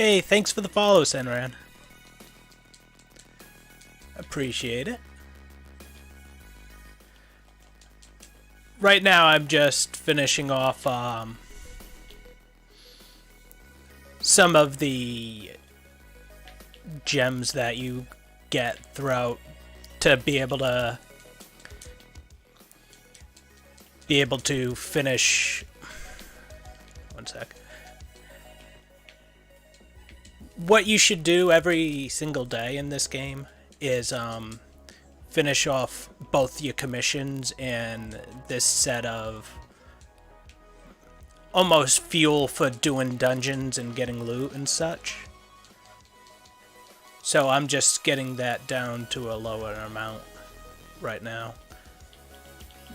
Hey, thanks for the follow, Senran. Appreciate it. Right now, I'm just finishing off some of the gems that you get throughout to be able to finish. One sec. What you should do every single day in this game is finish off both your commissions and this set of almost fuel for doing dungeons and getting loot and such. So I'm just getting that down to a lower amount right now.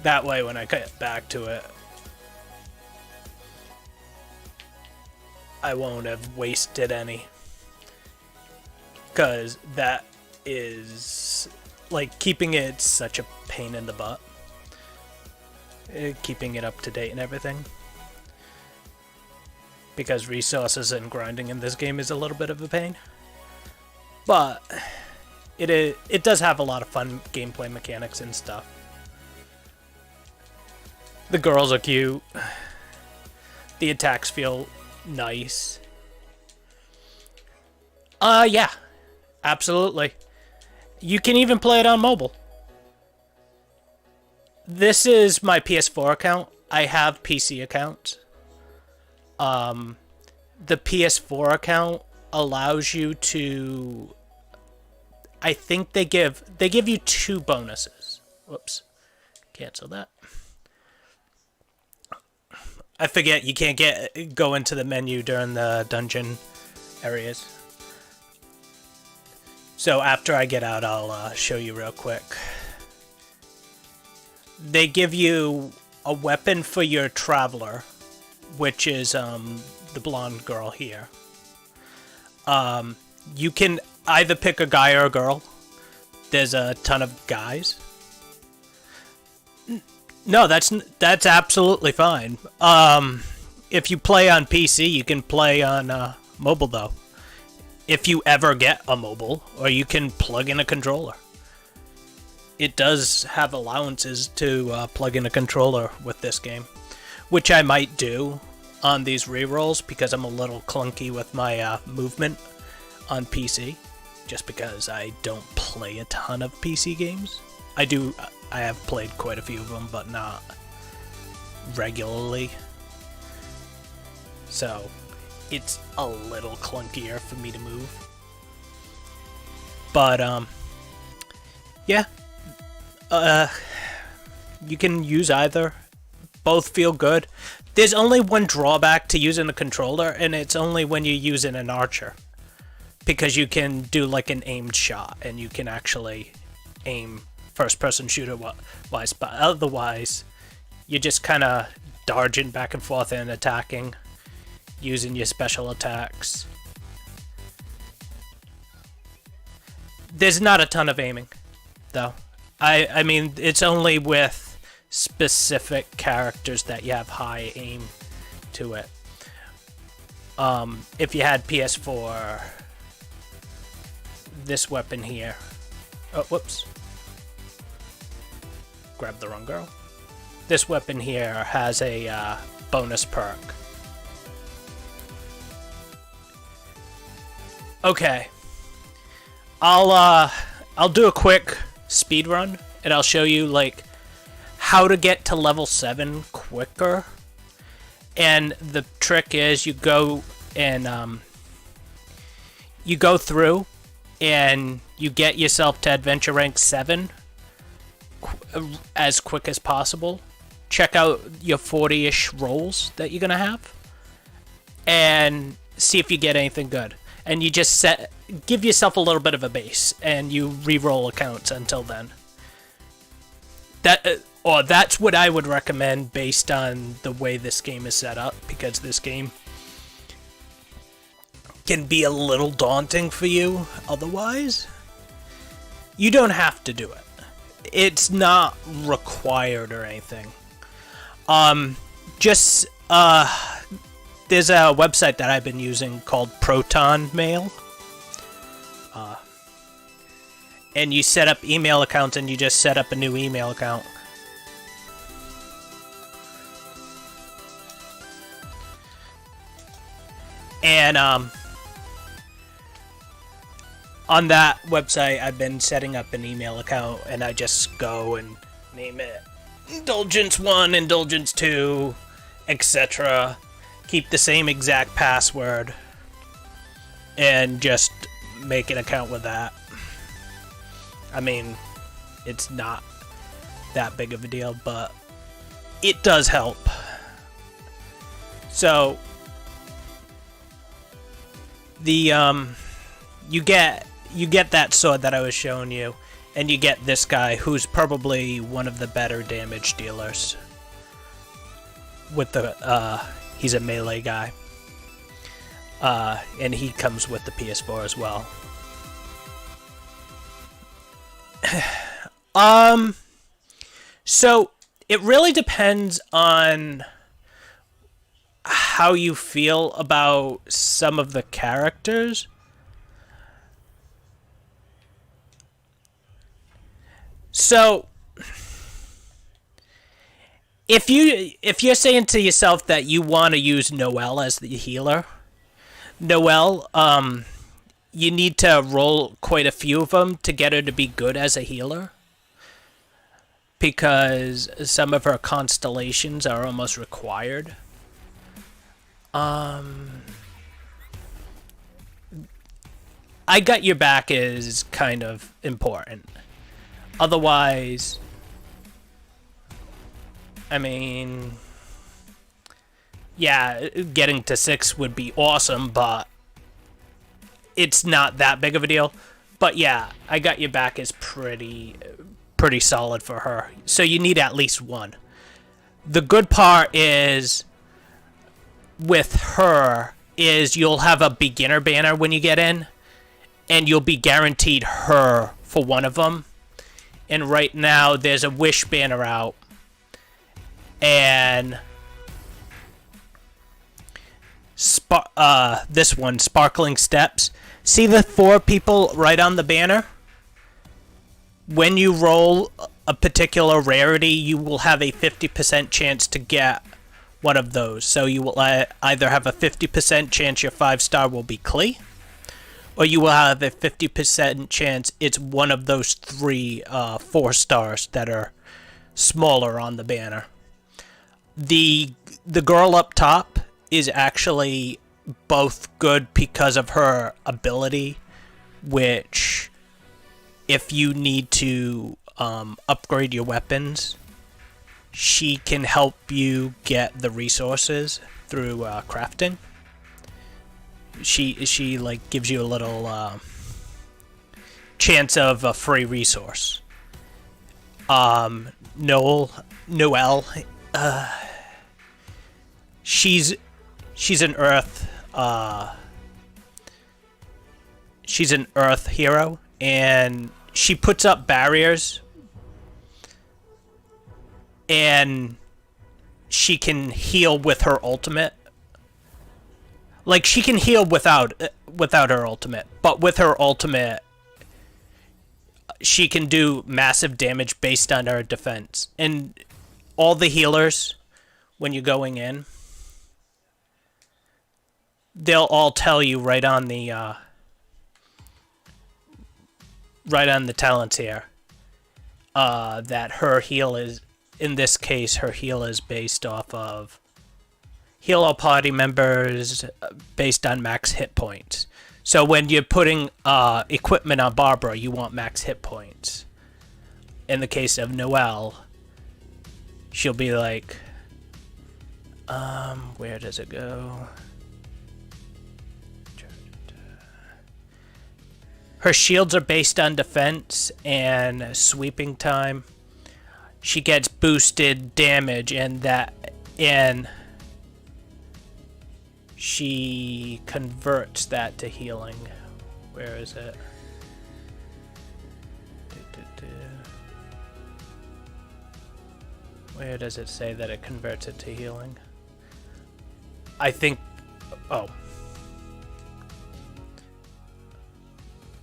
That way when I get back to it, I won't have wasted any. Because that is, like, keeping it such a pain in the butt. Keeping it up to date and everything. Because resources and grinding in this game is a little bit of a pain. But it does have a lot of fun gameplay mechanics and stuff. The girls are cute. The attacks feel nice. Yeah. Absolutely. You can even play it on mobile. This is my PS4 account. I have PC accounts. The PS4 account allows you to... I think they give you 2 bonuses. Whoops. Cancel that. I forget you can't go into the menu during the dungeon areas. So after I get out, I'll show you real quick. They give you a weapon for your traveler, which is the blonde girl here. You can either pick a guy or a girl. There's a ton of guys. No, that's absolutely fine. If you play on PC, you can play on mobile though. If you ever get a mobile, or you can plug in a controller. It does have allowances to plug in a controller with this game, which I might do on these rerolls because I'm a little clunky with my movement on PC, just because I don't play a ton of PC games. I have played quite a few of them, but not regularly. So it's a little clunkier for me to move. But, yeah. You can use either. Both feel good. There's only one drawback to using a controller, and it's only when you're using an archer. Because you can do like an aimed shot, and you can actually aim first-person shooter-wise, but otherwise, you're just kind of dodging back and forth and attacking. Using your special attacks. There's not a ton of aiming, though. I mean, it's only with specific characters that you have high aim to it. If you had PS4, this weapon here. Oh, whoops. Grabbed the wrong girl. This weapon here has a bonus perk. Okay, I'll do a quick speed run, and I'll show you like how to get to level 7 quicker. And the trick is you go and you go through and you get yourself to adventure rank 7 as quick as possible. Check out your 40-ish rolls that you're gonna have, and see if you get anything good. And you just give yourself a little bit of a base, and you re-roll accounts until then. That's what I would recommend based on the way this game is set up, because this game can be a little daunting for you otherwise. You don't have to do it. It's not required or anything. Just there's a website that I've been using called Proton Mail. And you set up email accounts, and you just set up a new email account. And on that website, I've been setting up an email account, and I just go and name it Indulgence 1, Indulgence 2, etc. Keep the same exact password, and just make an account with that. I mean, it's not that big of a deal, but it does help. So the you get that sword that I was showing you, and you get this guy who's probably one of the better damage dealers. With the he's a melee guy, and he comes with the PS4 as well. So it really depends on how you feel about some of the characters. So if you're saying to yourself that you want to use Noelle as the healer, Noelle, you need to roll quite a few of them to get her to be good as a healer, because some of her constellations are almost required. I got your back is kind of important. Otherwise, I mean, yeah, getting to 6 would be awesome, but it's not that big of a deal. But yeah, I got your back is pretty solid for her. So you need at least one. The good part is with her is you'll have a beginner banner when you get in, and you'll be guaranteed her for one of them. And right now there's a wish banner out, and this one, Sparkling Steps. See the 4 people right on the banner? When you roll a particular rarity, you will have a 50% chance to get one of those. So you will either have a 50% chance your 5-star will be Klee, or you will have a 50% chance it's one of those 3 4-stars that are smaller on the banner. The girl up top is actually both good because of her ability, which if you need to upgrade your weapons, she can help you get the resources through crafting. She like gives you a little chance of a free resource. Noelle, she's an Earth she's an Earth hero, and she puts up barriers, and she can heal with her ultimate. Like, she can heal without her ultimate, but with her ultimate, she can do massive damage based on her defense. And all the healers, when you're going in, they'll all tell you right on the talents here that her heal is, in this case, her heal is based off of heal all party members based on max hit points. So when you're putting equipment on Barbara, you want max hit points. In the case of Noelle, she'll be like, where does it go? Her shields are based on defense and sweeping time. She gets boosted damage, and she converts that to healing. Where is it? Where does it say that it converts it to healing? I think Oh.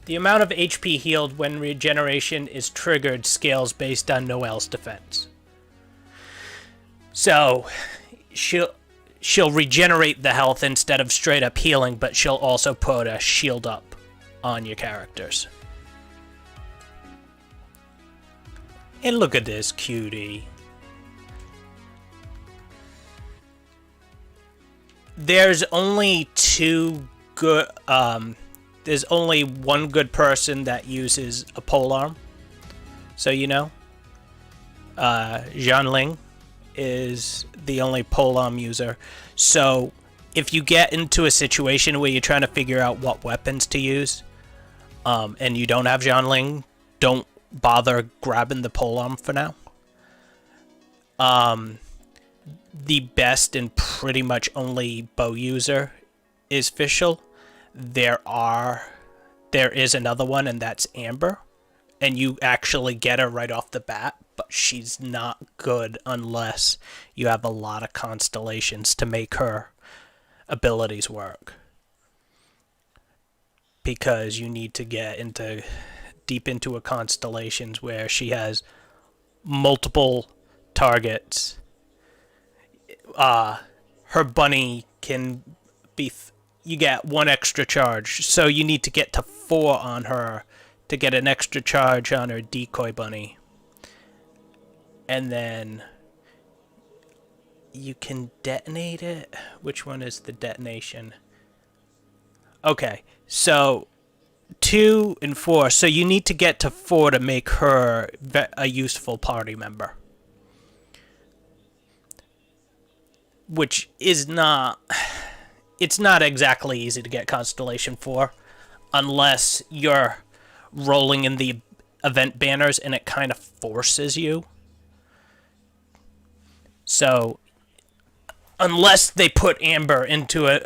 The amount of HP healed when regeneration is triggered scales based on Noelle's defense. So, she'll regenerate the health instead of straight up healing, but she'll also put a shield up on your characters. And look at this cutie. There's only there's only one good person that uses a polearm. So you know. Zhanling is the only polearm user. So if you get into a situation where you're trying to figure out what weapons to use, and you don't have Zhanling, don't bother grabbing the polearm for now. The best and pretty much only bow user is Fischl. There is another one, and that's Amber, and you actually get her right off the bat, but she's not good unless you have a lot of constellations to make her abilities work, because you need to get deep into a constellations where she has multiple targets. Her bunny can be you get 1 extra charge, so you need to get to 4 on her to get an extra charge on her decoy bunny. And then you can detonate it. Which one is the detonation? Okay, so 2 and 4. So you need to get to 4 to make her a useful party member. Which is not... It's not exactly easy to get Constellation 4. Unless you're rolling in the event banners and it kind of forces you. So, unless they put Amber into an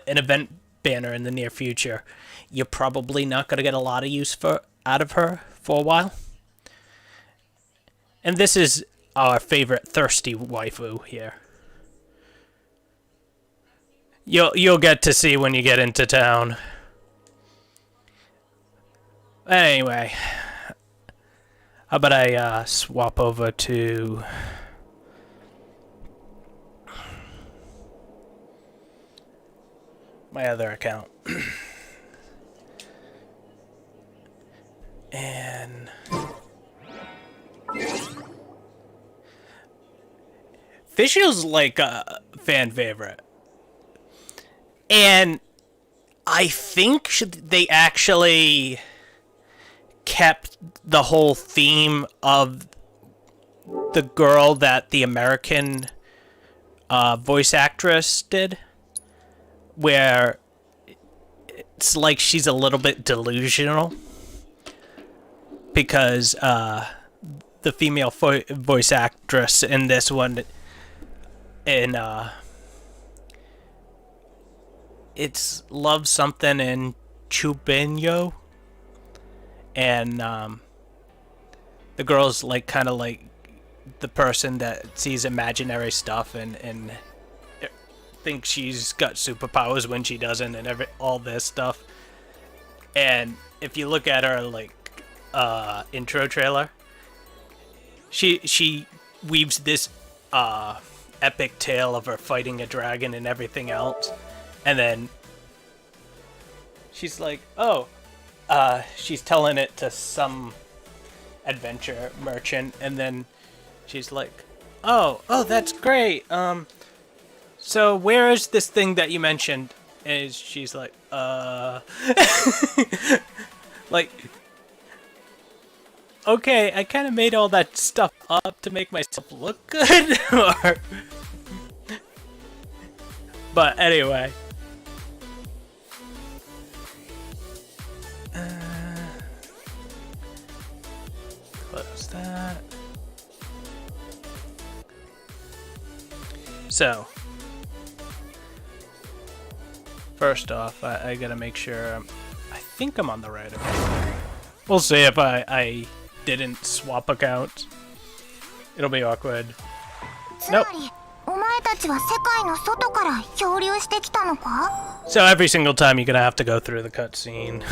event banner in the near future, you're probably not going to get a lot of use out of her for a while. And this is our favorite thirsty waifu here. You'll get to see when you get into town. Anyway, how about I swap over to my other account. And Fischl's like a fan favorite. And I think they actually kept the whole theme of the girl that the American voice actress did, where it's like she's a little bit delusional because the female voice actress in this one it's Love Something in Chubenyo, and the girl's like kind of like the person that sees imaginary stuff and thinks she's got superpowers when she doesn't, and all this stuff. And if you look at her like intro trailer, she weaves this epic tale of her fighting a dragon and everything else. And then she's like, she's telling it to some adventure merchant, and then she's like, oh, that's great. So where is this thing that you mentioned? And she's like, like, okay, I kind of made all that stuff up to make myself look good, but anyway. Close that. So, first off, I gotta make sure I think I'm on the right account. We'll see if I didn't swap accounts. It'll be awkward. Nope. So every single time you're gonna have to go through the cutscene.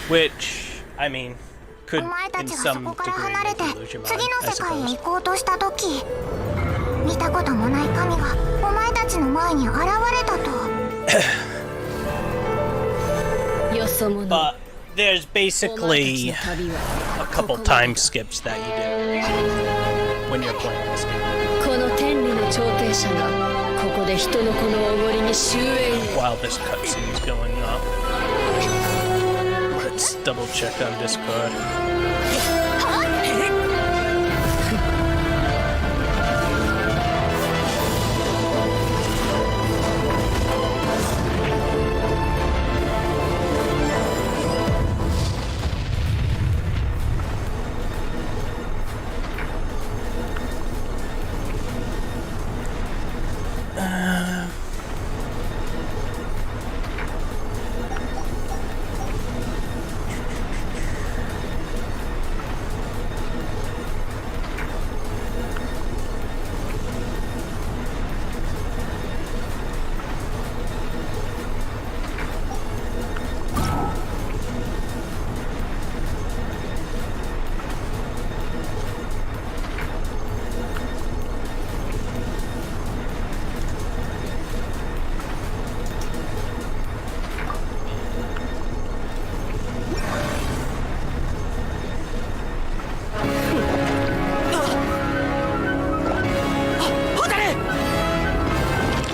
Which, I mean, could in some degree make you lose your mind, I suppose. But there's basically a couple time skips that you do when you're playing this game. While this cutscene's going up. Let's double check on Discord.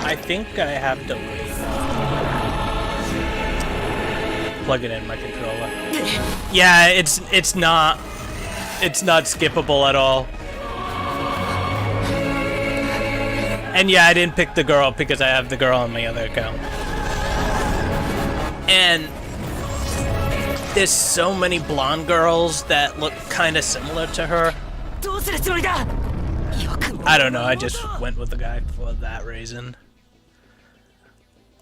I think I have to plug it in my controller. Yeah, it's not skippable at all. And yeah, I didn't pick the girl because I have the girl on my other account. And there's so many blonde girls that look kind of similar to her. I don't know, I just went with the guy for that reason.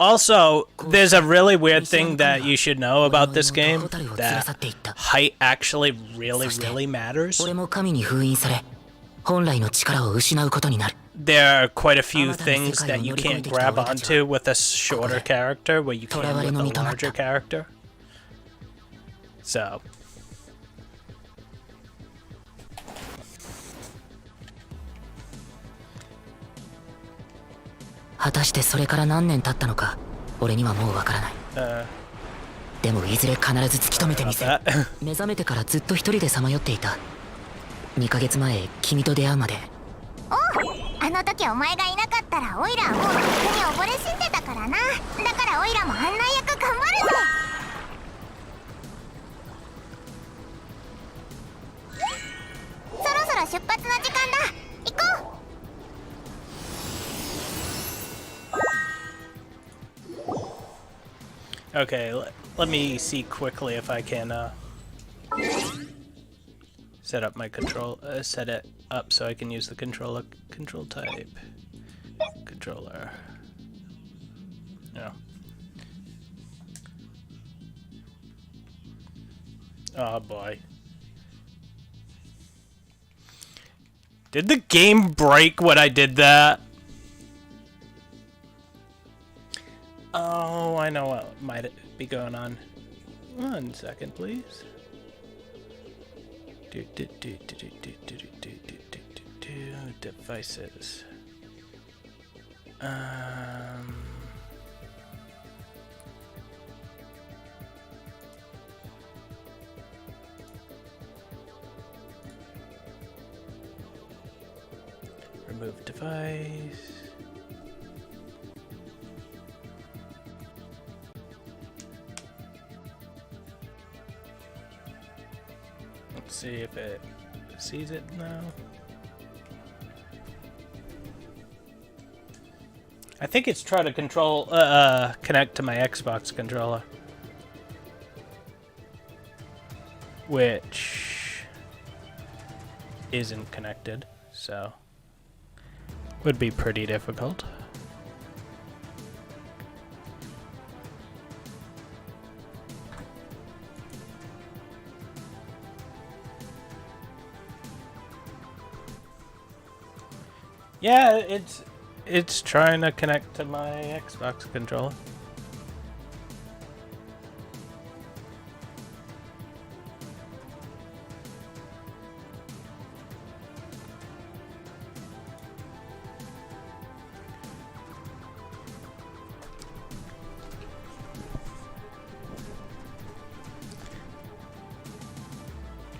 Also, there's a really weird thing that you should know about this game, that height actually really matters. There are quite a few things that you can't grab onto with a shorter character, where you can with a larger character. So...果たしてそれから何年経ったのか俺にはもうわからない。でもいずれ必ず突き止めてみせる。目覚めてからずっと一人でさまよっていた。2ヶ月前君と出会うまで。おう、あの時お前がいなかったらオイラはもう逆に溺れ死んでたからな。だからオイラも案内役頑張るぜ。そろそろ出発の時間だ。行こう。Okay, let me see quickly if I can set up my set it up so I can use the control type. Controller. No. Oh boy. Did the game break when I did that? Oh, I know what might be going on. 1 second, please. Devices. Remove device. Let's see if it sees it now. I think it's trying to connect to my Xbox controller, which isn't connected, so would be pretty difficult. Yeah, it's trying to connect to my Xbox controller.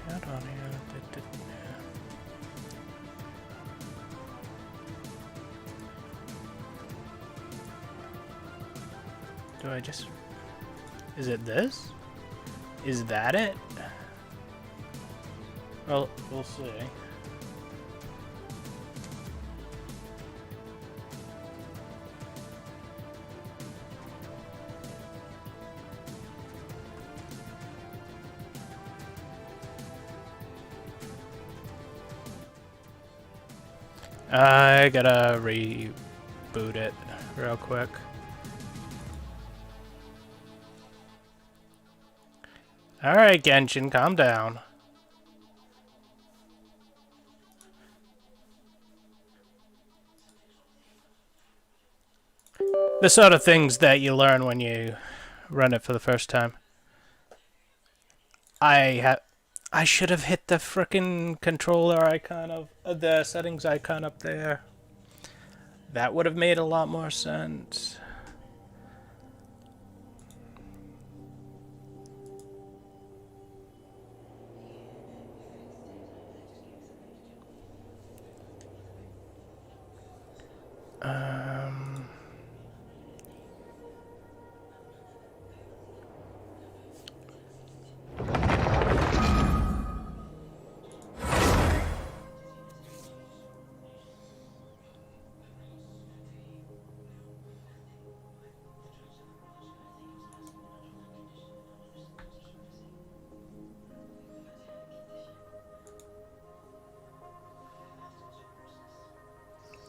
Get on here. Do I just... Is it this? Is that it? Well, we'll see. I gotta reboot it real quick. Alright, Genshin, calm down. The sort of things that you learn when you run it for the first time. I should have hit the frickin' controller icon of the settings icon up there. That would have made a lot more sense.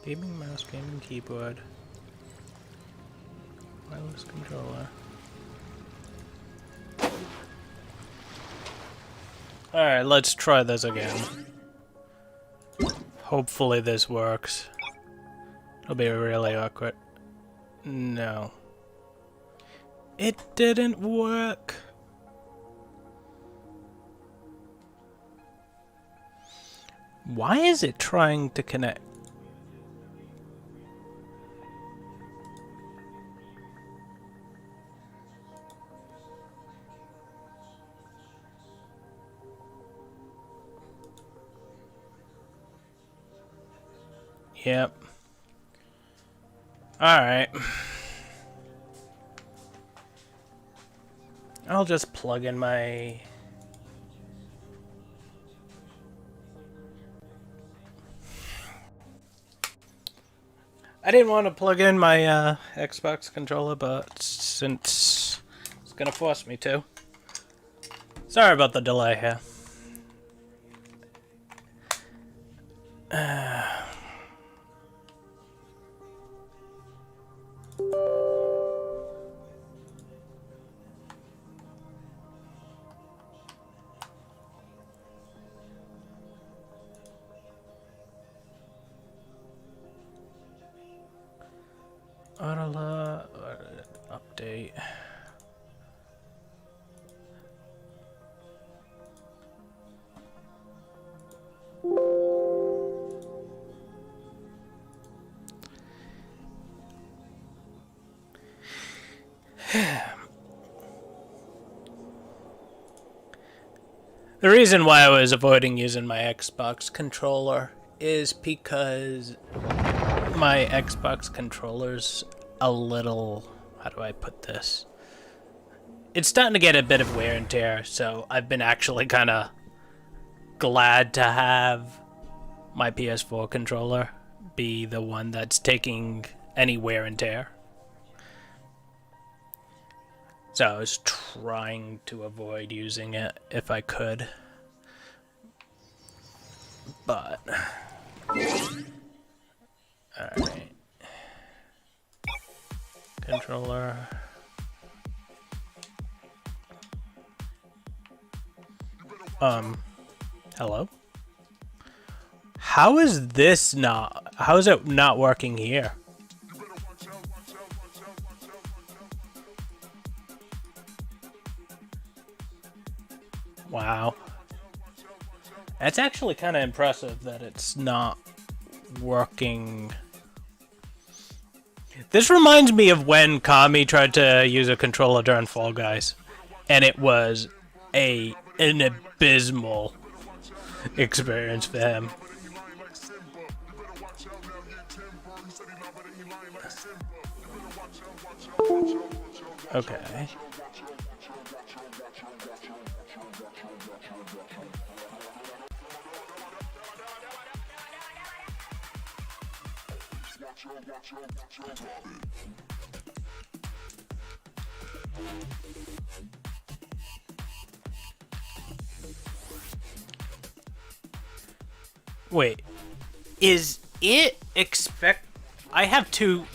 Gaming mouse, gaming keyboard, wireless controller. Alright, let's try this again. Hopefully this works. It'll be really awkward. No. It didn't work. Why is it trying to connect? Yep. Alright. I'll just plug in my... I didn't want to plug in my Xbox controller, but since it's gonna force me to. Sorry about the delay here. Autola update. The reason why I was avoiding using my Xbox controller is because my Xbox controller's a little... how do I put this? It's starting to get a bit of wear and tear, so I've been actually kind of glad to have my PS4 controller be the one that's taking any wear and tear. So I was trying to avoid using it if I could. But... alright. Controller. Hello? How is this not... How is it not working here? Wow. That's actually kind of impressive that it's not working. This reminds me of when Kami tried to use a controller during Fall Guys, and it was an abysmal experience for him. Okay. Wait, is it expect? I have two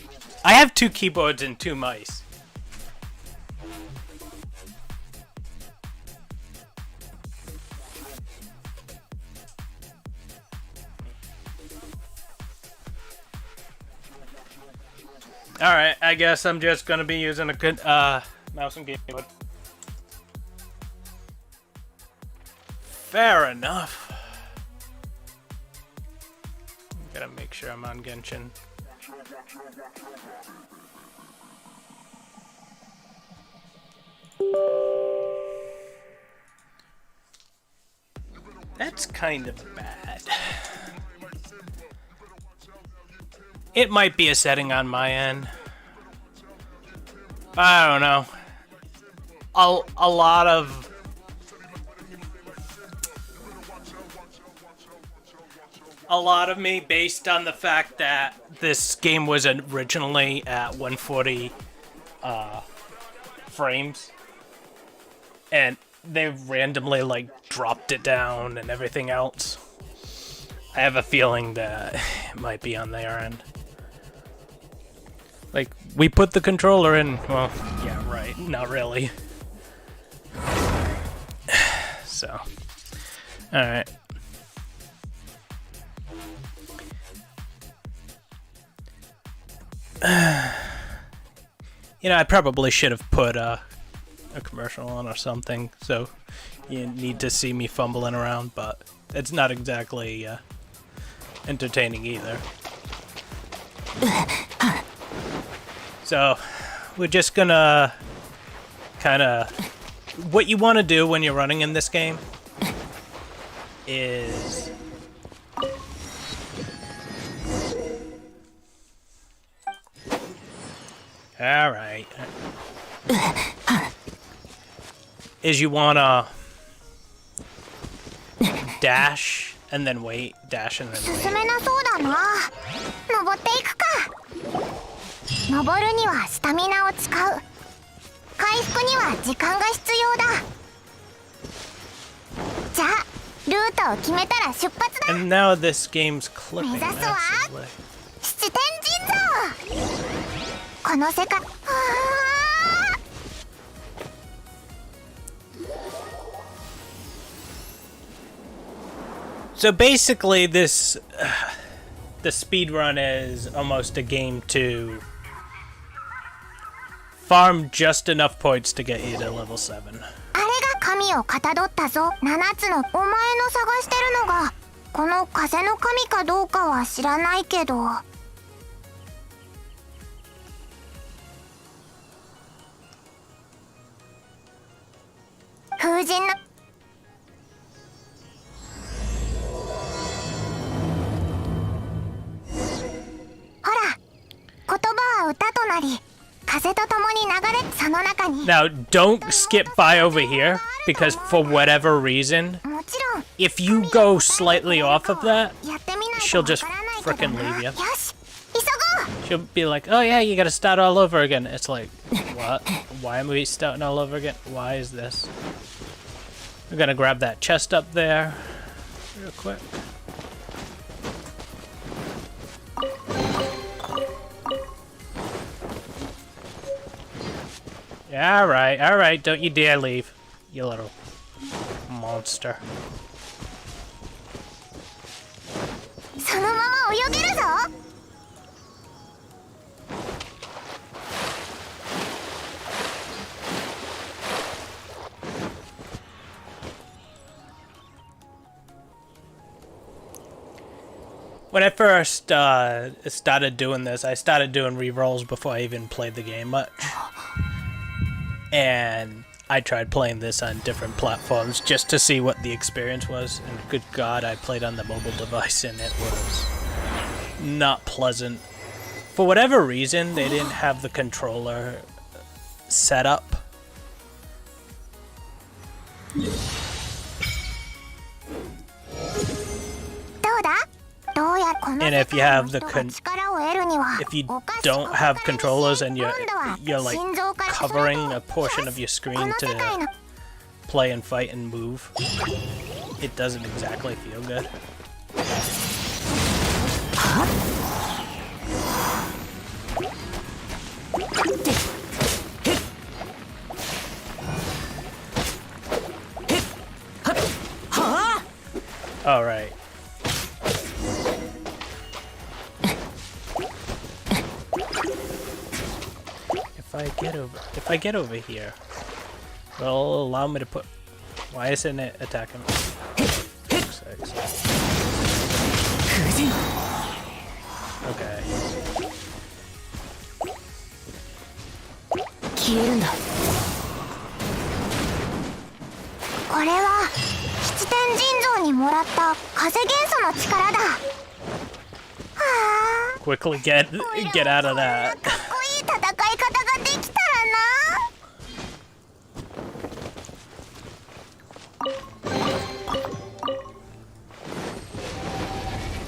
keyboards and two mice. Alright, I guess I'm just gonna be using a good mouse and keyboard. Fair enough. Gotta make sure I'm on Genshin. That's kind of bad. It might be a setting on my end. I don't know. A lot of... A lot of me based on the fact that this game was originally at 140 frames. And they randomly, like, dropped it down and everything else. I have a feeling that it might be on their end. Like, we put the controller in... Well, yeah, right. Not really. So. Alright. You know, I probably should have put a commercial on or something, so you need to see me fumbling around, but it's not exactly entertaining either. So, we're just gonna kind of... What you want to do when you're running in this game is... Alright. Is you wanna dash and then wait, dash and then wait. 進めなそうだな。登っていくか。登るにはスタミナを使う。回復には時間が必要だ。じゃあ、ルートを決めたら出発だ。 And now this game's clipping 目指すは massively. 七天神像。この世界。So basically, this the speedrun is almost a game to farm just enough points to get you to level 7. あれが神をかたどったぞ。7つのお前の探してるのがこの風の神かどうかは知らないけど。風神のほら、言葉は歌となり、風と共に流れ、その中に。 Now, don't skip by over here, because for whatever reason, もちろん、 if you go slightly off of that, やってみないと she'll わ just からないけど frickin' な。 leave you. よし、急ごう。 She'll be like, oh yeah, you gotta start all over again. It's like, what? Why am we starting all over again? Why is this? We're gonna grab that chest up there real quick. Yeah, alright, don't you dare leave, you little monster. そのまま泳げるぞ。When I first started doing this, I started doing rerolls before I even played the game much. And I tried playing this on different platforms just to see what the experience was. And good God, I played on the mobile device and it was not pleasant. For whatever reason, they didn't have the controller set up. And if you have the if you don't have controllers and you're like covering a portion of your screen to play and fight and move, it doesn't exactly feel good. All right. If I get over here, it'll allow me to put. Why isn't it attacking me? 6. Okay. 消えるんだ。これは七天神像にもらった風元素の力だ。はあ。 Quickly get out of that. かっこいい戦い方ができたらな。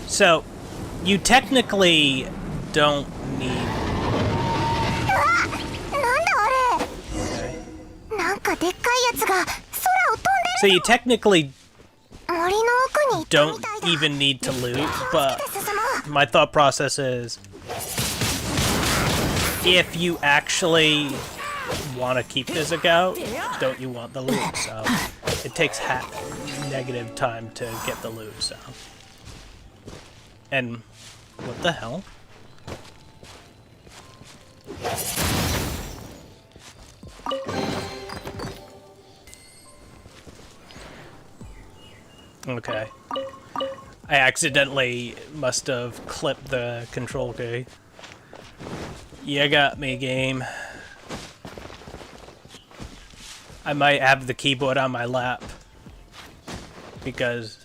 So, you technically don't need. なんだあれ。なんかでっかいやつが空を飛んでる。 So you technically 森の奥に行ったみ don't たいだ。 even need to loot, but my thought process is if you actually want to keep this account, don't you want the loot? So it takes negative time to get the loot. So, and what the hell? Okay. I accidentally must have clipped the control key. You got me, game. I might have the keyboard on my lap because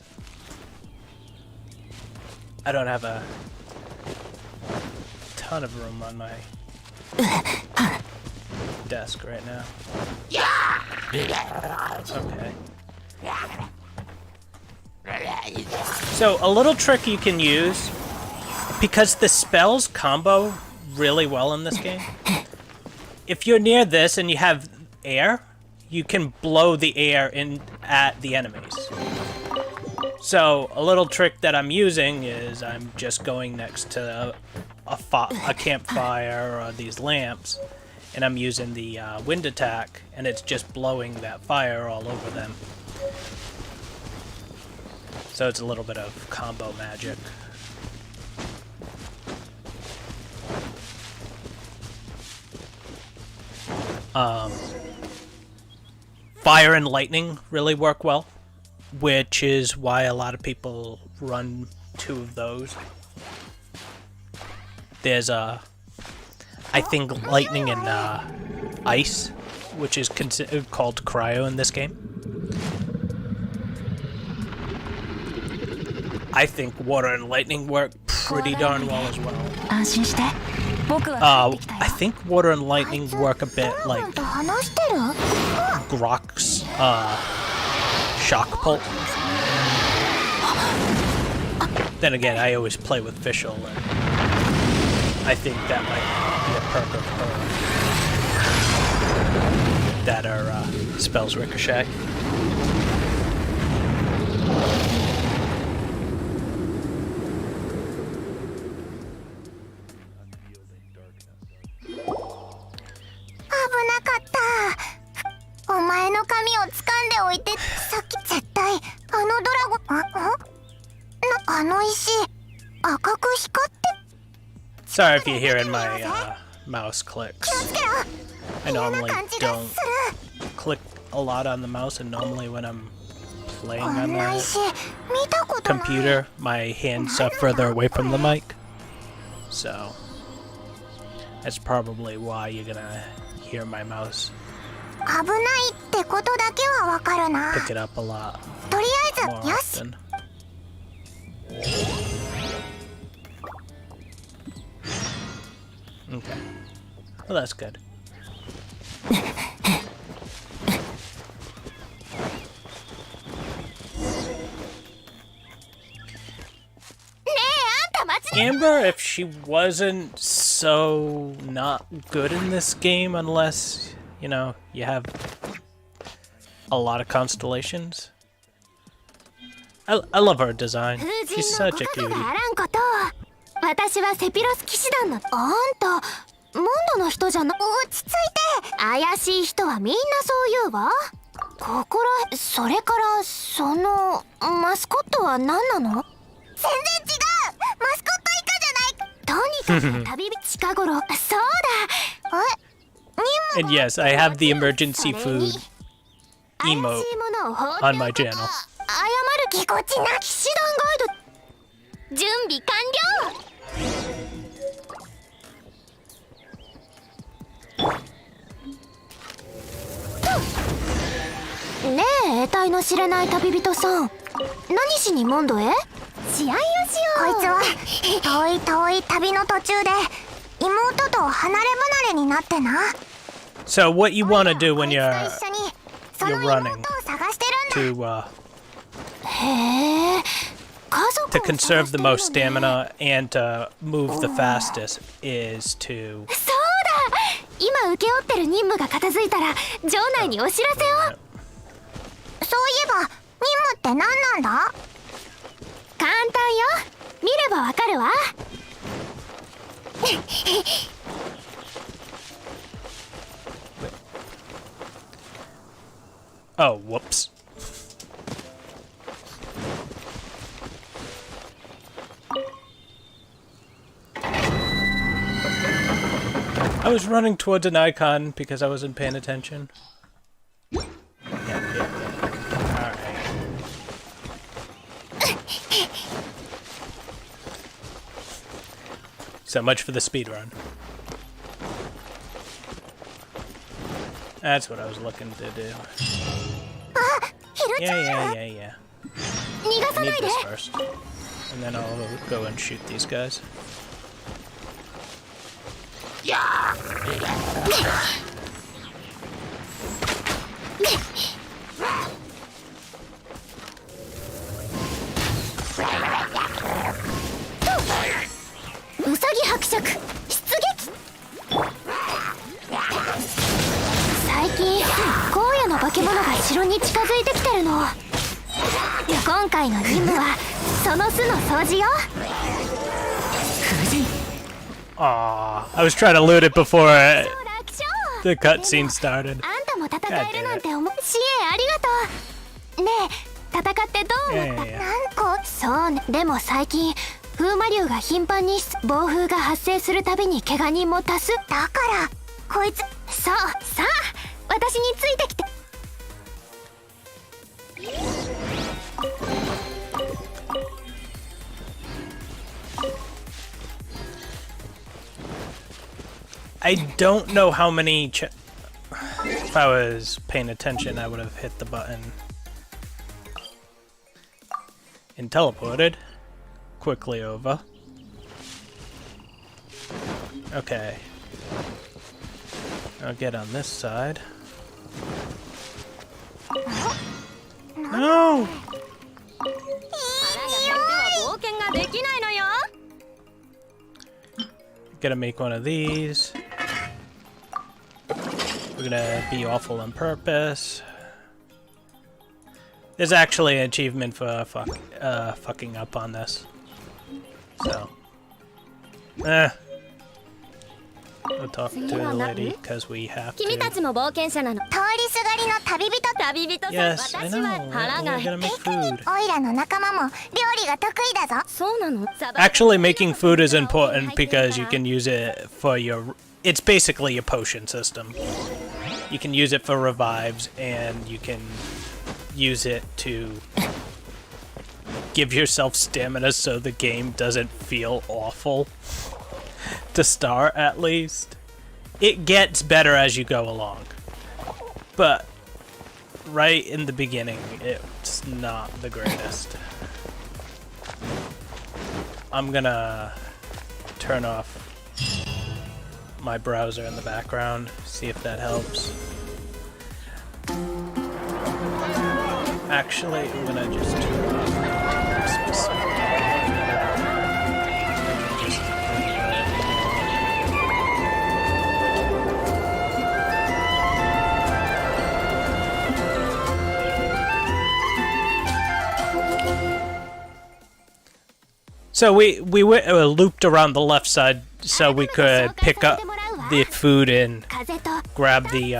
I don't have a ton of room on my desk right now. Okay. So a little trick you can use, because the spells combo really well in this game. If you're near this and you have air, you can blow the air in at the enemies. So a little trick that I'm using is I'm just going next to a campfire or these lamps, and I'm using the wind attack, and it's just blowing that fire all over them. So it's a little bit of combo magic. Fire and lightning really work well, which is why a lot of people run 2 of those. There's I think lightning and ice, which is called cryo in this game. I think water and lightning work pretty darn well as well. I think water and lightning work a bit like Grok's shock pulse. Then again, I always play with Fischl, and I think that might be a perk of her that are spells ricochet. 赤く光って Sorry if you're hearing my mouse clicks. つけろ I 嫌な normally 感じが don't す click a lot on the mouse, and normally when I'm る playing on ない the し見たことない computer, my hands are further away from the mic. So that's probably why you're gonna hear my mouse 危ないってことだけはわかるな pick it up a lot とりあ more えずよし often. Okay. Well, that's good. ねえあんた待ち Amber, if she wasn't so not good in this game, unless, you know, you have a lot of constellations. I love her design. 風 She's 神の such こ a とが cutie. あらんこと私はセピロス騎士団のあんたモンドの人じゃな落ち着いて怪しい人はみんなそう言うわここらそれからそのマスコットは何なの全然違うマスコット以下じゃないとにかく旅人近頃そうだえ And yes, I have the emergency それに food 怪しい emote ものを放って on my おくと channel. 謝るぎこちな騎士団ガイド準備完了ねえ得体の知れない旅人さん何しにモンドへ試合をしようこいつは遠い遠い旅の途中で妹と離れ離れになってな So what you want to do when こいつ you're と一緒にその you're 妹 running を探してるんだ to へえ家族 to を conserve 探 the してるの most ね stamina and to move the fastest is to そうだ今請け負ってる任務が片付いたら城内にお知らせをそういえば任務って何なんだ簡単よ見ればわかるわ Oh, whoops. I was running towards an icon because I wasn't paying attention. Yeah. Alright. So much for the speed run. That's what I was looking to do. あヒルちゃん Yeah. 逃が I さな need いで this first. And then I'll go and shoot these guys. ウサギ伯爵出撃最近荒野の化け物が城に近づいてきてるの今回の任務はその巣の掃除よ Aw, I was trying to loot it before 楽勝 the cutscene started. あんたも戦えるなんて思う支援ありがとうねえ戦ってどう思ったいやいや何個そうねでも最近風魔竜が頻繁に暴風が発生するたびに怪我人も多数だからこいつそうさあ私についてきて I don't know how many. If I was paying attention, I would have hit the button and teleported quickly over. Okay. I'll get on this side. No! Gonna make one of these. We're gonna be awful on purpose. There's actually an achievement for fucking up on this. So. We'll talk to the lady because we have to. 君たちも冒険者なの。通りすがりの旅人。旅人さん。 Yes, I 私 know. は腹が We're gonna make food. オイラの仲間も料理が得意だぞ。そうなの。 Actually, making food is important because you can use it for your... It's basically a potion system. You can use it for revives, and you can use it to give yourself stamina so the game doesn't feel awful. To start, at least. It gets better as you go along. But right in the beginning, it's not the greatest. I'm gonna turn off my browser in the background, see if that helps. Actually, I'm gonna just turn off specific. So we looped around the left side so we could pick up the food and grab the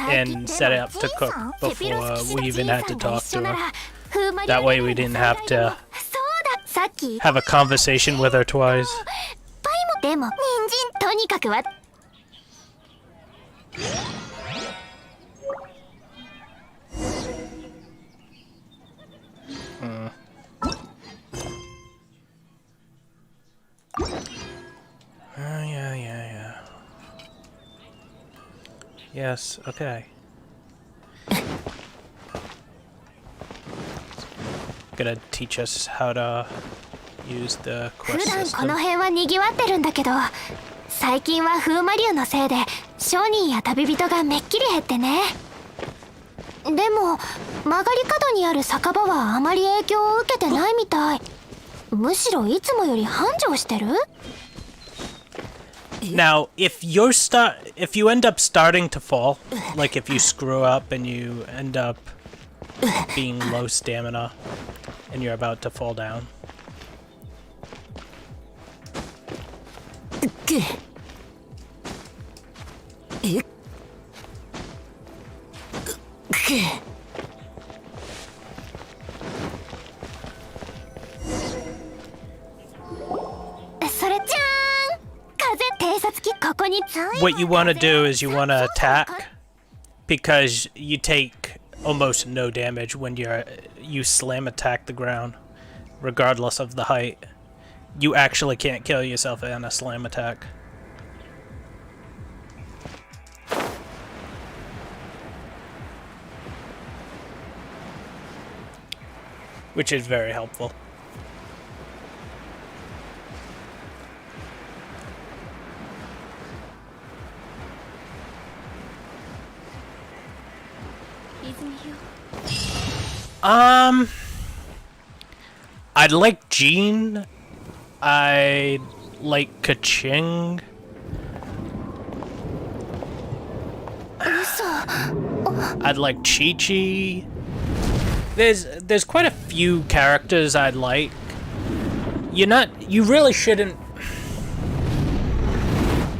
and set it up to cook before we even had to talk to her. That way we didn't have to have a conversation with her twice. Yeah. Yes, okay. Gonna teach us how to use the quest 普段こ system. の辺は賑わってるんだけど、最近は風魔竜のせいで商人や旅人がめっきり減ってね。でも曲がり角にある酒場はあまり影響を受けてないみたい。むしろいつもより繁盛してる。 Now, if you end up starting to fall, like if you screw up and you end up being low stamina and you're about to fall down. What you want to do is you want to attack because you take almost no damage when you slam attack the ground, regardless of the height. You actually can't kill yourself in a slam attack. Which is very helpful. I'd like Jean. I'd like Kaching. I'd like Chi-Chi. There's quite a few characters I'd like. You really shouldn't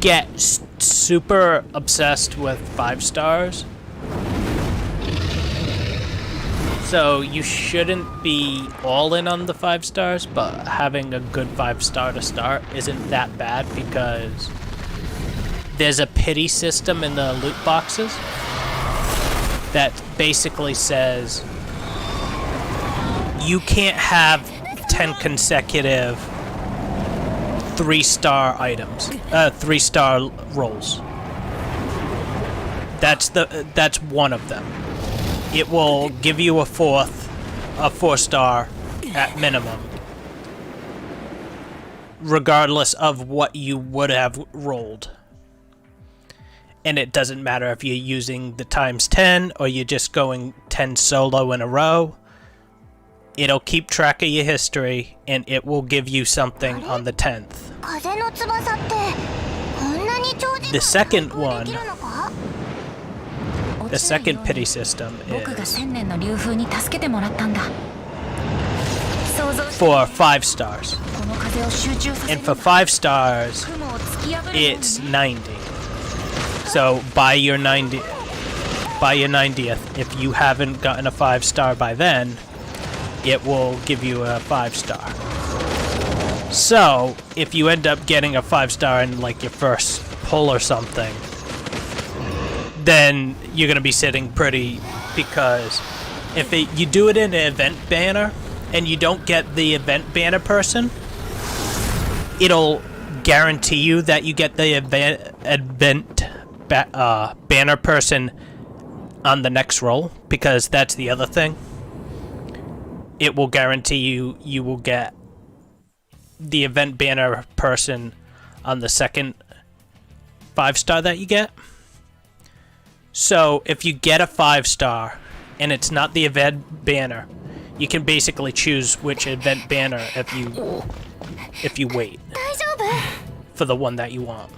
get super obsessed with 5 stars. So you shouldn't be all in on the 5 stars, but having a good 5 star to start isn't that bad because there's a pity system in the loot boxes that basically says you can't have 10 consecutive 3-star items, 3-star rolls. That's one of them. It will give you a 4-star at minimum, regardless of what you would have rolled. And it doesn't matter if you're using the ×10 or you're just going 10 solo in a row. It'll keep track of your history and it will give you something on the 10th. The second one, the second pity system is for 5 stars. And for 5 stars, it's 90. So by your 90th, if you haven't gotten a 5-star by then, it will give you a 5-star. So if you end up getting a 5-star in like your first pull or something, then you're gonna be sitting pretty, because if you do it in an event banner and you don't get the event banner person, it'll guarantee you that you get the event banner person on the next roll, because that's the other thing. It will guarantee you will get the event banner person on the second 5-star that you get. So if you get a 5-star and it's not the event banner, you can basically choose which event banner if you wait for the one that you want.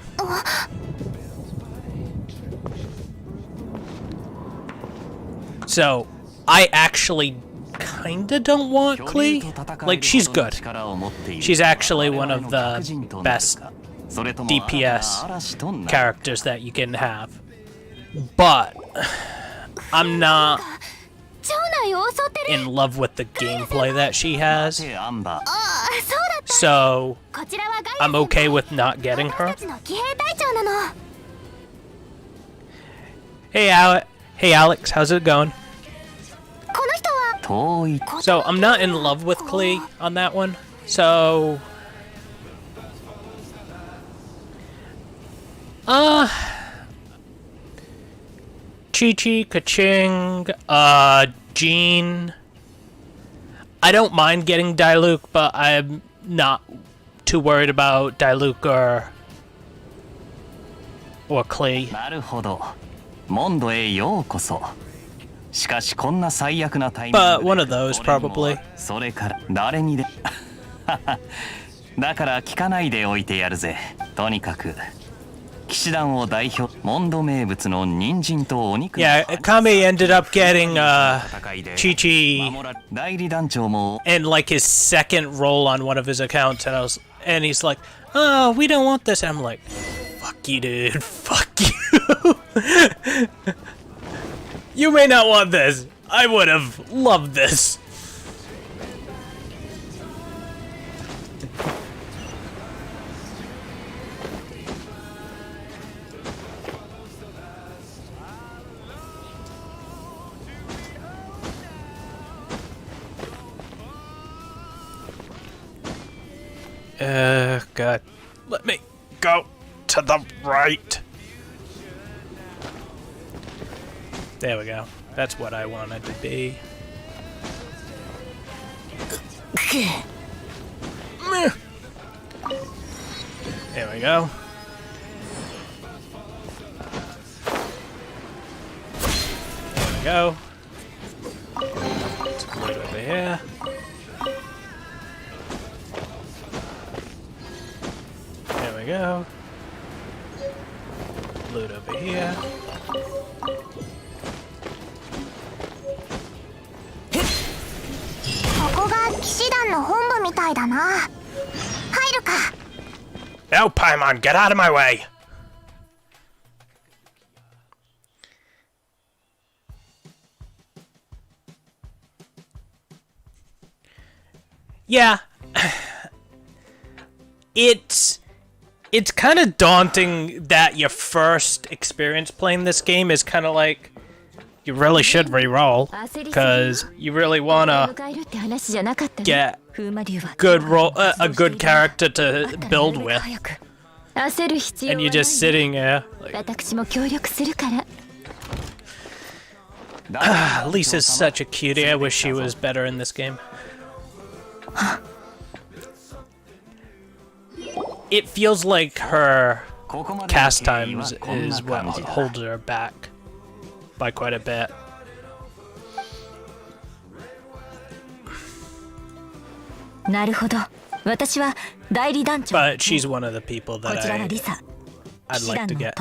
So I actually kinda don't want Klee. Like, she's good. She's actually one of the best DPS characters that you can have. But I'm not in love with the gameplay that she has. So I'm okay with not getting her. Hey Alex, how's it going? So I'm not in love with Klee on that one. So Chi-Chi, Kaching, Jean. I don't mind getting Diluc, but I'm not too worried about Diluc or Klee. But one of those, probably. だから聞かないでおいてやるぜ。とにかく騎士団を代表、モンド名物の人参とお肉。Yeah, Kami ended up getting Chi-Chi and like his second role on one of his accounts, and he's like, "Oh, we don't want this." And I'm like, "Fuck you, dude. Fuck you." You may not want this. I would have loved this. God. Let me go to the right. There we go. That's what I wanted to be. There we go. There we go. Let's put it over here. There we go. Loot over here. No, Paimon, get out of my way! Yeah. It's kind of daunting that your first experience playing this game is kind of like, you really should re-roll, because you really want to get a good character to build with. And you're just sitting there like, Lisa's such a cutie. I wish she was better in this game. It feels like her cast times is what holds her back by quite a bit. But she's one of the people that I'd like to get.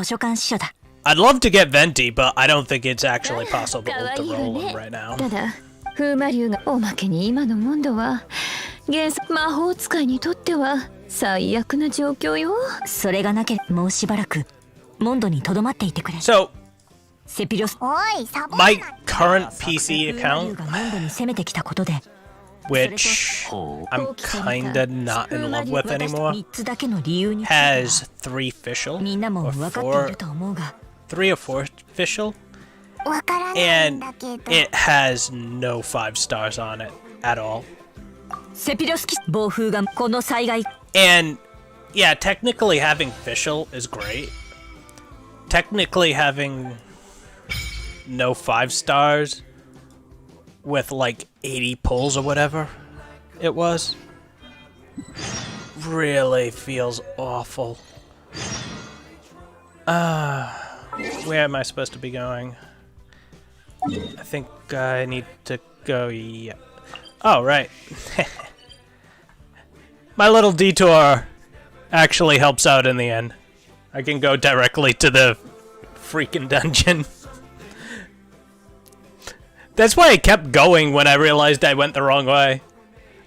I'd love to get Venti, but I don't think it's actually possible to roll him right now. おまけに今のモンドは魔法使いにとっては最悪な状況よ。それがなければもうしばらくモンドに留まっていてくれ。 So セピロス。 my current PC が account, モンドに攻めてきたことで which I'm kinda not in love with anymore, 3つだけの理由に has 3 official みんなも or 分かってい 4, ると思うが 3 or 4 official, わからないん and だけど it has no 5 stars on it at all. セピロスキ暴風がこの災害 And yeah, technically having official is great. Technically having no 5 stars with like 80 pulls or whatever it was really feels awful. Where am I supposed to be going? I think I need to go. Yeah. Oh, right. My little detour actually helps out in the end. I can go directly to the freaking dungeon. That's why I kept going when I realized I went the wrong way.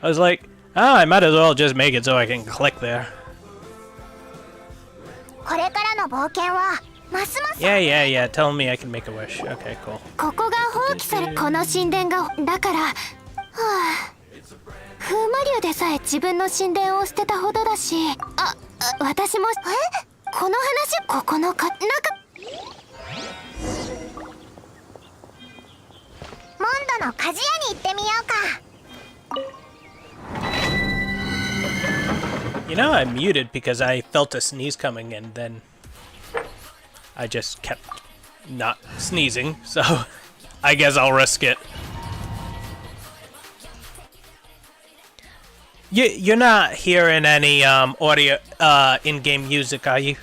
I was like, I might as well just make it so I can click there. これからの冒険はますます Yeah. Tell me I can make a wish. Okay, cool. ここが放棄されこの神殿がだからはあ風魔竜でさえ自分の神殿を捨てたほどだし私もこの話ここのかなんかモンドの鍛冶屋に行ってみようか You know, I muted because I felt a sneeze coming and then I just kept not sneezing, so I guess I'll risk it. You're not hearing any audio in-game music, are you?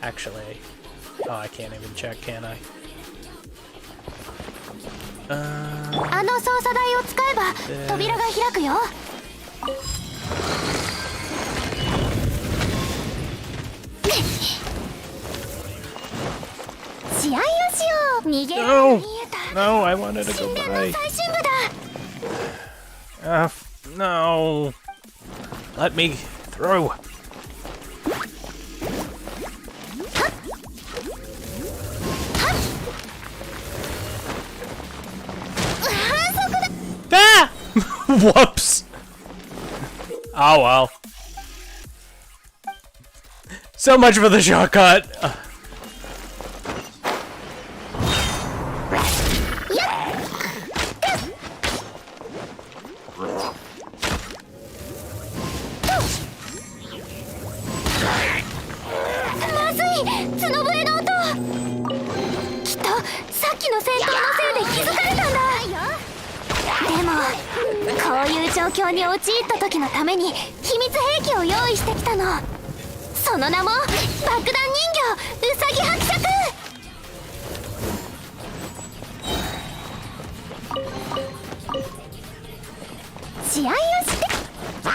Actually, oh, I can't even check, can I? あの操作台を使えば扉が開くよ試合をしよう逃げられ見えた No, I wanted to 神 go 殿の by. 最深部だ No. Let me through. Ah! Whoops. Oh well. So much for the shortcut. Demo こういう状況に陥った時のために秘密兵器を用意してきたのその名も爆弾人形ウサギ伯爵試合をしては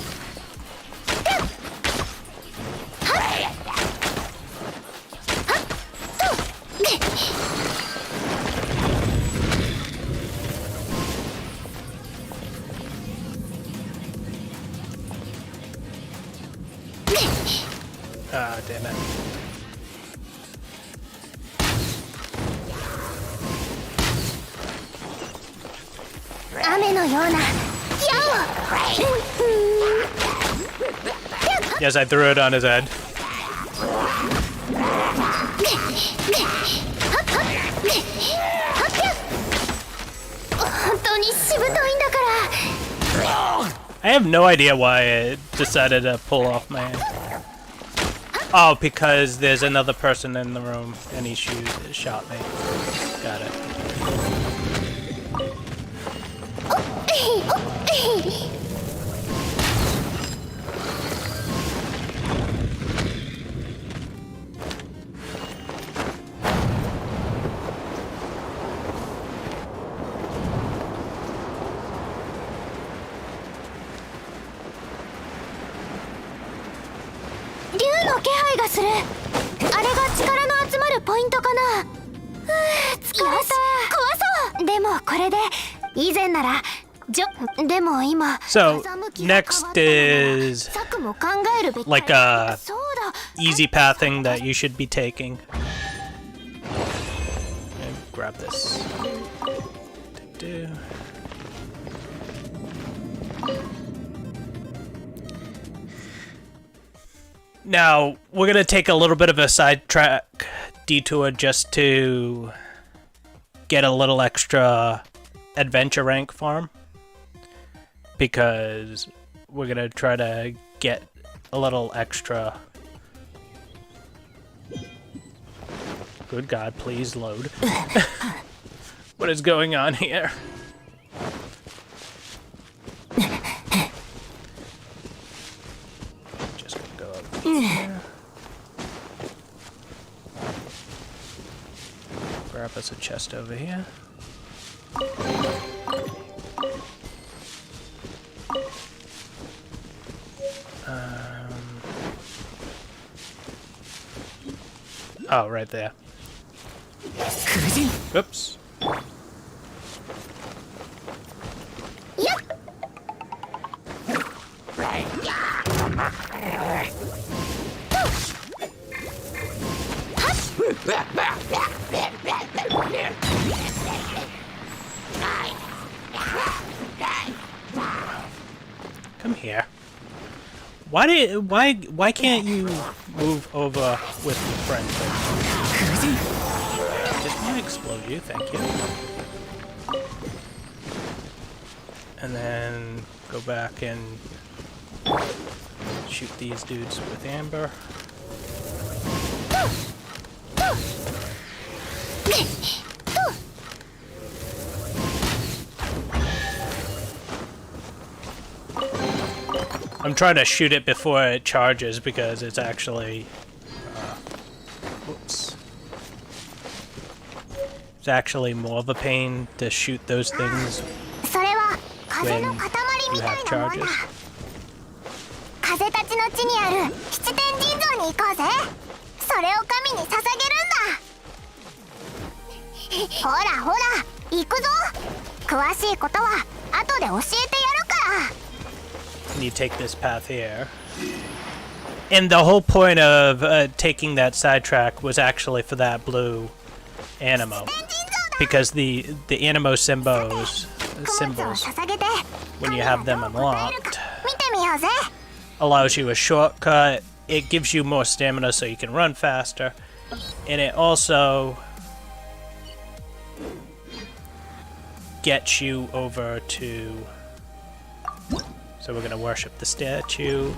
っAh, damn it. 雨のような矢を Yes, I threw it on his head. 本当にしぶといんだから I have no idea why it decided to pull off my hand. Oh, because there's another person in the room and he shot me. Got it.竜の気配がするあれが力の集まるポイントかな疲れた怖そうでもこれで以前なら So, next is like a easy pathing that you should be taking. And grab this. Now, we're gonna take a little bit of a sidetrack detour just to get a little extra adventure rank farm. Because we're gonna try to get a little extra. Good God, please load. What is going on here? Just gonna go up here. Grab us a chest over here. Oh, right there. Oops. Come here. Why can't you move over with your friend? Just want to explode you, thank you. And then go back and shoot these dudes with amber. I'm trying to shoot it before it charges because it's actually whoops. It's actually more of a pain to shoot those things when you have charges. And you take this path here. And the whole point of taking that sidetrack was actually for that blue animo. Because the animo symbols, when you have them unlocked, allows you a shortcut. It gives you more stamina so you can run faster. And it also gets you over to... So we're going to worship the statue.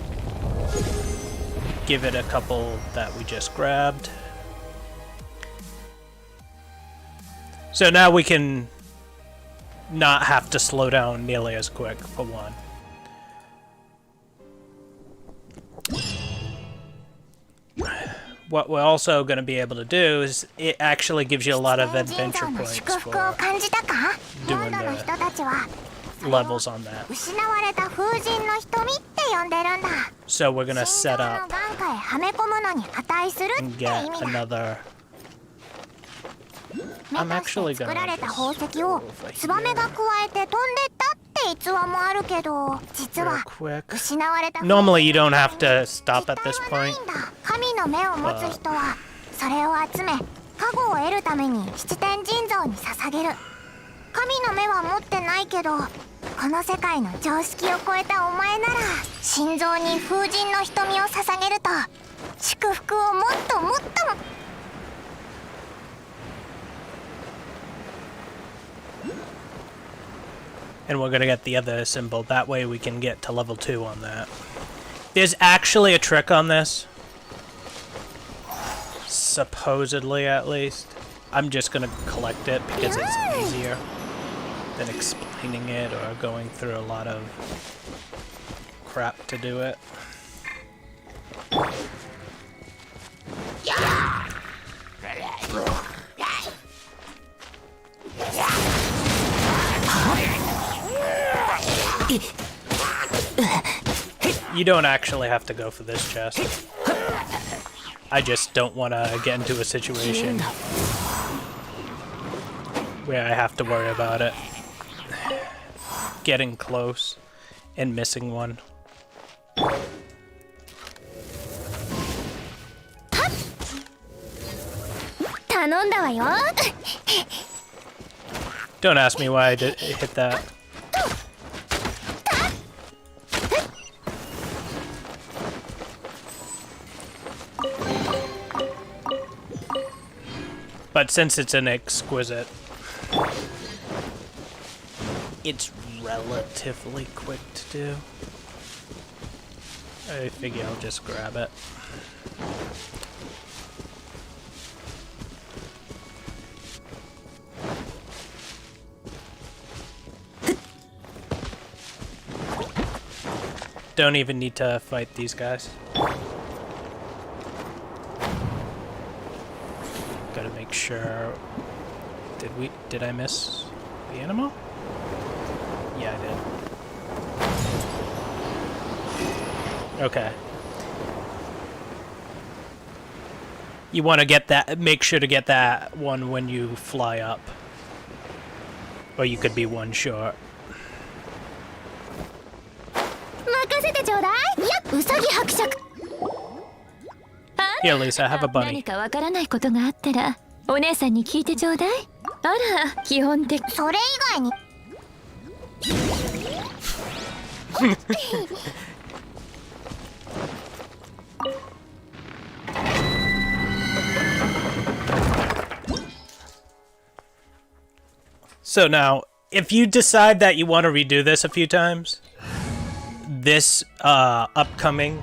Give it a couple that we just grabbed. So now we can not have to slow down nearly as quick, for one. What we're also going to be able to do is it actually gives you a lot of adventure points for doing the levels on that. So we're going to set up and get another... I'm actually going to just real quick. Normally you don't have to stop at this point. And we're gonna get the other symbol. That way we can get to level 2 on that. There's actually a trick on this. Supposedly, at least. I'm just gonna collect it because it's easier than explaining it or going through a lot of crap to do it. You don't actually have to go for this chest. I just don't want to get into a situation where I have to worry about it. getting close and missing one. Don't ask me why I hit that. But since it's an exquisite, it's relatively quick to do. I figure I'll just grab it. Don't even need to fight these guys. Gotta make sure. Did I miss the animal? Yeah, I did. Okay. You want to get that, make sure to get that one when you fly up. Or you could be one short. Here, Lisa, have a bunny. 何かわからないことがあったらお姉さんに聞いてちょうだい。あら、基本的。それ以外に。So now, if you decide that you want to redo this a few times, this upcoming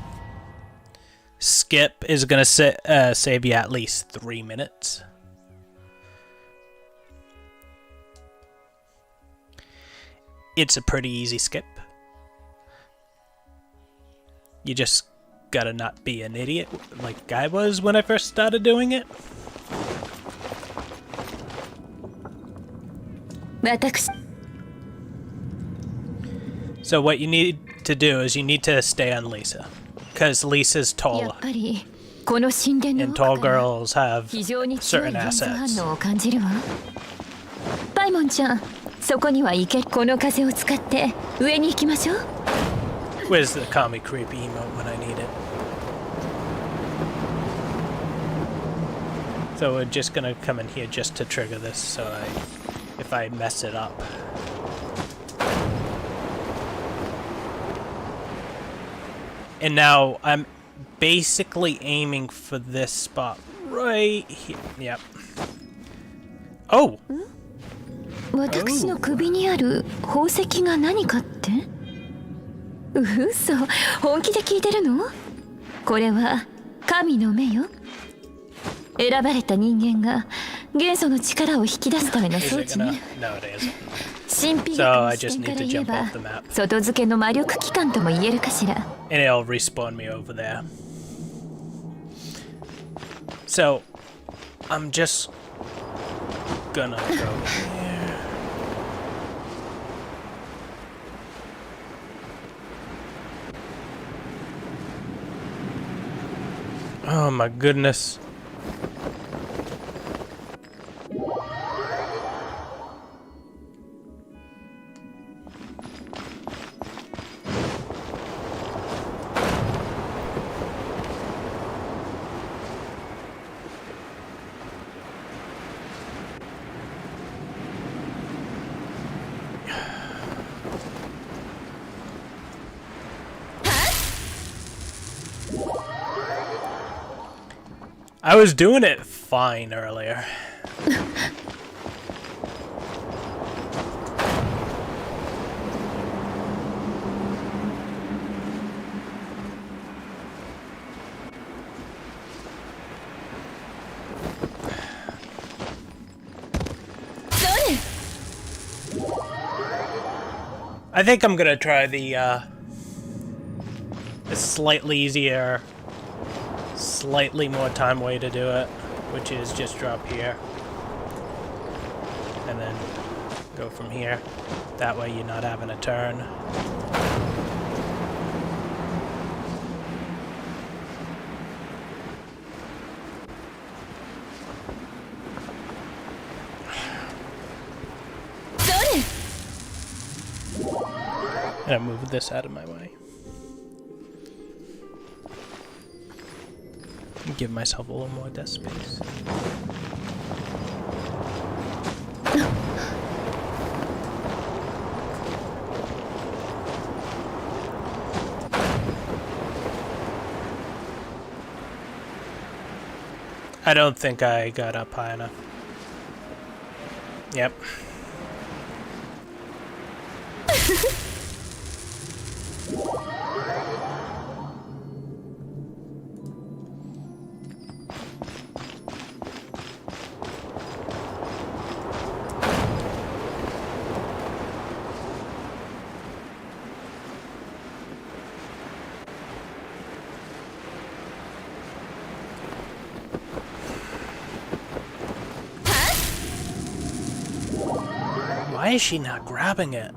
skip is going to save you at least 3 minutes. It's a pretty easy skip. You just gotta not be an idiot like I was when I first started doing it. So what you need to do is you need to stay on Lisa, because Lisa's taller, and tall girls have certain assets. パイモンちゃん、そこには行け。この風を使って上に行きましょう。 Where's the call me creepy emote when I need it? So we're just gonna come in here just to trigger this, so if I mess it up. And now I'm basically aiming for this spot right here. Yep. Oh! 私の首にある宝石が何かって？嘘、本気で聞いてるの？これは神の目よ。選ばれた人間が元素の力を引き出すための装置ね。神秘学の視点から言えば、外付けの魔力機関とも言えるかしら。And it'll respawn me over there. So, I'm just gonna go here. Oh my goodness. I was doing it fine earlier. I think I'm gonna try the slightly easier, slightly more time way to do it, which is just drop here and then go from here. That way you're not having a turn. gonna move this out of my way. Give myself a little more desk space. I don't think I got up high enough. Yep. Why is she not grabbing it?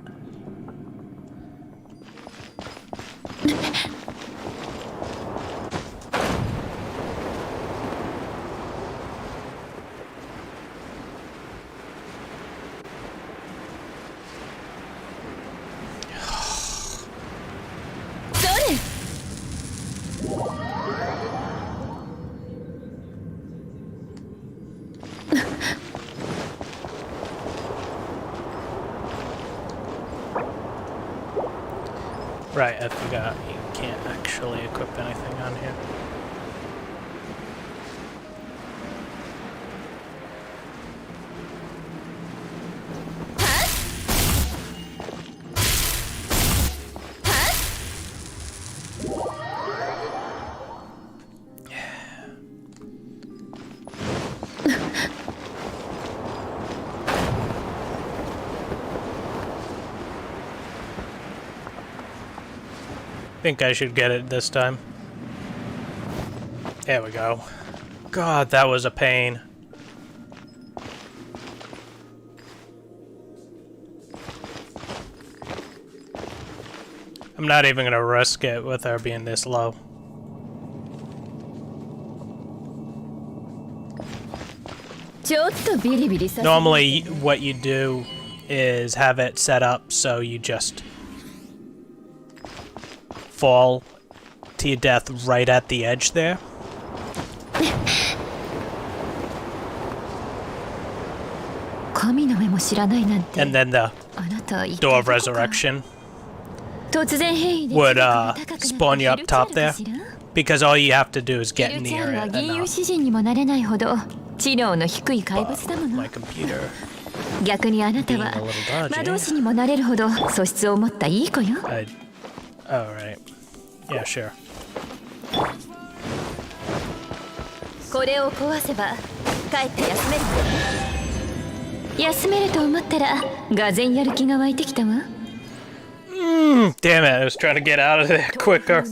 Right, I forgot you can't actually equip anything on here. Think I should get it this time. There we go. God, that was a pain. I'm not even gonna risk it with her being this low. Normally, what you do is have it set up so you just fall to your death right at the edge there. And then the Door of Resurrection would spawn you up top there, because all you have to do is get near it enough. My computer being a little dodgy. Alright. Yeah, sure. これを壊せば帰って休める。休めると思ったらがぜんやる気が湧いてきたわ。Damn it, I was trying to get out of there quicker.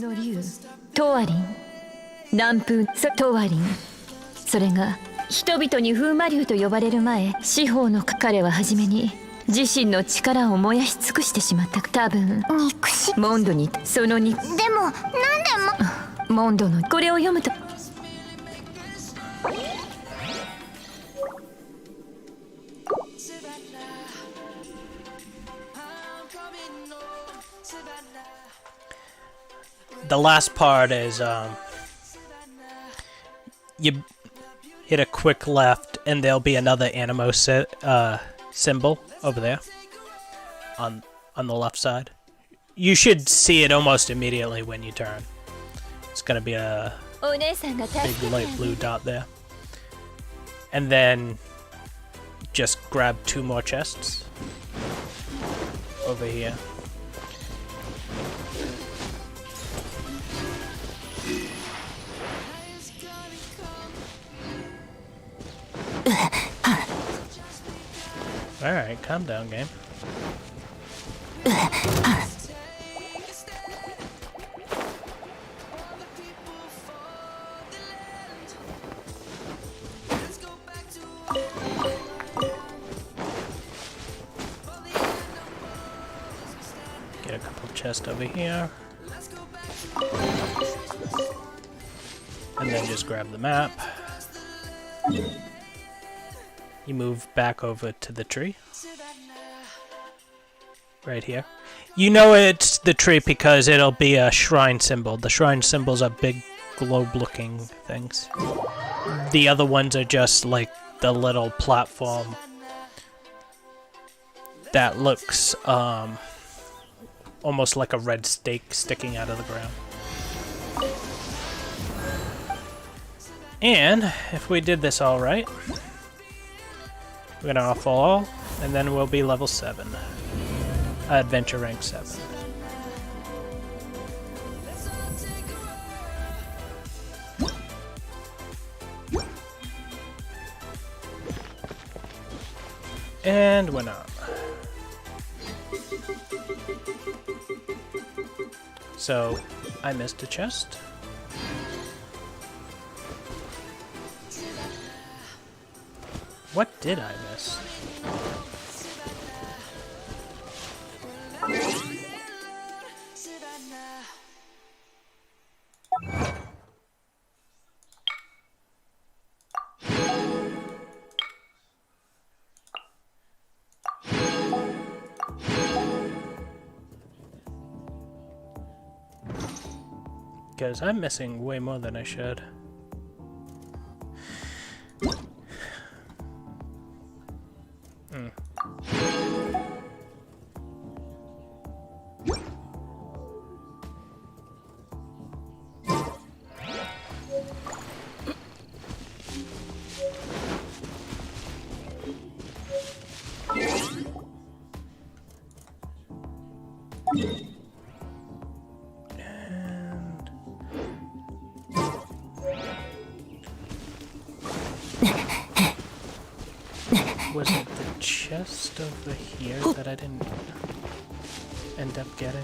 トワリン、南風トワリン。それが人々に風魔竜と呼ばれる前、司法の彼は初めに自身の力を燃やし尽くしてしまった。多分憎しモンドにそのにでもなんでモンドのこれを読むとThe last part is you hit a quick left and there'll be another Animo symbol over there on the left side. You should see it almost immediately when you turn. It's gonna be a big light blue dot there. And then just grab 2 more chests over here. Alright, calm down, game. Get a couple chests over here. And then just grab the map. You move back over to the tree. Right here. You know it's the tree because it'll be a shrine symbol. The shrine symbols are big globe-looking things. The other ones are just like the little platform that looks almost like a red stake sticking out of the ground. And if we did this all right, we're gonna off all, and then we'll be level 7. Adventure rank 7. And we're not. So, I missed a chest. What did I miss? Because I'm missing way more than I should. Was it the chest over here that I didn't end up getting?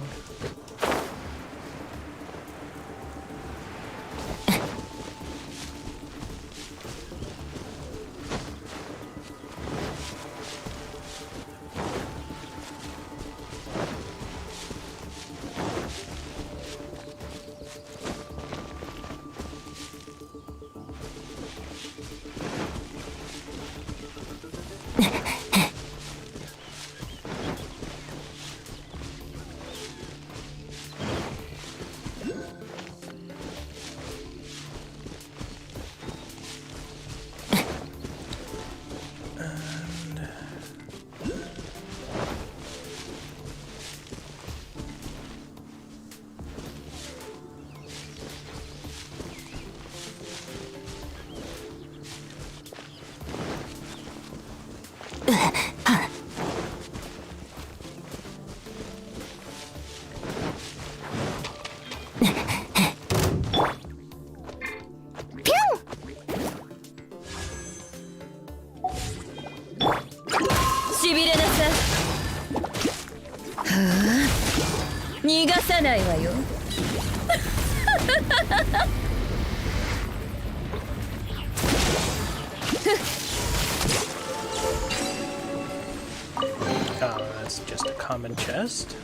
Oh, that's just a common chest.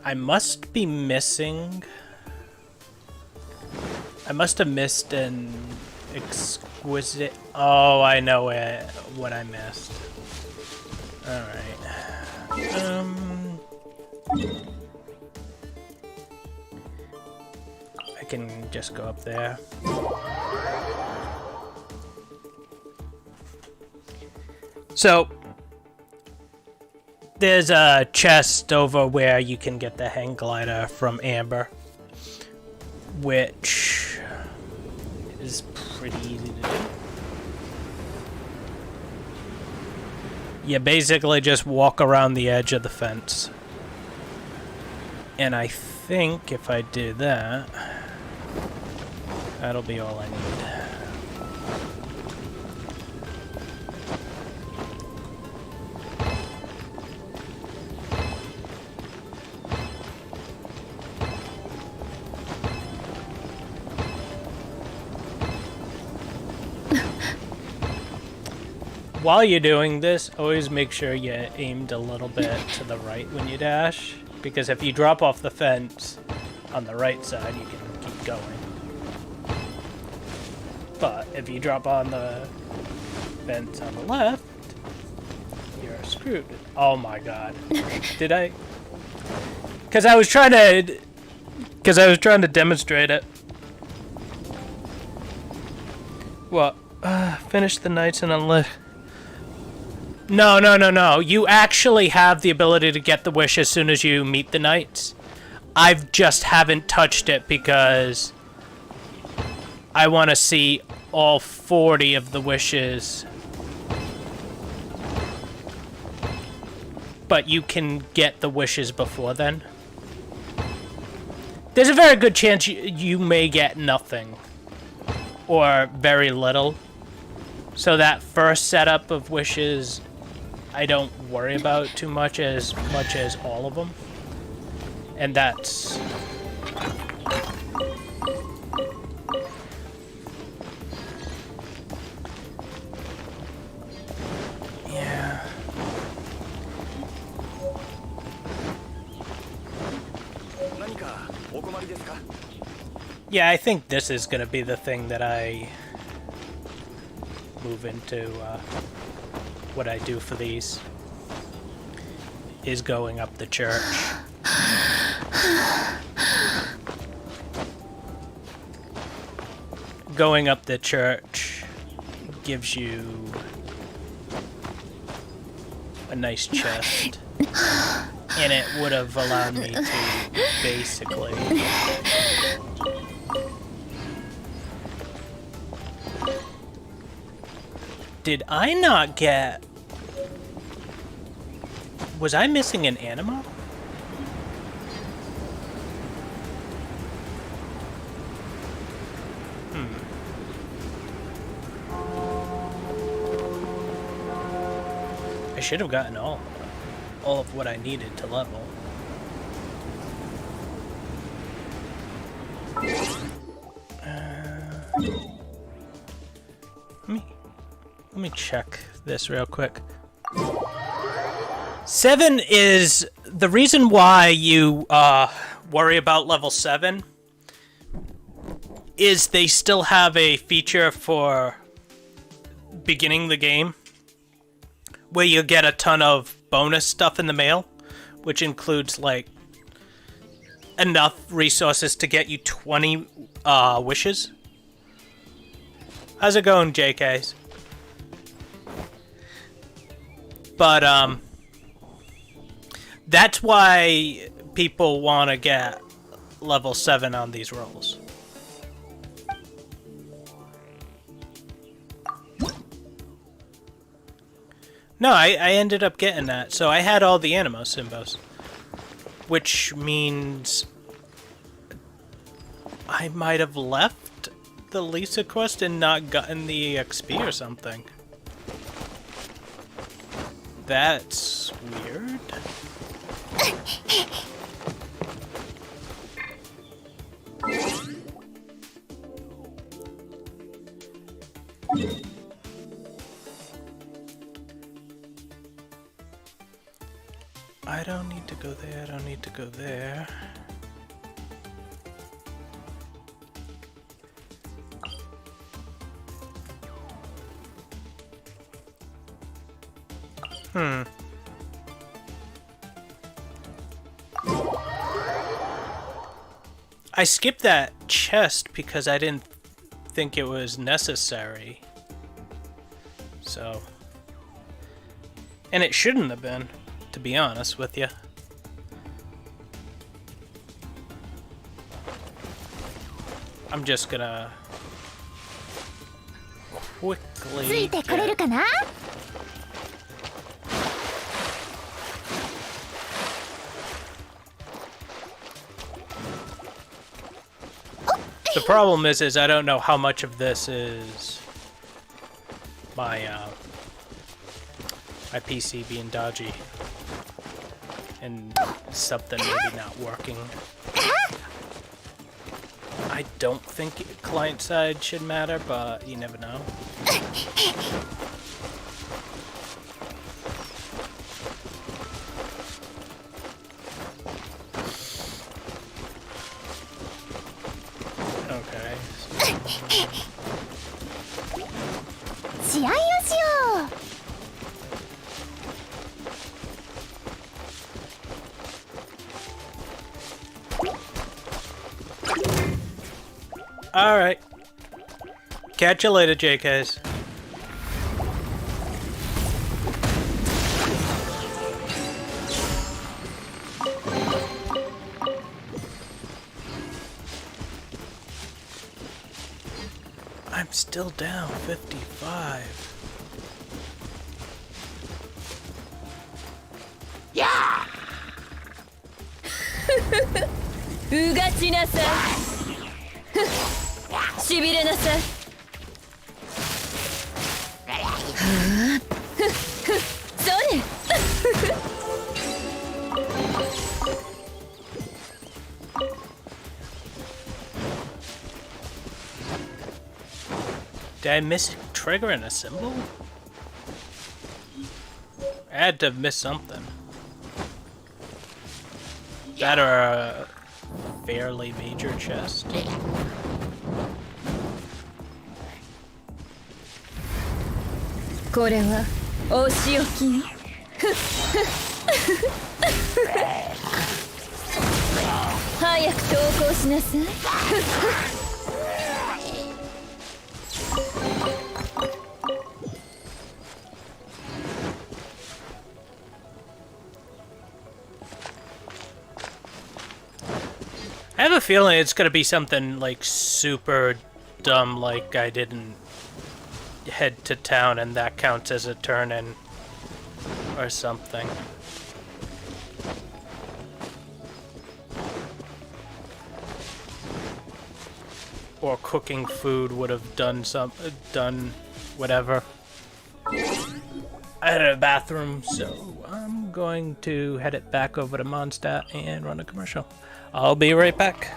I must be missing... I must have missed an exquisite... Oh, I know what I missed. Alright. I can just go up there. So, there's a chest over where you can get the hang glider from Amber, which is pretty easy to do. You basically just walk around the edge of the fence. And I think if I do that, that'll be all I need. While you're doing this, always make sure you aimed a little bit to the right when you dash, because if you drop off the fence on the right side, you can keep going. But if you drop on the vents on the left, you're screwed. Oh my god. Did I? Because I was trying to demonstrate it. What? Finish the nights and unlit. No. You actually have the ability to get the wish as soon as you meet the knights. I just haven't touched it because I want to see all 40 of the wishes. But you can get the wishes before then. There's a very good chance you may get nothing. Or very little. So that first setup of wishes, I don't worry about too much as all of them. And that's... yeah. Yeah, I think this is gonna be the thing that I move into what I do for these is going up the church. Going up the church gives you a nice chest, and it would have allowed me to basically did I not get... was I missing an anima? I should have gotten all of what I needed to level. Let me check this real quick. 7 is the reason why you worry about level 7 is they still have a feature for beginning the game where you get a ton of bonus stuff in the mail, which includes like enough resources to get you 20 wishes. How's it going, JKs? But that's why people want to get level 7 on these rolls. No, I ended up getting that. So I had all the Animo Symbos. Which means I might have left the Lisa quest and not gotten the XP or something. That's weird. I don't need to go there, I don't need to go there. I skipped that chest because I didn't think it was necessary. So... and it shouldn't have been, to be honest with you. I'm just gonna... quickly... The problem is I don't know how much of this is my my PC being dodgy and something maybe not working. I don't think client side should matter, but you never know. 試合をしよう。Alright. Catch you later, JKs. I'm still down 55. Yeah! うがちなさい。しびれなさい。それ。Did I miss triggering a symbol? I had to have missed something. That or a fairly major chest. これはお仕置きよ。早く投降しなさい。I have a feeling it's gonna be something like super dumb, like I didn't head to town and that counts as a turn-in or something. Or cooking food would have done whatever. I had a bathroom, so I'm going to head it back over to Mondstadt and run a commercial. I'll be right back.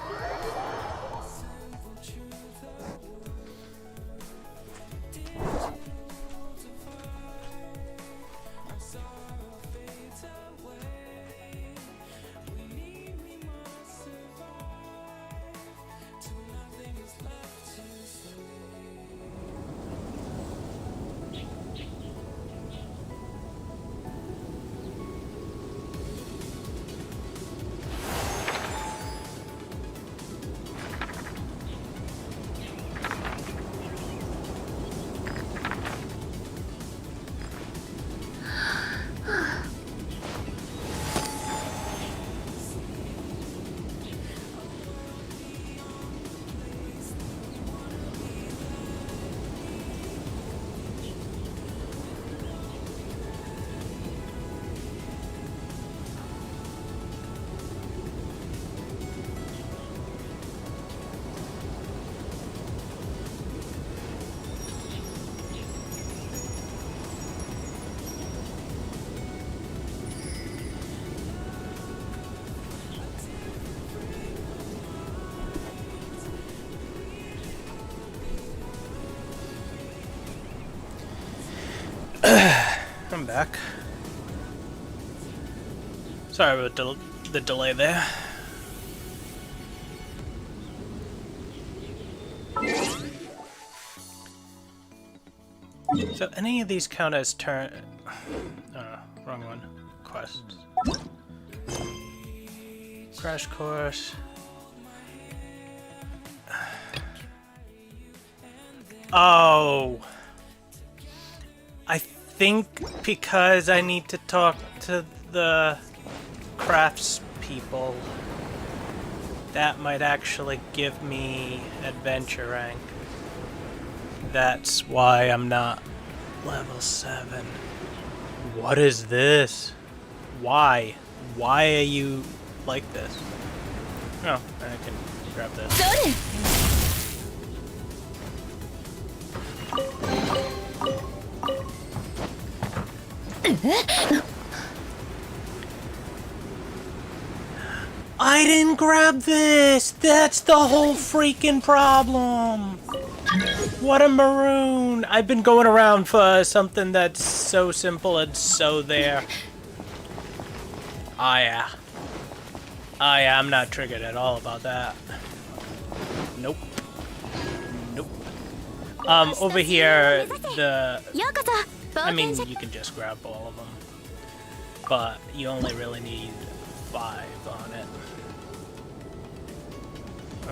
I'm back. Sorry about the delay there. So any of these count as turn... Oh, wrong one. Quests. Crash course. Oh. I think because I need to talk to the crafts people, that might actually give me adventure rank. That's why I'm not level 7. What is this? Why? Why are you like this? Oh, I can grab this. I didn't grab this! That's the whole freaking problem! What a maroon! I've been going around for something that's so simple and so there. Oh yeah. Oh yeah, I'm not triggered at all about that. Nope. Nope. Over here, I mean, 冒険者 you can just grab all of them, but you only really need 5 on it.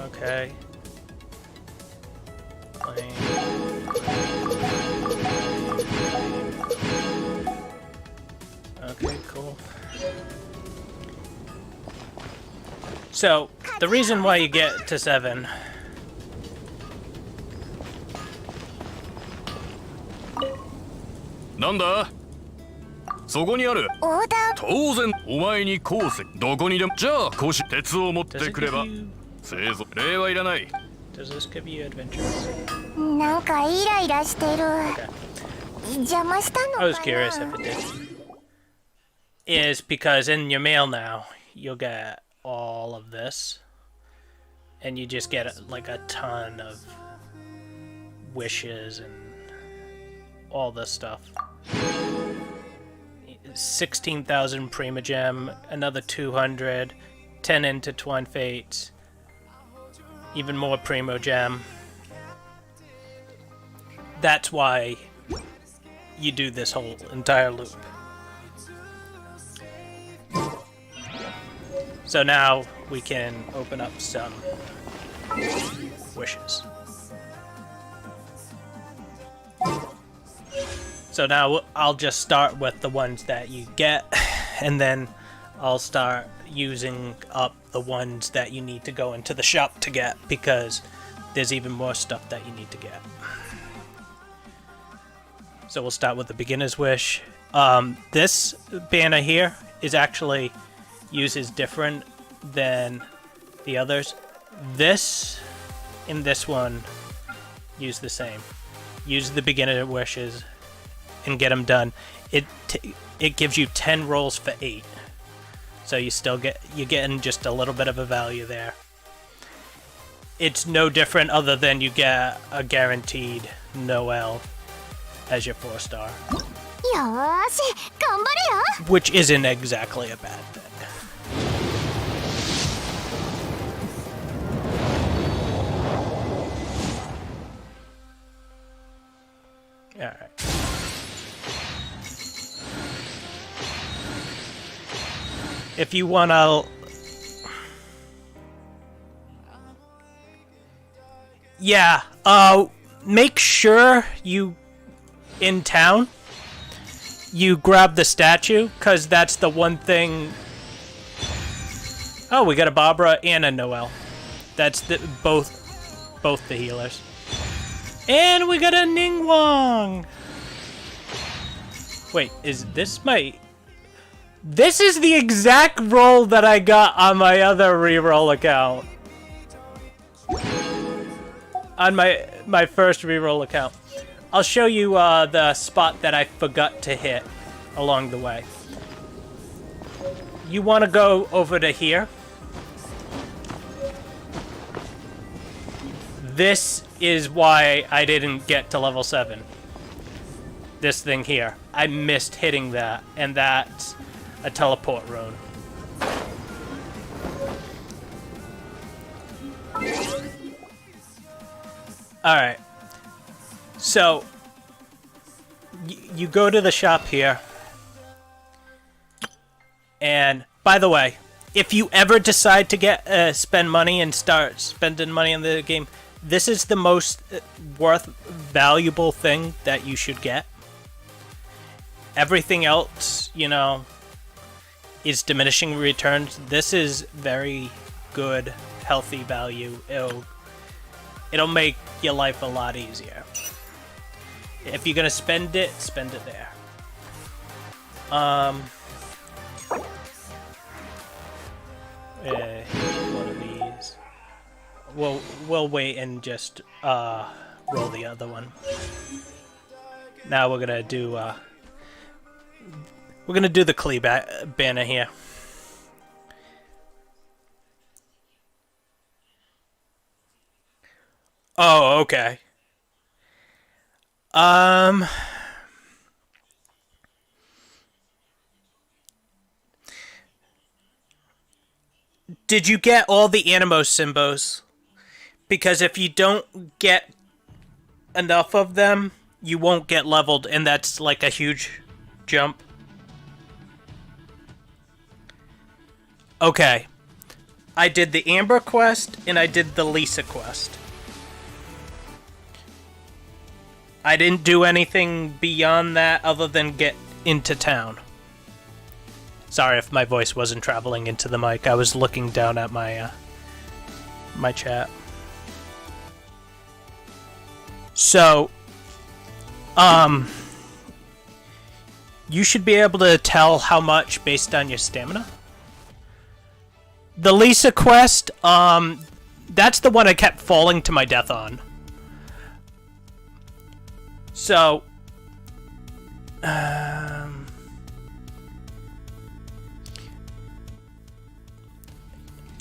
Okay. Plane. Okay, cool. So, the reason why you get to 7... Nanda? そこにある。オーダー当然お前に後世どこにでも。じゃあこうし鉄を持っ Does て it くれ give ば you... 製造礼はいらない。 Does this give you adventures? なんかイライラしてる Okay. 邪魔したのか I な was curious if it did. Is because in your mail now, you'll get all of this. And you just get like a ton of wishes and all this stuff. 16,000 Prima Gem, another 200, 10 into Twine Fates, even more Primo Gem. That's why you do this whole entire loop. So now we can open up some wishes. So now I'll just start with the ones that you get, and then I'll start using up the ones that you need to go into the shop to get, because there's even more stuff that you need to get. So we'll start with the beginner's wish. This banner here is actually uses different than the others. This and this one use the same. Use the beginner wishes and get them done. It gives you 10 rolls for 8. So you're getting just a little bit of a value there. It's no different other than you get a guaranteed Noel as your 4-star. よーし頑張れよ Which isn't exactly a bad thing. Alright. If you wanna... Yeah, make sure you... in town... you grab the statue, because that's the one thing... Oh, we got a Barbara and a Noel. That's both the healers. And we got a Ningguang! Wait, is this my... This is the exact roll that I got on my other reroll account. On my first reroll account. I'll show you the spot that I forgot to hit along the way. You want to go over to here. This is why I didn't get to level 7. This thing here. I missed hitting that, and that's a teleport rune. Alright. So, you go to the shop here. And, by the way, if you ever decide to spend money and start spending money in the game, this is the most valuable thing that you should get. Everything else, you know, is diminishing returns. This is very good, healthy value. It'll make your life a lot easier. If you're gonna spend it there. One of these. We'll wait and just roll the other one. Now we're gonna do the Klee banner here. Oh, okay. Did you get all the Animos Symbos? Because if you don't get enough of them, you won't get leveled, and that's like a huge jump. Okay. I did the Amber quest, and I did the Lisa quest. I didn't do anything beyond that other than get into town. Sorry if my voice wasn't traveling into the mic. I was looking down at my my chat. So, you should be able to tell how much based on your stamina. The Lisa quest, that's the one I kept falling to my death on. So,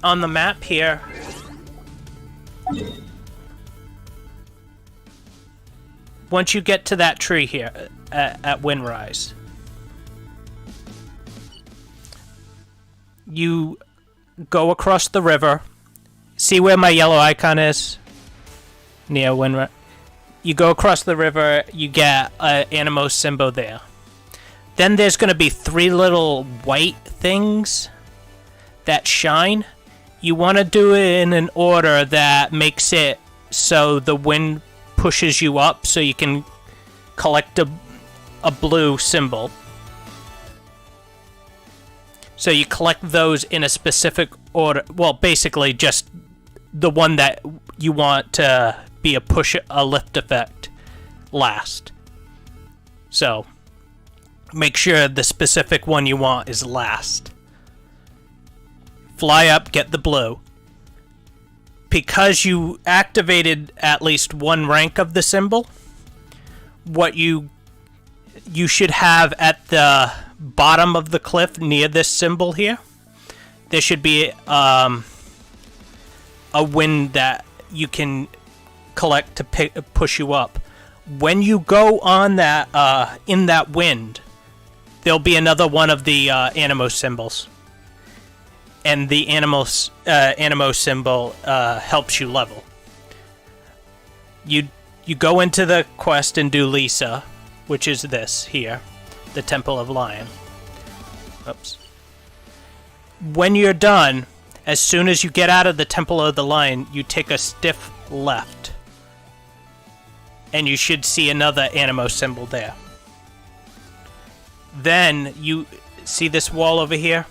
on the map here, once you get to that tree here at Windrise, you go across the river. See where my yellow icon is? Near Windrise. You go across the river, you get an Animo symbol there. Then there's going to be 3 little white things that shine. You want to do it in an order that makes it so the wind pushes you up so you can collect a blue symbol. So you collect those in a specific order. Well, basically just the one that you want to be a lift effect last. So make sure the specific one you want is last. Fly up, get the blue. Because you activated at least 1 rank of the symbol, what you should have at the bottom of the cliff near this symbol here, there should be a wind that you can collect to push you up. When you go on that in that wind, there'll be another one of the Animo symbols, and the Animo symbol helps you level. You go into the quest and do Lisa, which is this here, the Temple of Lion. Oops. When you're done, as soon as you get out of the Temple of the Lion, you take a stiff left, and you should see another Animo symbol there. Then you see this wall over here?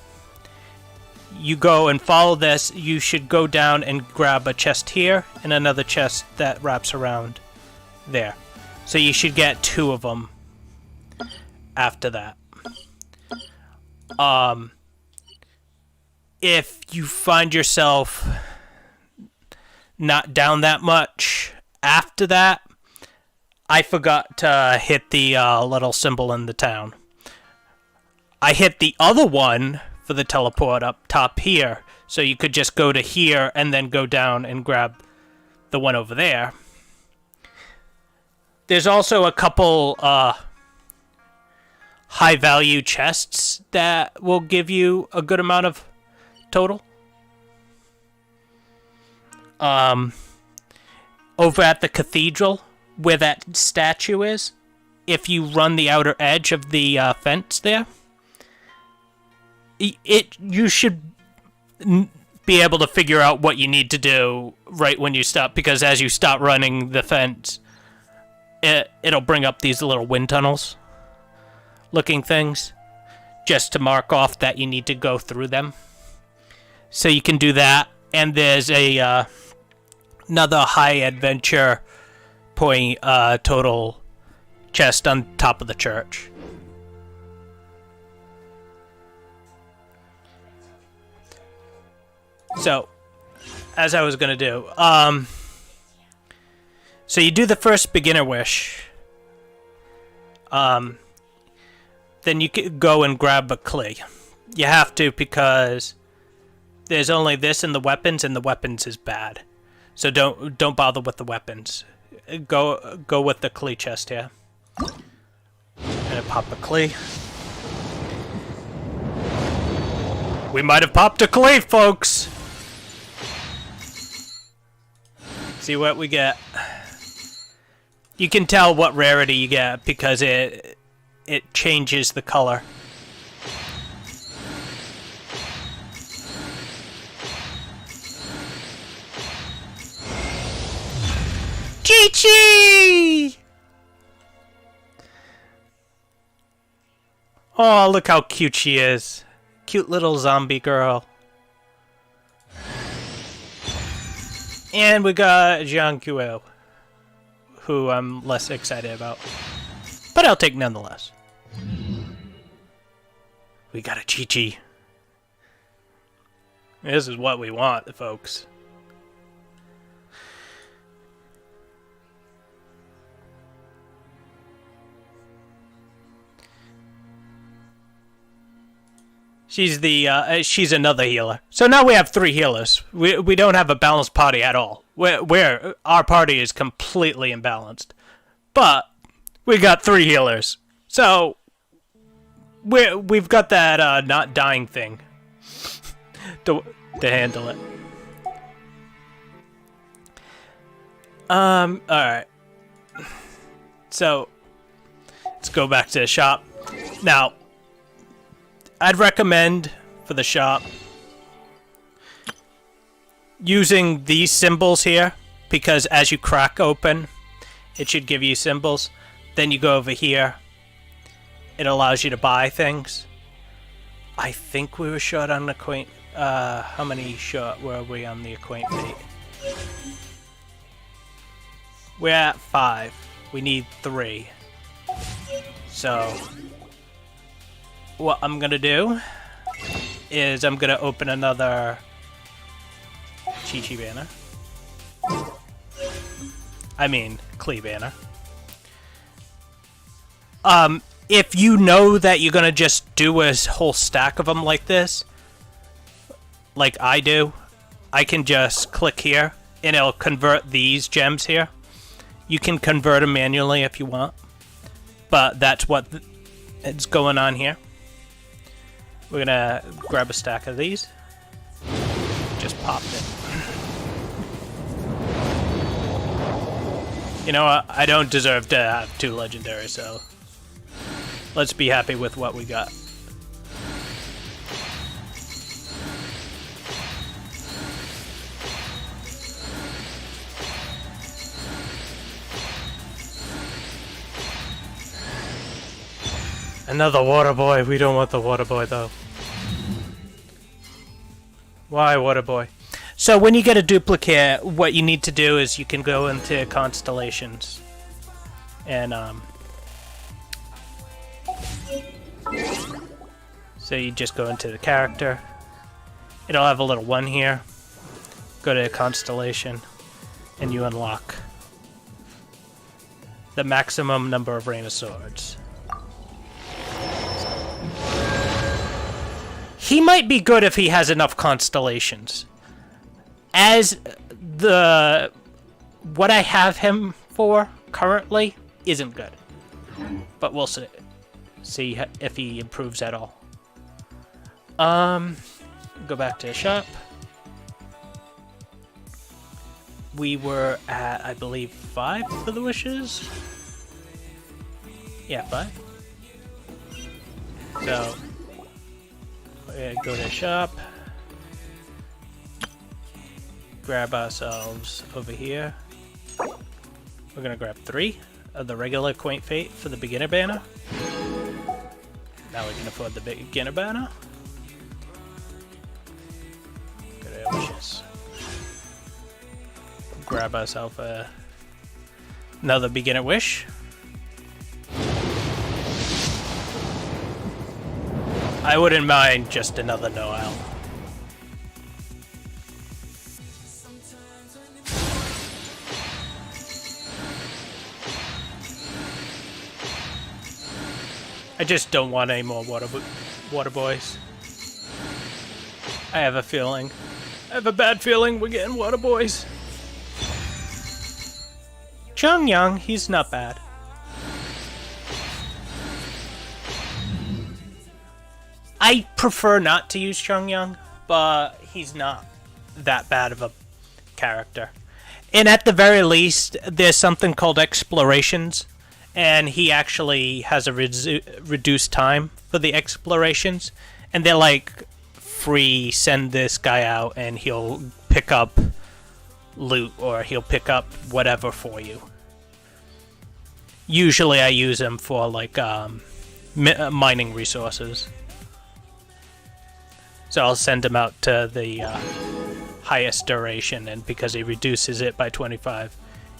You go and follow this. You should go down and grab a chest here and another chest that wraps around there. So you should get 2 of them after that. If you find yourself not down that much after that, I forgot to hit the little symbol in the town. I hit the other one for the teleport up top here, so you could just go to here and then go down and grab the one over there. There's also a couple high value chests that will give you a good amount of total. Over at the cathedral, where that statue is, if you run the outer edge of the fence there, you should be able to figure out what you need to do right when you stop, because as you stop running the fence, it'll bring up these little wind tunnels looking things just to mark off that you need to go through them. So you can do that, and there's a another high adventure point total chest on top of the church. So, as I was gonna do, so you do the first beginner wish. Then you can go and grab a Klee. You have to, because there's only this and the weapons is bad. So don't bother with the weapons. Go with the Klee chest here. Gonna pop a Klee. We might have popped a Klee, folks. See what we get. You can tell what rarity you get because it changes the color. Chi-Chi! Oh, look how cute she is. Cute little zombie girl. And we got Jiang Kuo, who I'm less excited about. But I'll take nonetheless. We got a Chi-Chi. This is what we want, folks. She's another healer. So now we have 3 healers. We don't have a balanced party at all. Our party is completely imbalanced. But we got 3 healers. So we've got that not dying thing to handle it. Alright. So let's go back to the shop. Now, I'd recommend for the shop using these symbols here, because as you crack open, it should give you symbols. Then you go over here. It allows you to buy things. I think we were short on the acquaint. How many short were we on the acquaint fate? We're at 5. We need 3. So what I'm gonna do is I'm gonna open another Chi-Chi banner. I mean, Klee banner. If you know that you're gonna just do a whole stack of them like this, like I do, I can just click here and it'll convert these gems here. You can convert them manually if you want, but that's what is going on here. We're gonna grab a stack of these. Just popped it. You know what? I don't deserve to have 2 legendaries, so let's be happy with what we got. Another water boy. We don't want the water boy though. Why water boy? So when you get a duplicate, what you need to do is you can go into constellations and so you just go into the character. It'll have a little 1 here. Go to constellation and you unlock the maximum number of Rain of Swords. He might be good if he has enough constellations. As what I have him for currently isn't good. But we'll see if he improves at all. Go back to the shop. We were at, I believe, 5 for the wishes. Yeah, 5. So go to shop, grab ourselves over here. We're gonna grab 3 of the regular Quaint Fate for the beginner banner. Now we can afford the beginner banner. Go to wishes. Grab ourselves another beginner wish. I wouldn't mind just another Noel. I just don't want any more water boys. I have a feeling. I have a bad feeling we're getting water boys. Chung Yang, he's not bad. I prefer not to use Chung Yang, but he's not that bad of a character. And at the very least, there's something called explorations, and he actually has a reduced time for the explorations, and they're like free. Send this guy out, and he'll pick up loot or he'll pick up whatever for you. Usually, I use him for like mining resources, so I'll send him out to the highest duration, and because he reduces it by 25,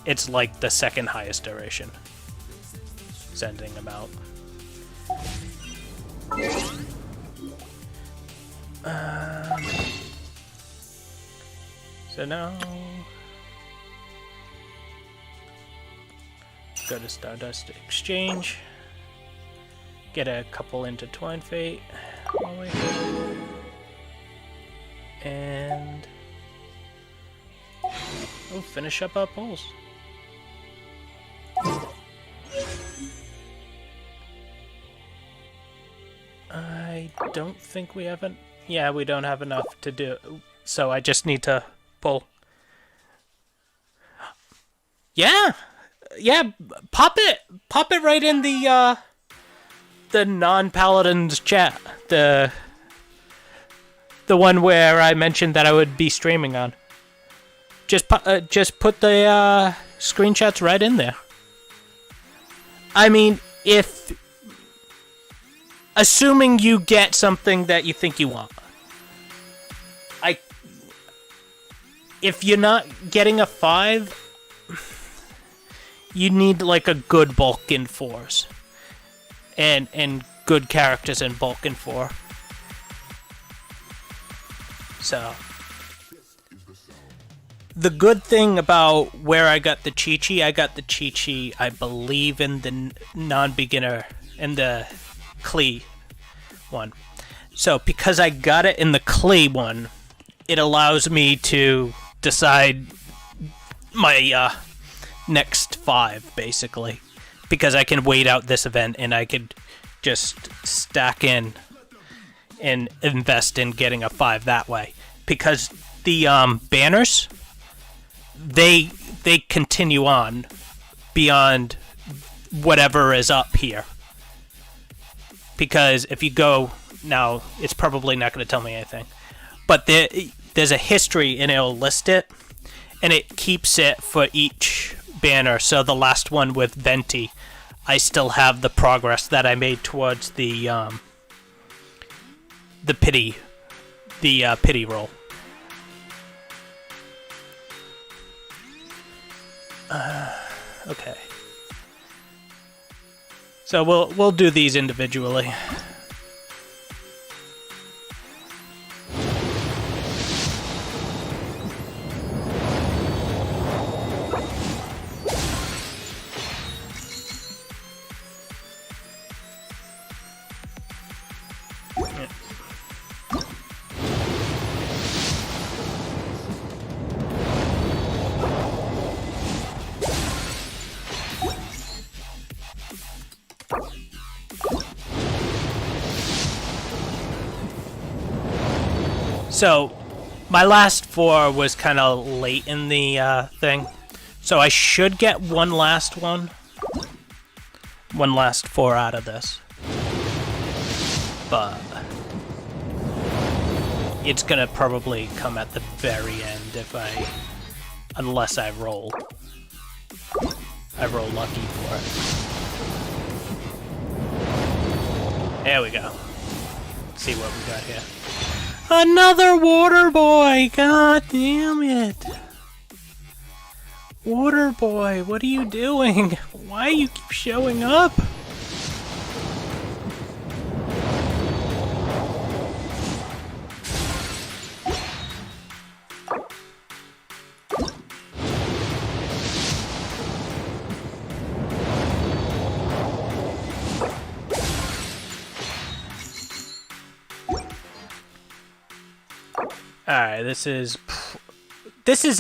it's like the second highest duration. Sending him out. So now, go to Stardust Exchange, get a couple Intertwined Fate, and we'll finish up our polls. I don't think we haven't. Yeah, we don't have enough to do. So I just need to pull. Yeah, pop it right in the non-paladins chat. The one where I mentioned that I would be streaming on. Just put the screenshots right in there. I mean, assuming you get something that you think you want. If you're not getting a 5, you need like a good bulk in 4s. And good characters in bulk in 4. So the good thing about where I got the Chi-Chi, I believe in the non-beginner, in the Klee one. So because I got it in the Klee one, it allows me to decide my next 5, basically. Because I can wait out this event and I could just stack in and invest in getting a 5 that way. Because the banners, they continue on beyond whatever is up here. Because if you go now, it's probably not going to tell me anything. But there's a history and it'll list it, and it keeps it for each banner. So the last one with Venti, I still have the progress that I made towards the pity roll. Okay. So we'll do these individually. So, my last 4 was kind of late in the thing. So I should get one last 4 out of this. But it's gonna probably come at the very end unless I roll lucky for it. There we go. Let's see what we got here. Another water boy! God damn it! Water boy, what are you doing? Why you keep showing up? Alright, this is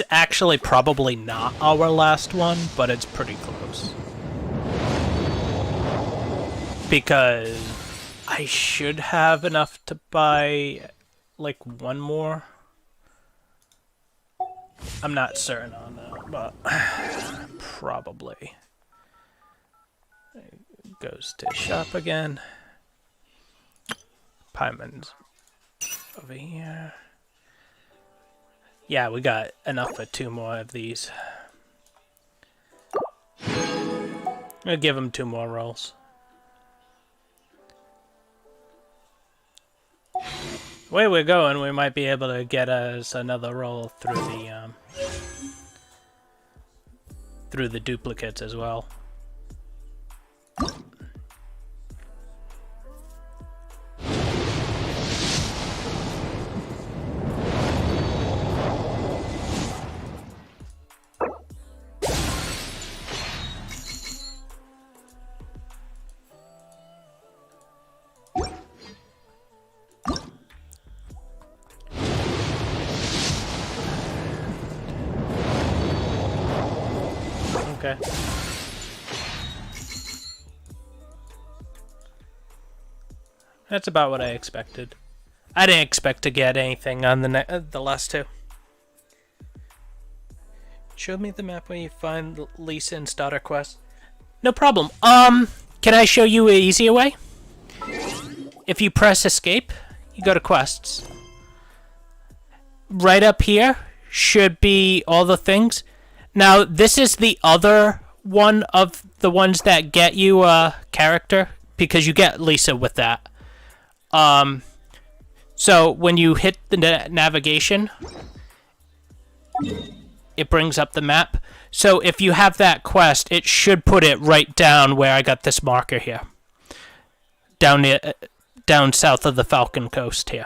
actually probably not our last one, but it's pretty close. Because I should have enough to buy, like, one more. I'm not certain on that. But probably goes to shop again. Pieman's over here. Yeah, we got enough for 2 more of these. I'll give him 2 more rolls. The way we're going, we might be able to get us another roll through the duplicates as well. Okay. That's about what I expected. I didn't expect to get anything on the last 2. Show me the map where you find Lisa and starter quest. No problem. Can I show you an easier way? If you press escape, you go to quests. Right up here should be all the things. Now, this is the other one of the ones that get you a character, because you get Lisa with that. So when you hit the navigation, it brings up the map. So if you have that quest, it should put it right down where I got this marker here. Down south of the Falcon Coast here.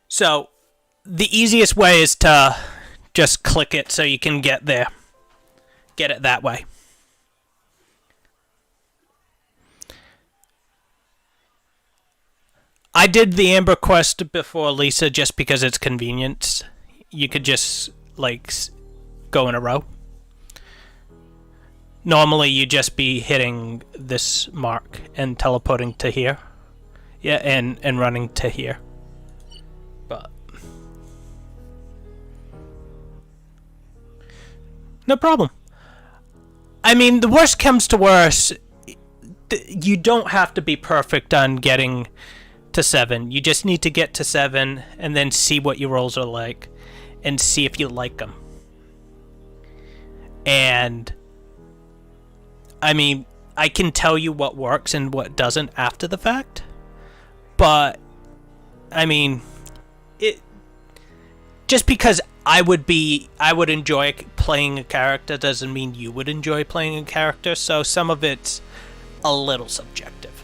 So the easiest way is to just click it so you can get there. Get it that way. I did the Amber quest before Lisa just because it's convenient. You could just, like, go in a row. Normally, you'd just be hitting this mark and teleporting to here. Yeah, and running to here. But no problem. I mean, the worst comes to worst, you don't have to be perfect on getting to 7. You just need to get to 7 and then see what your rolls are like and see if you like them. And I mean, I can tell you what works and what doesn't after the fact, but I mean, it just because I would enjoy playing a character doesn't mean you would enjoy playing a character, so some of it's a little subjective.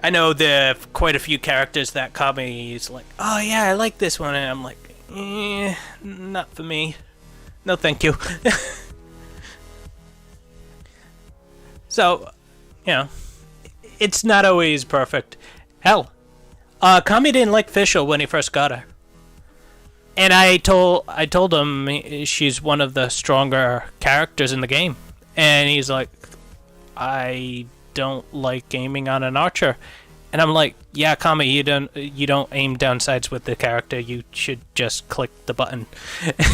I know there are quite a few characters that Kami's like, oh yeah, I like this one, and I'm like, not for me. No thank you. So, you know, it's not always perfect. Hell, Kami didn't like Fischl when he first got her. And I told him she's one of the stronger characters in the game. And he's like, I don't like aiming on an archer. And I'm like, yeah, Kami, you don't aim down sights with the character. You should just click the button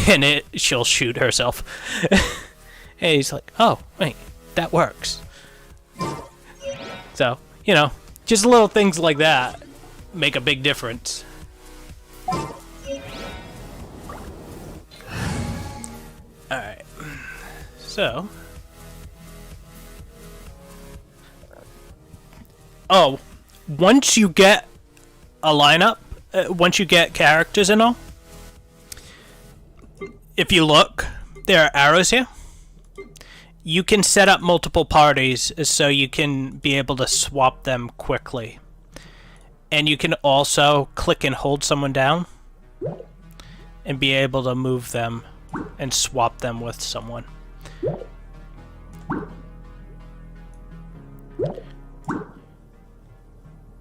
and she'll shoot herself. And he's like, oh, wait, that works. So, you know, just little things like that make a big difference. Alright. So. Oh, once you get a lineup, once you get characters and all, if you look, there are arrows here. You can set up multiple parties so you can be able to swap them quickly. And you can also click and hold someone down and be able to move them and swap them with someone.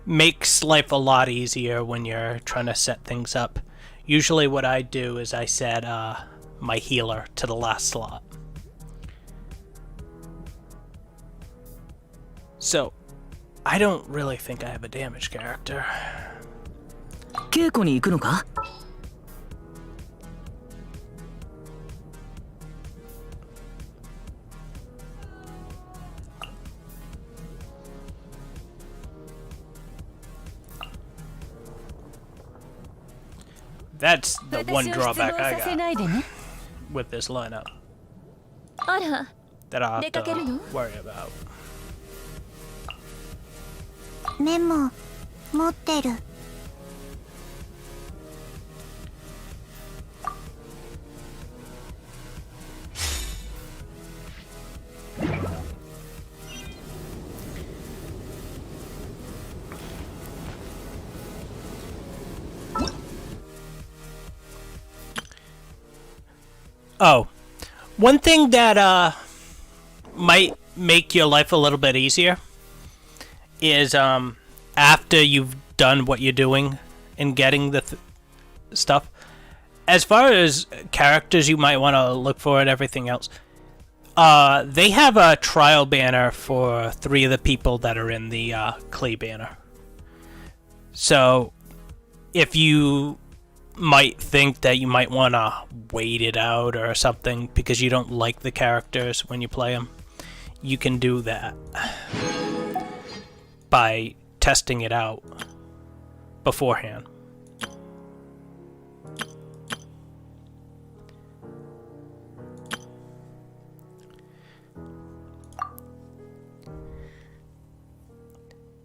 Makes life a lot easier when you're trying to set things up. Usually what I do is I set my healer to the last slot. So, I don't really think I have a damage character. 稽古に行くのか？ That's the one 私を失 drawback 望 I させな got いでね。 with this lineup あら、 that I'll have 出かけるの？ to worry about. メモ持ってる。Oh, one thing that might make your life a little bit easier is after you've done what you're doing and getting the stuff. As far as characters you might want to look for and everything else, they have a trial banner for 3 of the people that are in the clay banner. So if you might think that you might want to wait it out or something because you don't like the characters when you play them, you can do that by testing it out beforehand.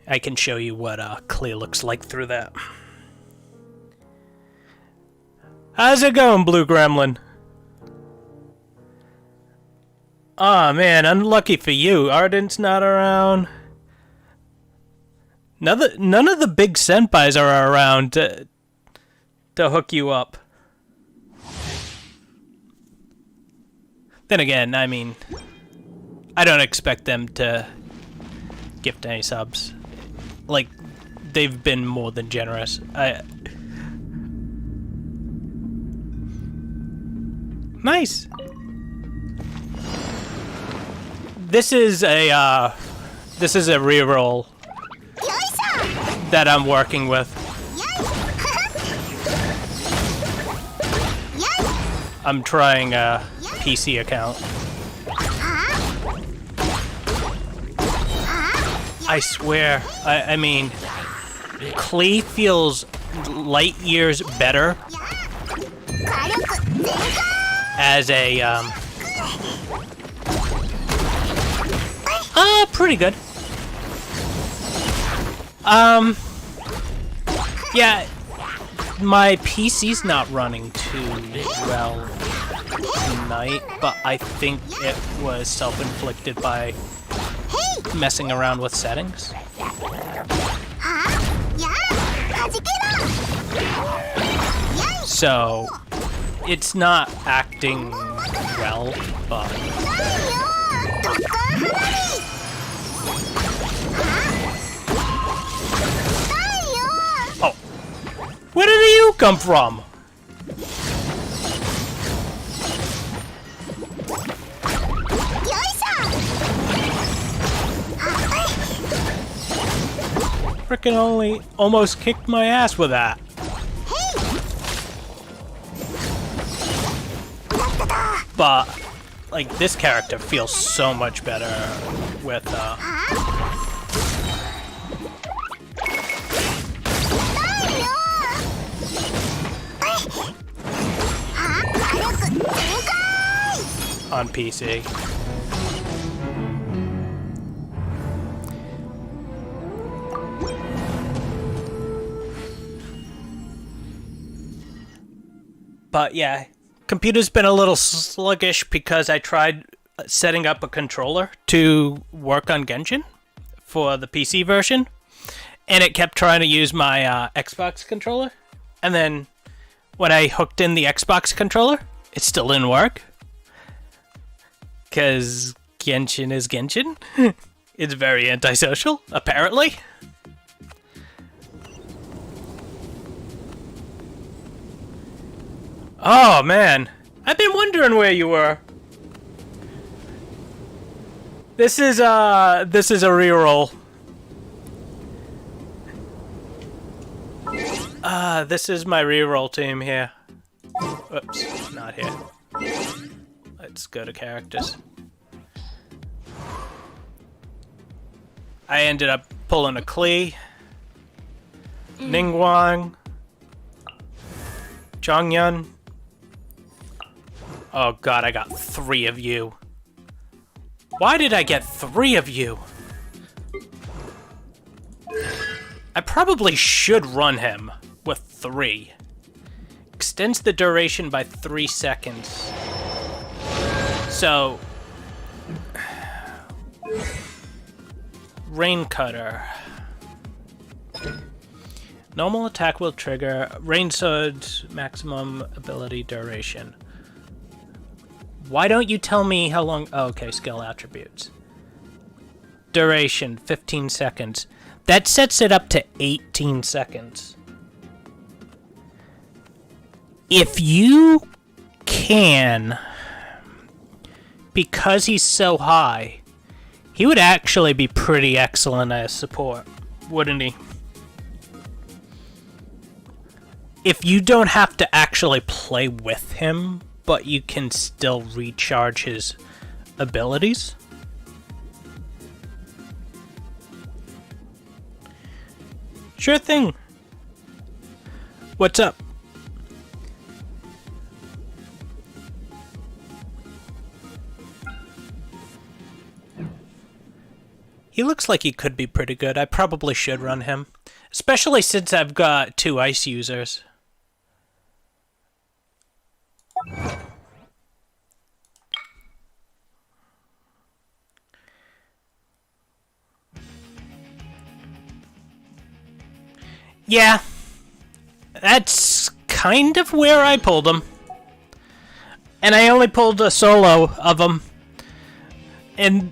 I can show you what clay looks like through that. How's it going, Blue Gremlin? Aw, man, unlucky for you. Ardent's not around. None of the big senpais are around to hook you up. Then again, I mean, I don't expect them to gift any subs. Like, they've been more than generous. Nice. This is a reroll that I'm working with. I'm trying a PC account. I swear, I mean, Klee feels light years better as a pretty good. Yeah, my PC's not running too well tonight, but I think it was self-inflicted by messing around with settings. So it's not acting well, but oh, where did you come from? Frickin' almost kicked my ass with that. But like, this character feels so much better with on PC. But yeah, computer's been a little sluggish because I tried setting up a controller to work on Genshin for the PC version, and it kept trying to use my Xbox controller. And then when I hooked in the Xbox controller, it still didn't work. Because Genshin is Genshin. It's very antisocial, apparently. Oh man, I've been wondering where you were. This is a reroll. This is my reroll team here. Whoops, not here. Let's go to characters. I ended up pulling a Klee, Ningguang, Jongyun. Oh god, I got 3 of you. Why did I get 3 of you? I probably should run him with 3. Extends the duration by 3 seconds. So... Rain Cutter. Normal attack will trigger Rain Sword's maximum ability duration. Why don't you tell me how long... Oh, okay, skill attributes. Duration, 15 seconds. That sets it up to 18 seconds. If you can... Because he's so high, he would actually be pretty excellent as support, wouldn't he? If you don't have to actually play with him, but you can still recharge his abilities. Sure thing. What's up? He looks like he could be pretty good. I probably should run him. Especially since I've got 2 ice users. Yeah. That's kind of where I pulled him. And I only pulled a solo of him. And...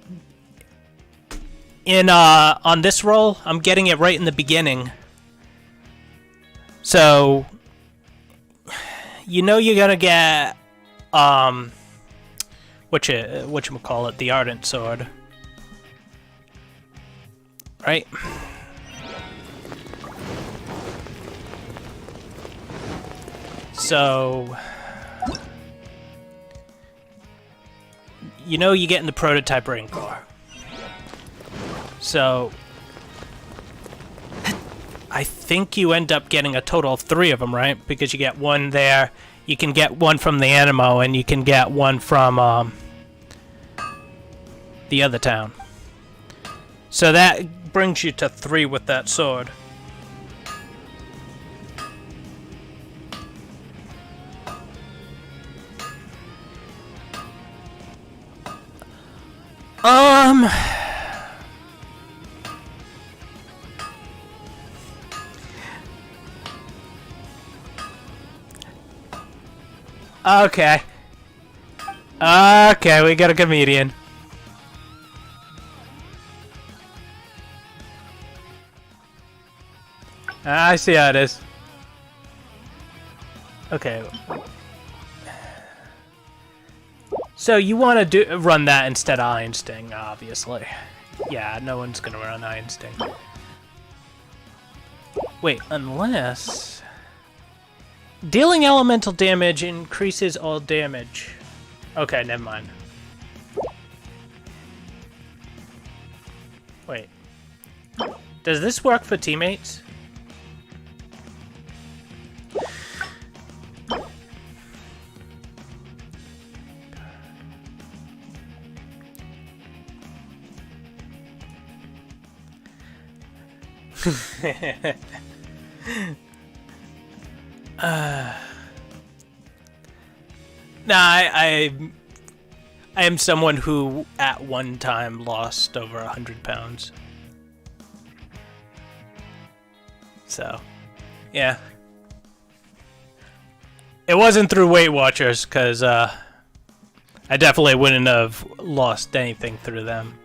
on this roll, I'm getting it right in the beginning. So, you know you're gonna get, whatchamacallit, the Ardent Sword. Right? So, you know you get in the prototype Rain Core. So, I think you end up getting a total of 3 of them, right? Because you get 1 there, you can get 1 from the Animo, and you can get 1 from the other town. So that brings you to 3 with that sword. Okay. Okay, we got a comedian. I see how it is. Okay. So you want to run that instead of Iron Sting, obviously. Yeah, no one's gonna run Iron Sting. Wait, unless... Dealing elemental damage increases all damage. Okay, never mind. Wait. Does this work for teammates? Nah, I am someone who at one time lost over 100 pounds. So, yeah. It wasn't through Weight Watchers, because I definitely wouldn't have lost anything through them.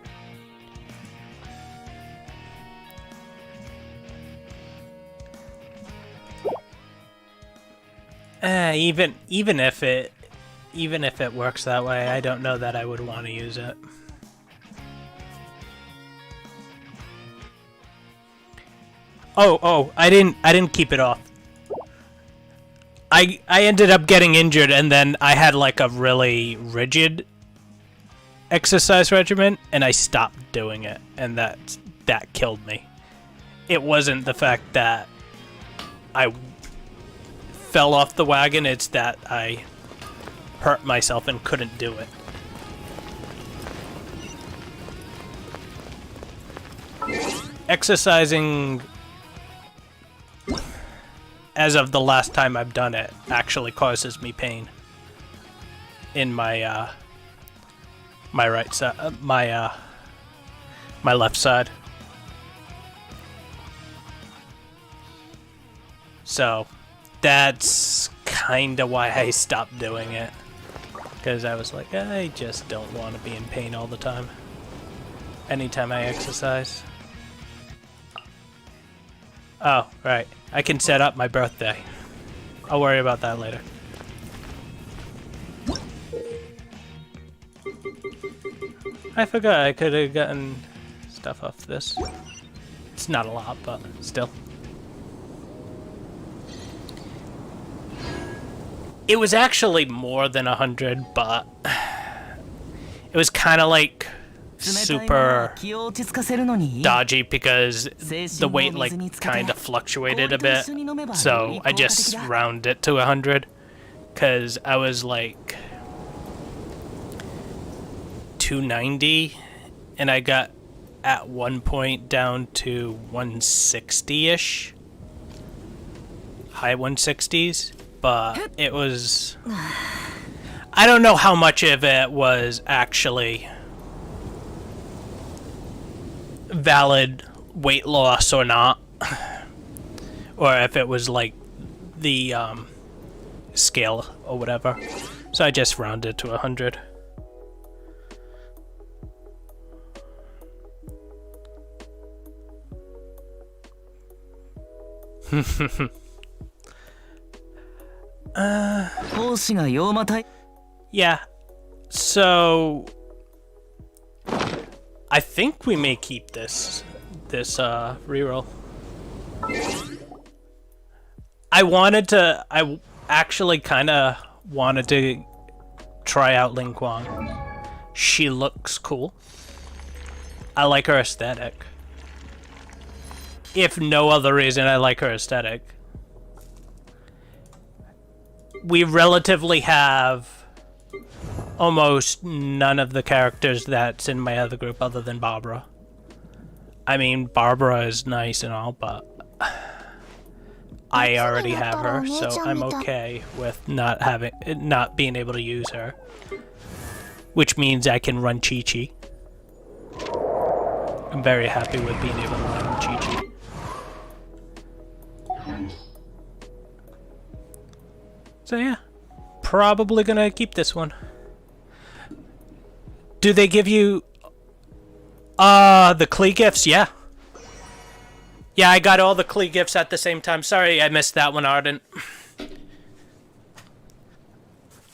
Even if it works that way, I don't know that I would want to use it. Oh, I didn't keep it off. I ended up getting injured, and then I had like a really rigid exercise regimen, and I stopped doing it, and that killed me. It wasn't the fact that I fell off the wagon, it's that I hurt myself and couldn't do it. Exercising, as of the last time I've done it, actually causes me pain in my my right side, my left side. So that's kind of why I stopped doing it, because I was like, I just don't want to be in pain all the time. Anytime I exercise. Oh, right. I can set up my birthday. I'll worry about that later. I forgot I could have gotten stuff off this. It's not a lot, but still. It was actually more than 100, but it was kind of like super dodgy because the weight like kind of fluctuated a bit, so I just rounded it to 100 because I was like 290 and I got at one point down to 160-ish, high 160s, but it was, I don't know how much of it was actually valid weight loss or not, or if it was like the scale or whatever, so I just rounded to 100. Yeah, so I think we may keep this reroll. I actually kind of wanted to try out Ling Kwang. She looks cool. I like her aesthetic. If no other reason, I like her aesthetic. We relatively have almost none of the characters that's in my other group other than Barbara. I mean, Barbara is nice and all, but I already have her, so I'm okay with not being able to use her. Which means I can run Chi-Chi. I'm very happy with being able to run Chi-Chi. So yeah, probably gonna keep this one. Do they give you the Klee gifts? Yeah. Yeah, I got all the Klee gifts at the same time. Sorry, I missed that one, Ardent.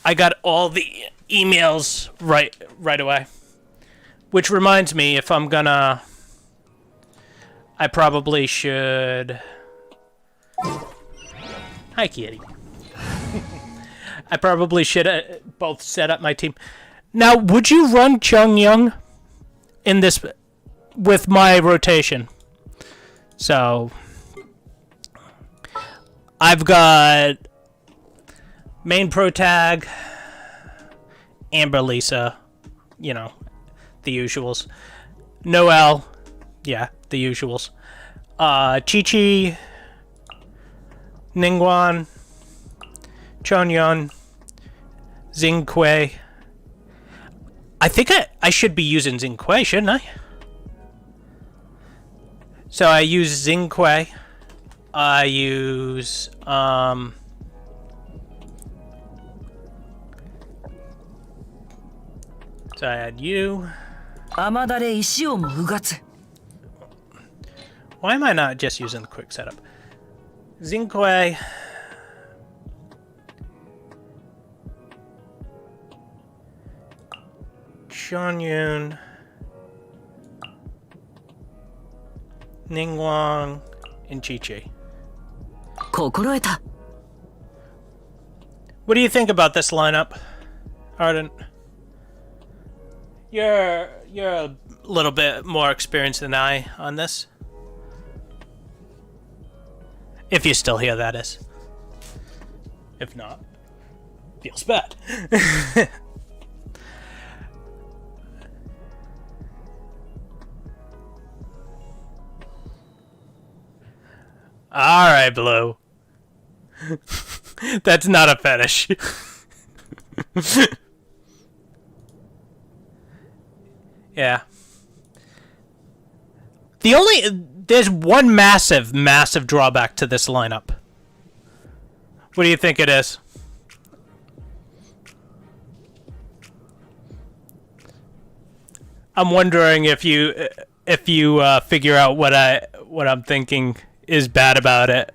I got all the emails right away. Which reminds me, if I'm gonna, I probably should. Hi, kitty. I probably should both set up my team. Now, would you run Chung Young in this with my rotation? So, I've got main pro tag, Amber Lisa, you know, the usuals. Noelle, yeah, the usuals. Chi-Chi, Ningguang, Chongyun, Xing Kui. I think I should be using Xing Kui, shouldn't I? So I use Xing Kui. I use so I had you. Why am I not just using the quick setup? Xing Kui. Chongyun, Ningguang, and Chi-Chi. What do you think about this lineup, Ardent? You're a little bit more experienced than I on this. If you still hear, that is. If not, feels bad. Alright, Blue. That's not a fetish. Yeah. There's one massive drawback to this lineup. What do you think it is? I'm wondering if you figure out what I'm thinking is bad about it.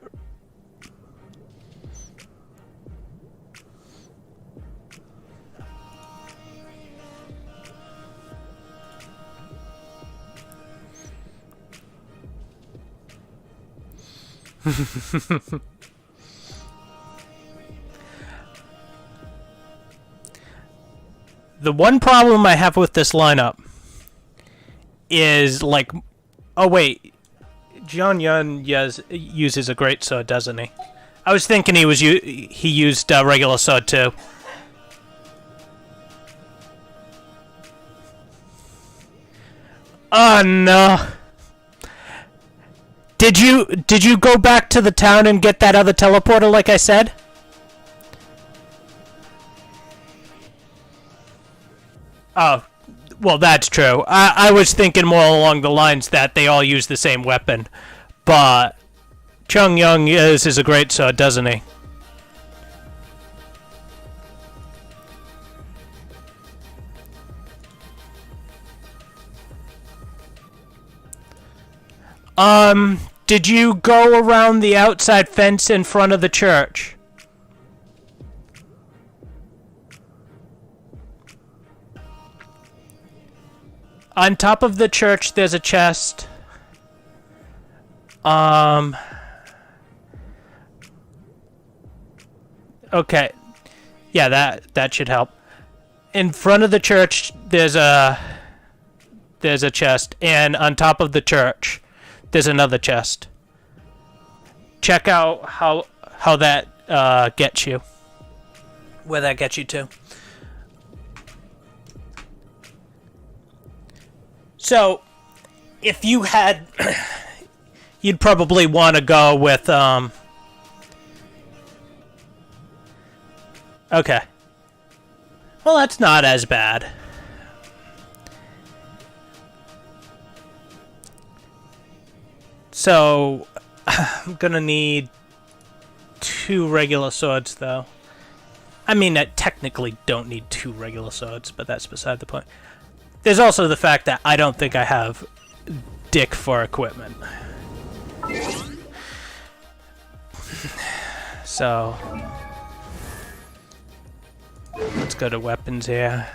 The one problem I have with this lineup is like, oh wait, John Yun uses a great sword, doesn't he? I was thinking he used regular sword too. Oh no! Did you go back to the town and get that other teleporter like I said? Oh, well, that's true. I was thinking more along the lines that they all use the same weapon. But Chung Young is a great sword, doesn't he? Did you go around the outside fence in front of the church? On top of the church, there's a chest. Okay. Yeah, that should help. In front of the church, there's a chest, and on top of the church, there's another chest. Check out how that gets you. Where that gets you to. So, if you had, you'd probably want to go with, okay. Well, that's not as bad. So, I'm gonna need 2 regular swords, though. I mean, I technically don't need 2 regular swords, but that's beside the point. There's also the fact that I don't think I have dick for equipment. So, let's go to weapons here.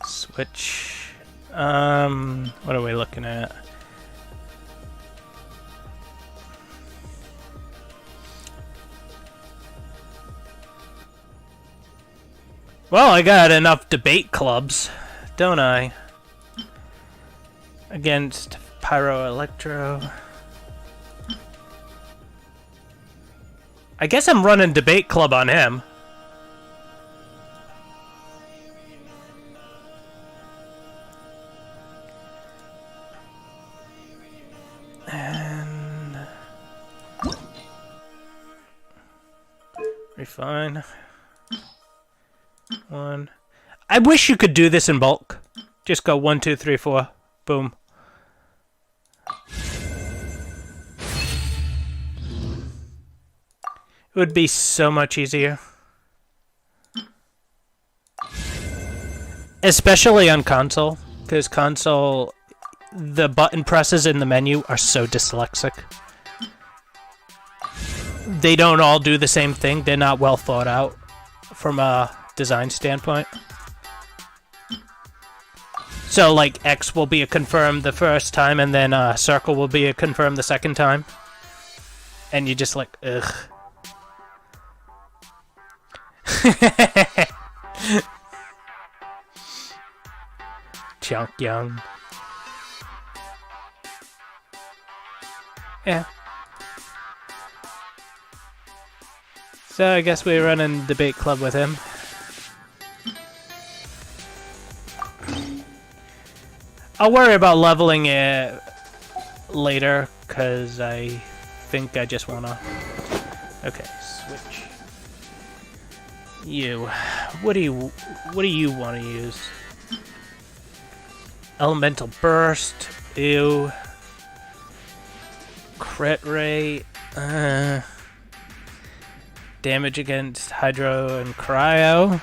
Switch. What are we looking at? Well, I got enough debate clubs, don't I? Against Pyro Electro. I guess I'm running debate club on him. And refine. 1. I wish you could do this in bulk. Just go 1, 2, 3, 4. Boom. It would be so much easier. Especially on console. Because console, the button presses in the menu are so dyslexic. They don't all do the same thing. They're not well thought out from a design standpoint. So, like, X will be a confirm the first time, and then circle will be a confirm the second time. And you're just like, ugh. Chunk Young. Yeah. So I guess we run in debate club with him. I'll worry about leveling it later, because I think I just wanna... Okay, switch. You. What do you want to use? Elemental Burst. Ew. Crit rate. Damage against Hydro and Cryo.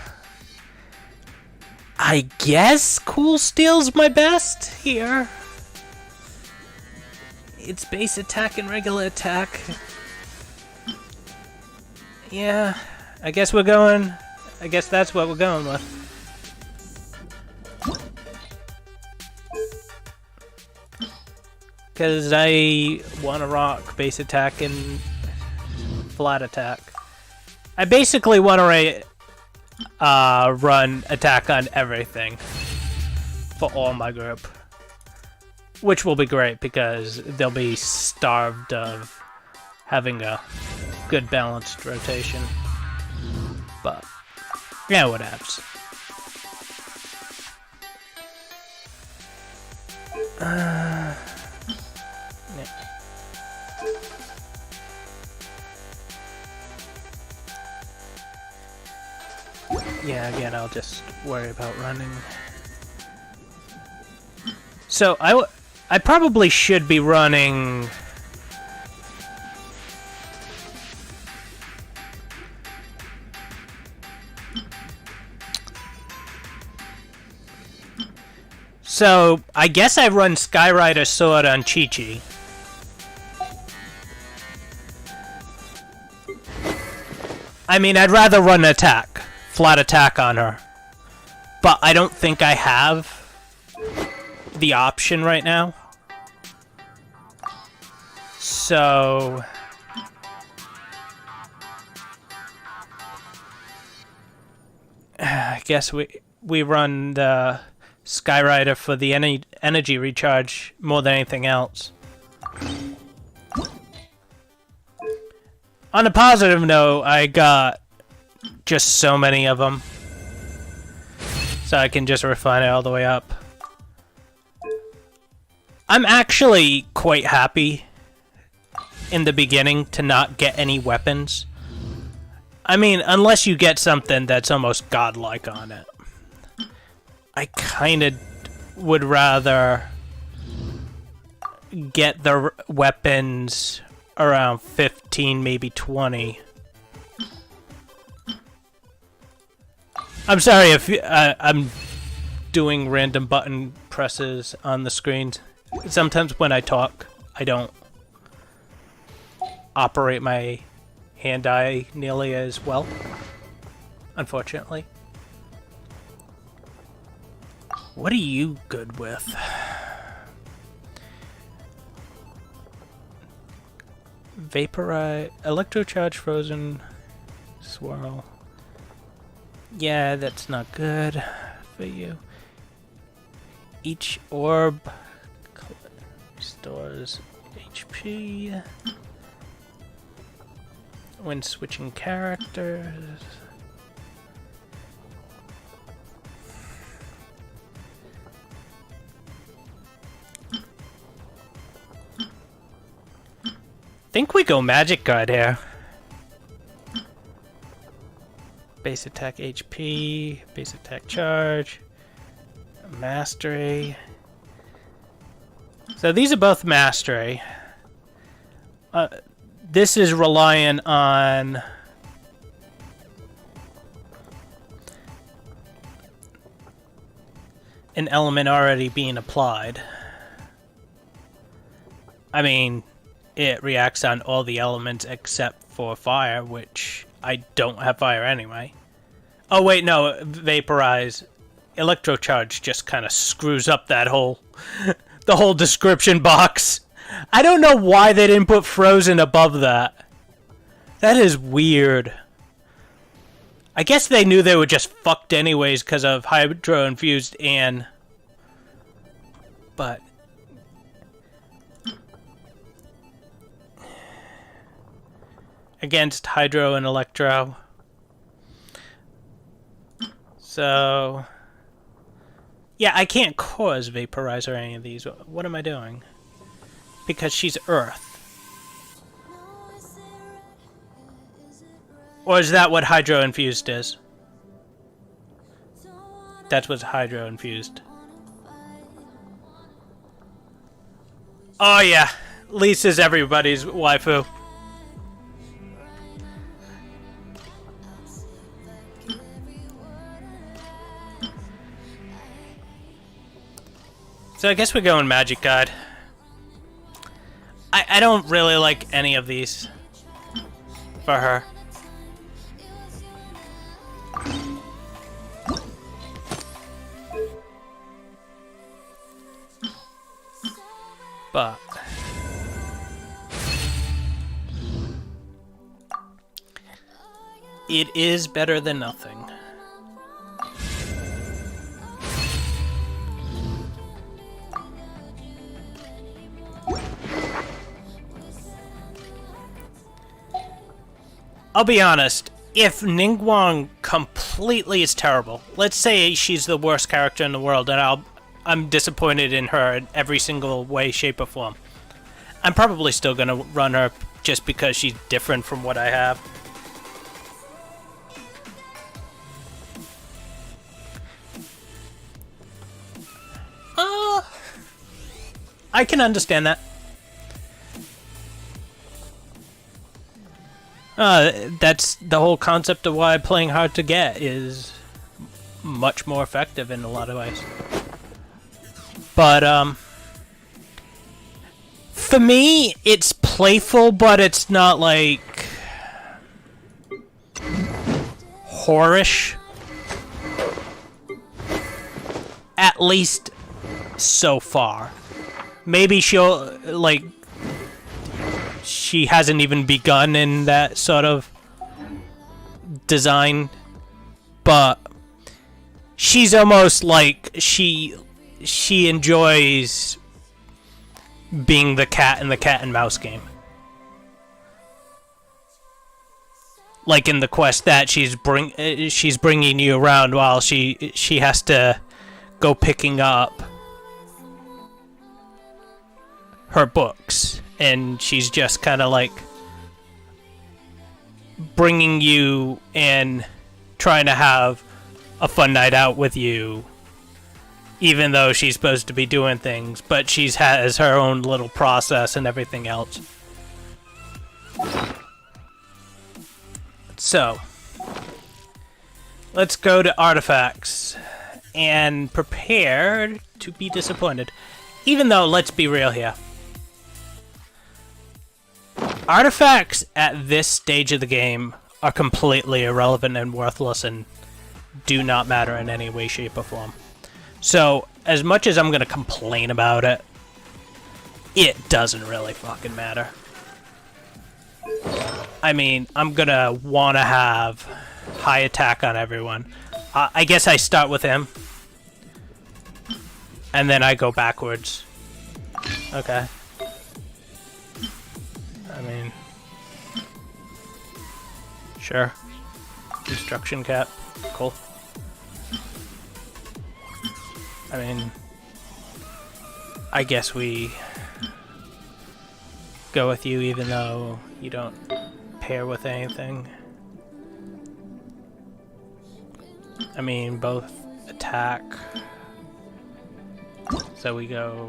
I guess Cool Steel's my best here. It's base attack and regular attack. Yeah, I guess that's what we're going with. Because I want to rock base attack and flat attack. I basically want to run attack on everything for all my group. Which will be great because they'll be starved of having a good balanced rotation. But, yeah, what happens. Yeah, again, I'll just worry about running. So, I probably should be running... So, I guess I run Skyrider Sword on Chi-Chi. I mean, I'd rather run attack. Flat attack on her. But I don't think I have the option right now. So... I guess we run the Skyrider for the energy recharge more than anything else. On a positive note, I got just so many of them. So I can just refine it all the way up. I'm actually quite happy in the beginning to not get any weapons. I mean, unless you get something that's almost godlike on it. I kind of would rather get the weapons around 15, maybe 20. I'm sorry if I'm doing random button presses on the screen. Sometimes when I talk, I don't operate my hand-eye nearly as well, unfortunately. What are you good with? Vaporize, electrocharge, frozen, swirl. Yeah, that's not good for you. Each orb restores HP when switching characters. Think we go Magic Guard here. Base attack HP, base attack charge, mastery. So these are both mastery. This is reliant on an element already being applied. I mean, it reacts on all the elements except for fire, which I don't have fire anyway. Oh wait, no, vaporize. Electrocharge just kind of screws up that whole the whole description box. I don't know why they didn't put frozen above that. That is weird. I guess they knew they were just fucked anyways because of Hydro Infused Anne. But against Hydro and Electro. So, yeah, I can't cause Vaporize or any of these. What am I doing? Because she's Earth. Or is that what Hydro Infused is? That's what's Hydro Infused. Oh yeah, Lisa's everybody's waifu. So I guess we're going Magic Guide. I don't really like any of these for her. But it is better than nothing. I'll be honest, if Ningguang completely is terrible, let's say she's the worst character in the world and I'm disappointed in her in every single way, shape, or form, I'm probably still gonna run her just because she's different from what I have. I can understand that. That's the whole concept of why playing hard to get is much more effective in a lot of ways. But, for me, it's playful, but it's not, like, whorish. At least so far. Maybe she'll, like, she hasn't even begun in that sort of design, but she's almost like she enjoys being the cat in the cat and mouse game. Like in the quest that she's bringing you around while she has to go picking up her books, and she's just kind of like bringing you and trying to have a fun night out with you, even though she's supposed to be doing things, but she has her own little process and everything else. So, let's go to artifacts and prepare to be disappointed. Even though, let's be real here, artifacts at this stage of the game are completely irrelevant and worthless and do not matter in any way, shape, or form. So, as much as I'm going to complain about it, it doesn't really fucking matter. I mean, I'm going to want to have high attack on everyone. I guess I start with him. And then I go backwards. Okay. I mean, sure. Construction cap, cool. I mean, I guess we go with you even though you don't pair with anything. I mean, both attack. So we go,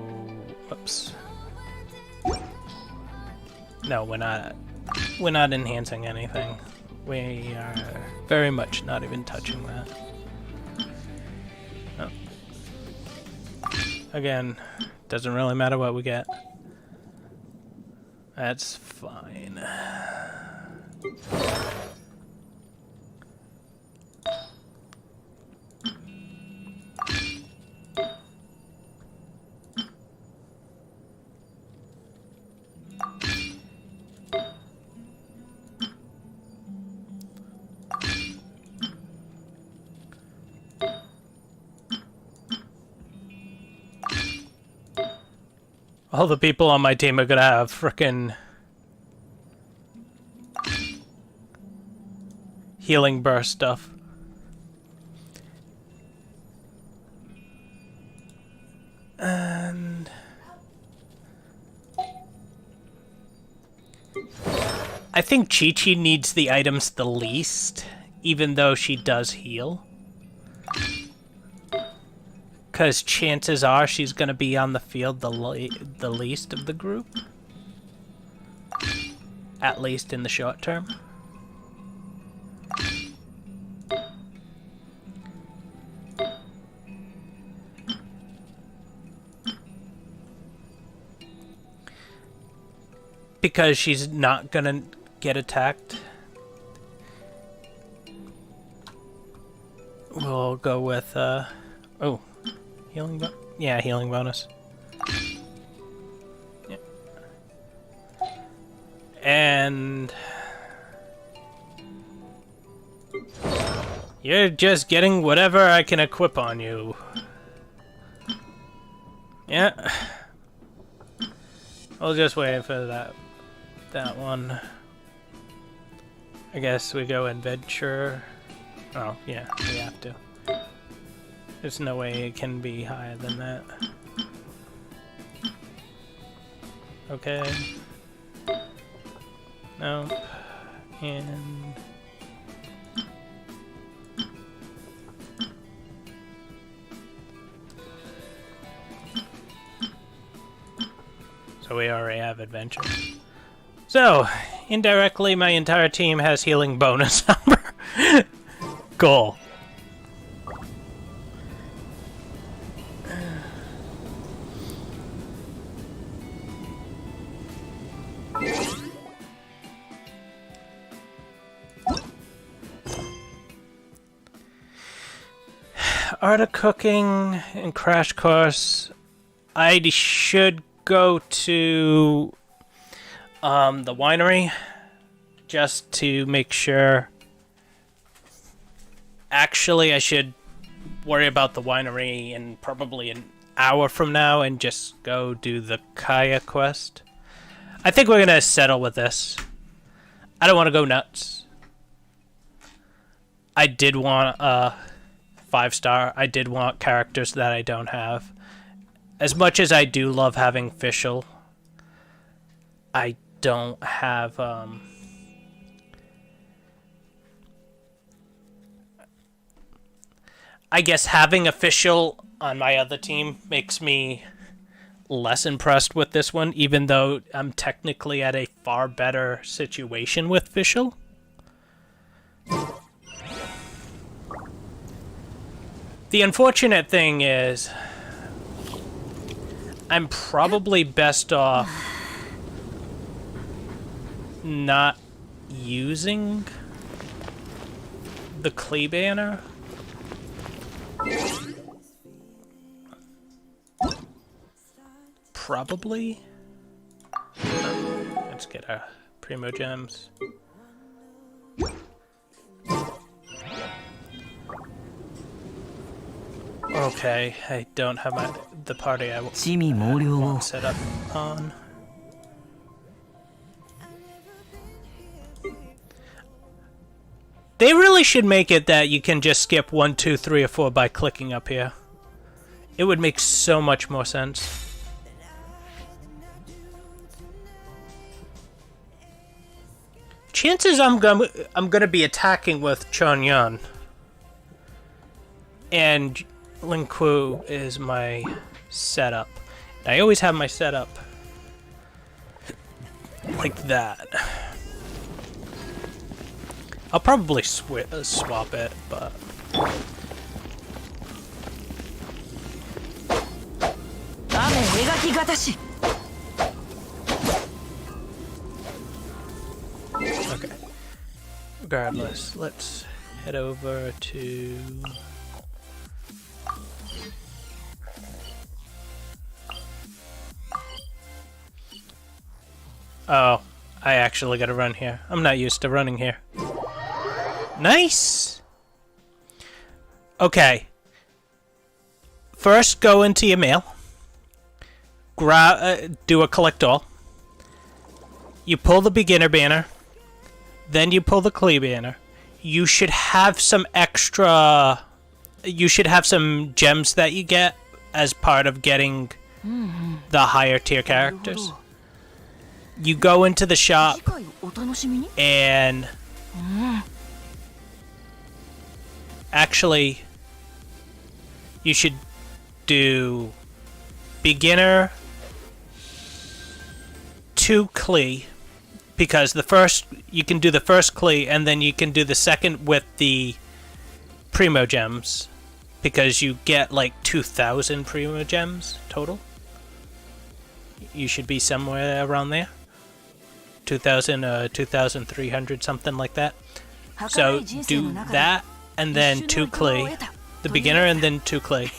whoops. No, we're not enhancing anything. We are very much not even touching that. Oh. Again, doesn't really matter what we get. That's fine. All the people on my team are gonna have frickin' healing burst stuff. And I think Chi-Chi needs the items the least, even though she does heal. Because chances are she's going to be on the field the least of the group. At least in the short term. Because she's not going to get attacked. We'll go with, oh. Healing yeah, healing bonus. Yeah. And you're just getting whatever I can equip on you. Yeah. I'll just wait for that one. I guess we go adventure. Oh, yeah, we have to. There's no way it can be higher than that. Okay. Nope. And... so we already have adventure. So, indirectly my entire team has healing bonus number. Cool. Art of Cooking and Crash Course. I should go to the winery just to make sure. Actually, I should worry about the winery in probably an hour from now and just go do the Kaya quest. I think we're gonna settle with this. I don't want to go nuts. I did want 5-star. I did want characters that I don't have. As much as I do love having Fischl, I don't have I guess having a Fischl on my other team makes me less impressed with this one, even though I'm technically at a far better situation with Fischl. The unfortunate thing is, I'm probably best off not using the Klee banner. Probably. Let's get our Primo Gems. Okay, I don't have the party I want set up on. They really should make it that you can just skip 1, 2, 3, or 4 by clicking up here. It would make so much more sense. Chances I'm gonna be attacking with Chongyun. And Lingku is my setup. I always have my setup like that. I'll probably swap it, but... okay. Regardless, let's head over to... oh, I actually gotta run here. I'm not used to running here. Nice! Okay. First, go into your mail. Do a collect all. You pull the beginner banner. Then you pull the Klee banner. you should have some extra... You should have some gems that you get as part of getting the higher tier characters. You go into the shop and... Actually, you should do beginner 2 Klee, because the first you can do the first Klee and then you can do the second with the Primo gems, because you get like 2,000 Primo gems total. You should be somewhere around there. 2,000, 2,300, something like that. So do that and then 2 Klee, the beginner, and then 2 Klee.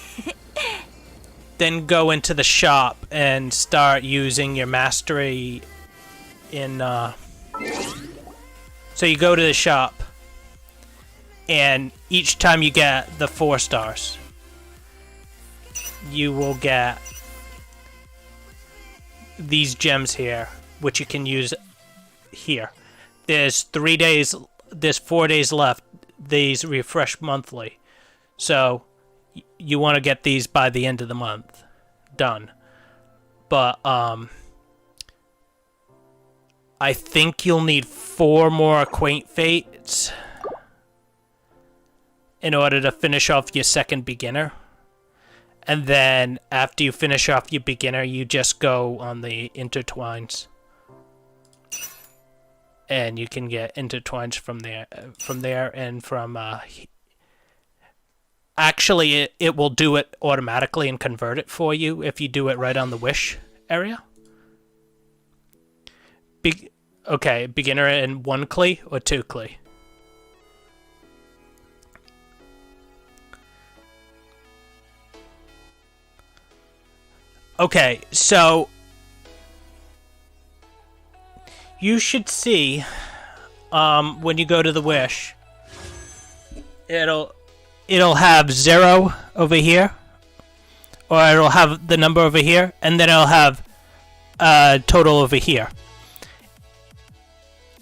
Then go into the shop and start using your mastery in... So you go to the shop, and each time you get the 4 stars, you will get these gems here, which you can use here. There's 4 days left. These refresh monthly. So you want to get these by the end of the month. Done. But I think you'll need 4 more Acquaint Fates in order to finish off your second beginner. And then after you finish off your beginner, you just go on the intertwines. And you can get intertwines from there and from actually it will do it automatically and convert it for you if you do it right on the wish area. Okay, beginner in 1 Klee or 2 Klee? Okay, so you should see when you go to the wish, it'll have 0 over here, or it'll have the number over here, and then it'll have total over here.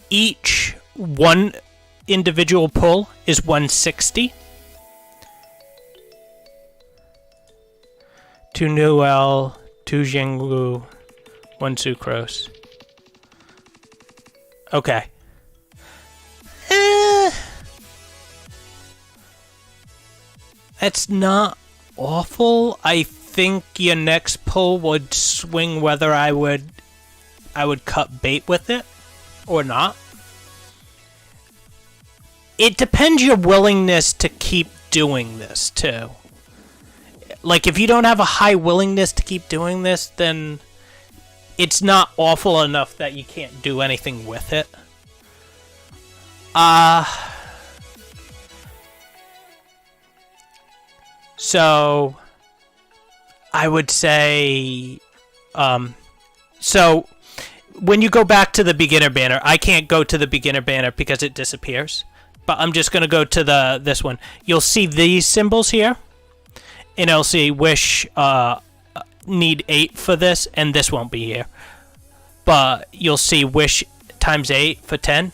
Each one individual pull is 160. 2 Noel, 2 Zhenglu, 1 Sucrose. Okay. That's not awful. I think your next pull would swing whether I would cut bait with it or not. It depends your willingness to keep doing this too. Like, if you don't have a high willingness to keep doing this, then it's not awful enough that you can't do anything with it. So I would say, so when you go back to the beginner banner, I can't go to the beginner banner because it disappears, but I'm just going to go to this one. You'll see these symbols here, and it'll see wish, need 8 for this, and this won't be here. But you'll see wish times 8 for 10.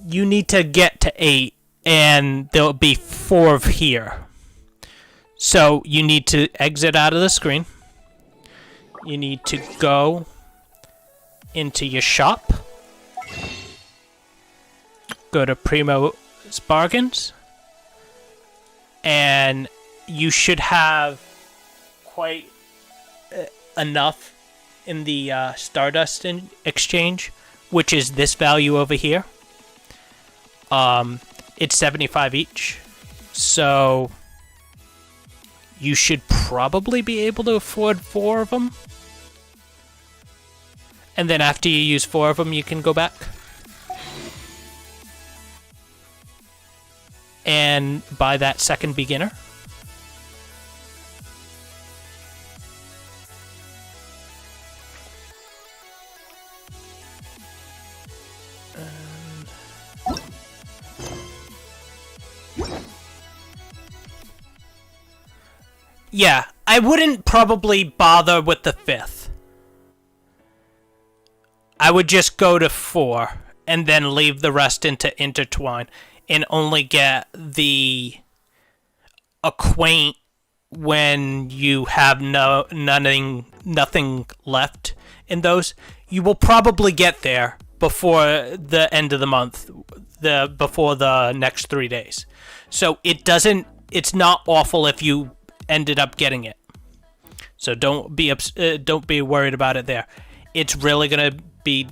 You need to get to 8, and there'll be 4 here. So you need to exit out of the screen. You need to go into your shop. Go to Primo's Bargains. And you should have quite enough in the Stardust exchange, which is this value over here. It's 75 each, so you should probably be able to afford 4 of them. And then after you use 4 of them, you can go back and buy that second beginner. Yeah, I wouldn't probably bother with the 5th. I would just go to 4 and then leave the rest into intertwine and only get the acquaint when you have nothing left in those. You will probably get there before the end of the month, before the next 3 days. So it's not awful if you ended up getting it. So don't be worried about it there. It's really gonna be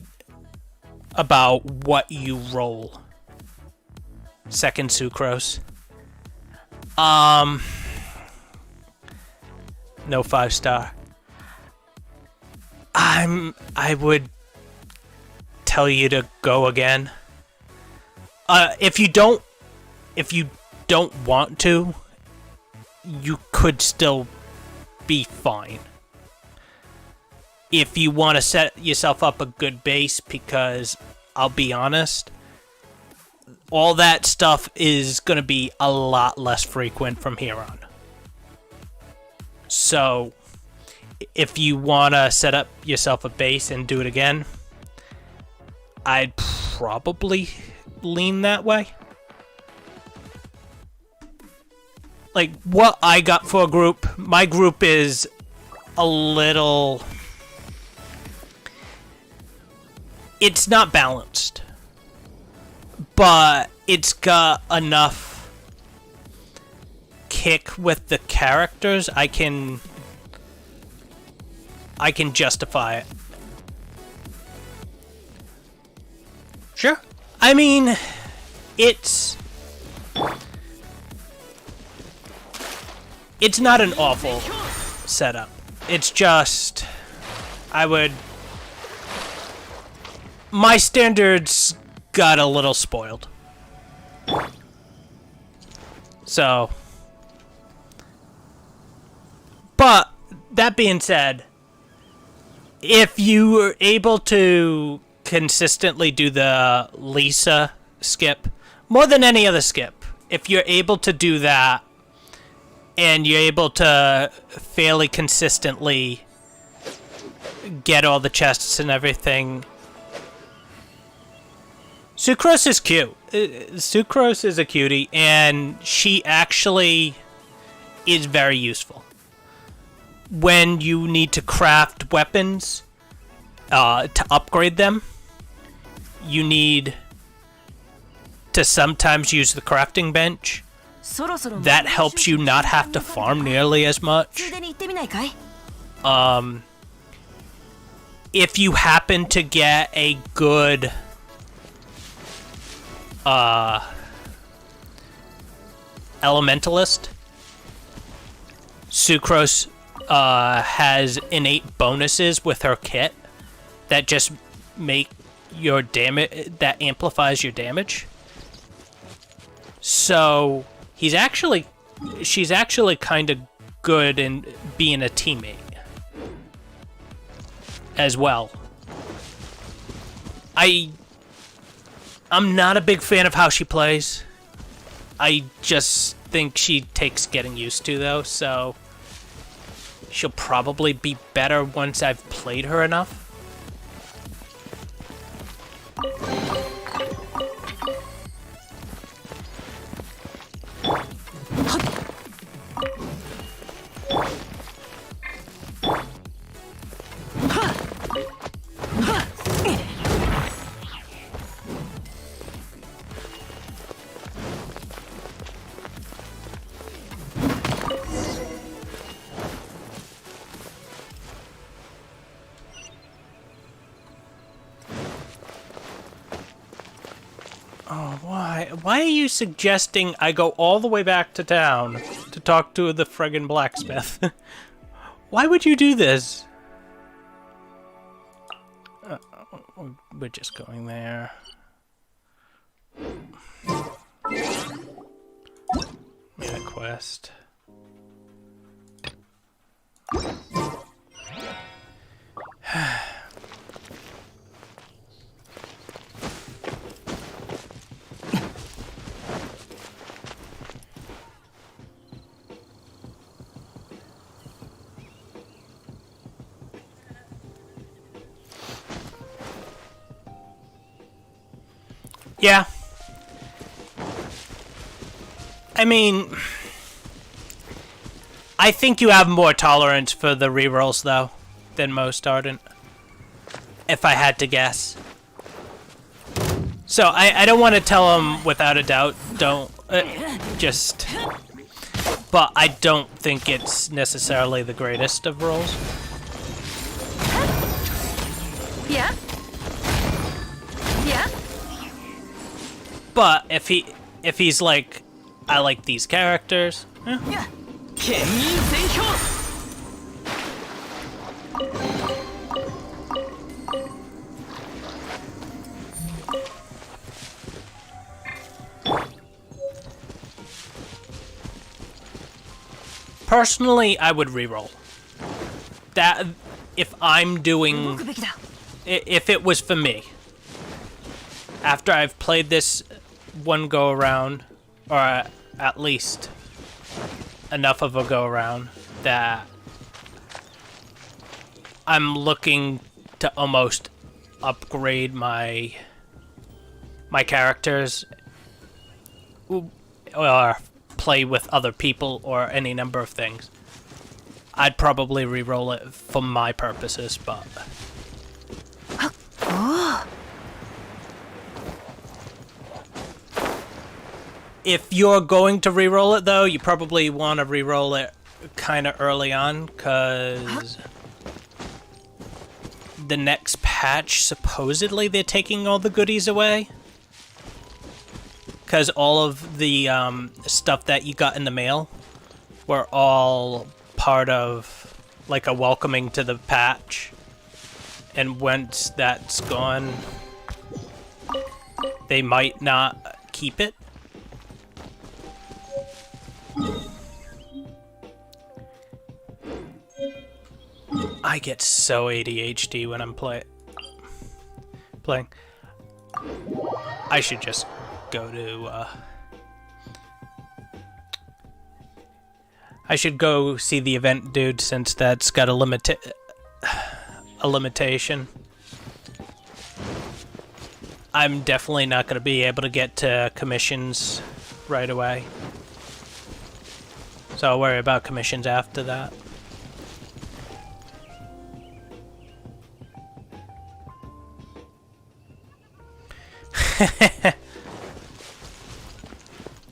about what you roll. Second sucrose. No 5-star. I would tell you to go again. If you don't want to, you could still be fine. If you want to set yourself up a good base, because I'll be honest, all that stuff is going to be a lot less frequent from here on. So, if you want to set up yourself a base and do it again, I'd probably lean that way. Like, what I got for a group, my group is a little... It's not balanced, but it's got enough kick with the characters. I can justify it. Sure. I mean, it's not an awful setup. It's just, my standards got a little spoiled. So, but that being said, if you were able to consistently do the Lisa skip, more than any other skip, if you're able to do that, and you're able to fairly consistently get all the chests and everything, Sucrose is cute. Sucrose is a cutie, and she actually is very useful. When you need to craft weapons to upgrade them, you need to sometimes use the crafting bench. That helps you not have to farm nearly as much. If you happen to get a good elementalist, Sucrose has innate bonuses with her kit that just make your damage, that amplifies your damage. So she's actually kind of good in being a teammate as well. I'm not a big fan of how she plays. I just think she takes getting used to, though, so she'll probably be better once I've played her enough. Why are you suggesting I go all the way back to town to talk to the friggin' blacksmith? Why would you do this? We're just going there. Made a quest. I mean, I think you have more tolerance for the rerolls though than most Ardent, if I had to guess. So I don't want to tell them without a doubt, don't, just, but I don't think it's necessarily the greatest of rolls. Yeah? Yeah? But if he's like, I like these characters, personally, I would reroll. That, if I'm doing, if it was for me. After I've played this one go around, or at least enough of a go around, that I'm looking to almost upgrade my characters, or play with other people, or any number of things. I'd probably re-roll it for my purposes, but if you're going to re-roll it though, you probably want to re-roll it kind of early on, because the next patch, supposedly they're taking all the goodies away. Because all of the stuff that you got in the mail were all part of like a welcoming to the patch. And once that's gone, they might not keep it. I get so ADHD when I'm playing. I should just go to, I should go see the event dude, since that's got a limitation. I'm definitely not going to be able to get to commissions right away. So I'll worry about commissions after that.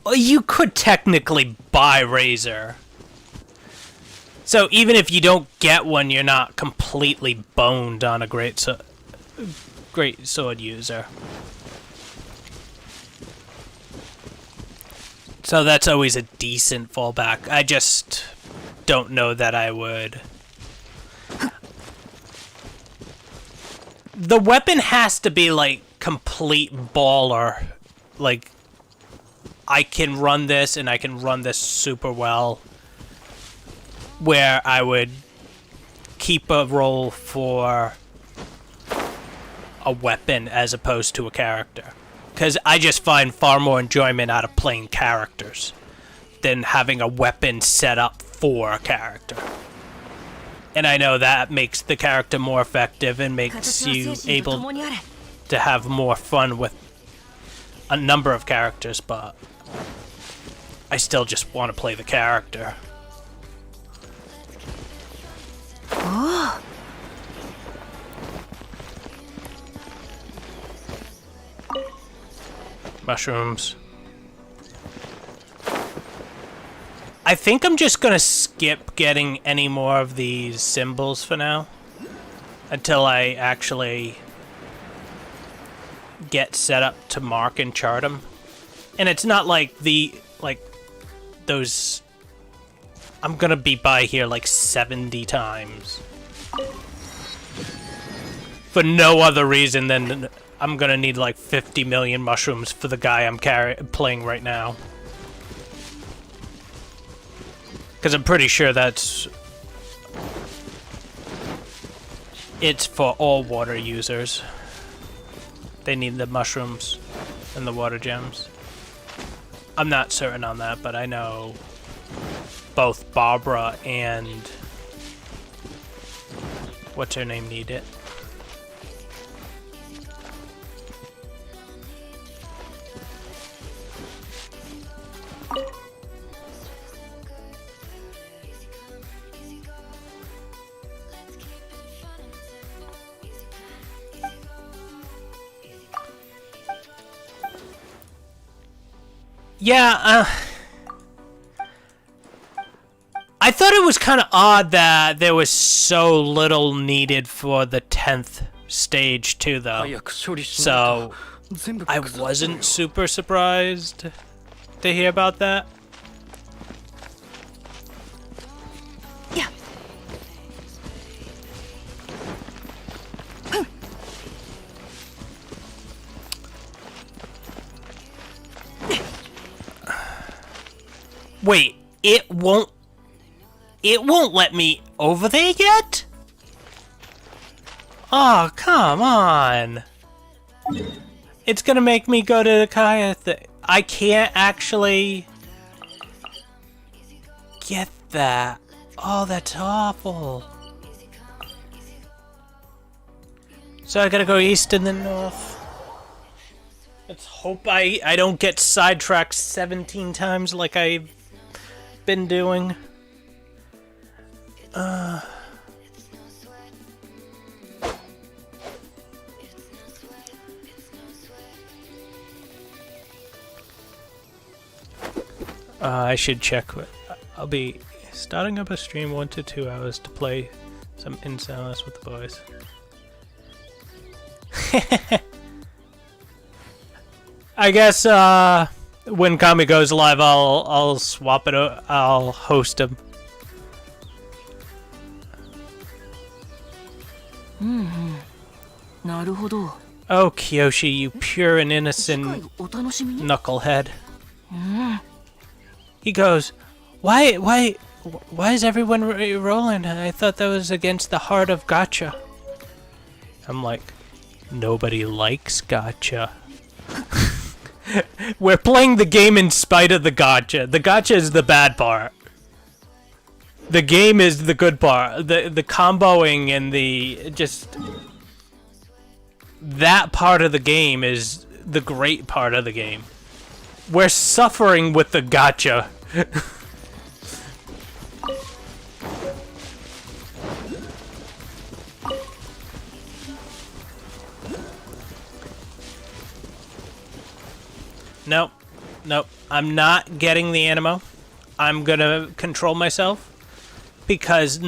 Well, you could technically buy Razor. So even if you don't get one, you're not completely boned on a great sword user. So that's always a decent fallback. I just don't know that I would. The weapon has to be like complete baller. Like, I can run this and I can run this super well, where I would keep a roll for a weapon as opposed to a character. Because I just find far more enjoyment out of playing characters than having a weapon set up for a character. And I know that makes the character more effective and makes you able to have more fun with a number of characters, but I still just want to play the character. Oh. Mushrooms. I think I'm just gonna skip getting any more of these symbols for now, until I actually get set up to mark and chart them. And it's not like those. I'm gonna be by here like 70 times for no other reason than I'm gonna need like 50 million mushrooms for the guy I'm playing right now. Because I'm pretty sure it's for all water users. They need the mushrooms and the water gems. I'm not certain on that, but I know both Barbara and what's her name need it. Yeah, I thought it was kind of odd that there was so little needed for the 10th stage too, though. So I wasn't super surprised to hear about that. Yeah. Wait, it won't let me over there yet? Oh, come on. It's gonna make me go to the Kaya thing. I can't actually get that. Oh, that's awful. So I gotta go east and then north. Let's hope I don't get sidetracked 17 times like I've been doing. I should check. I'll be starting up a stream 1 to 2 hours to play some Insalas with the boys. I guess when Kami goes live, I'll swap it. I'll host him. Oh, Kyoshi, you pure and innocent knucklehead. He goes, why is everyone rolling? I thought that was against the heart of gacha. I'm like, nobody likes gacha. We're playing the game in spite of the gacha. The gacha is the bad part. The game is the good part. The comboing and the just... That part of the game is the great part of the game. We're suffering with the gacha. Nope. Nope. I'm not getting the animo. I'm gonna control myself. Because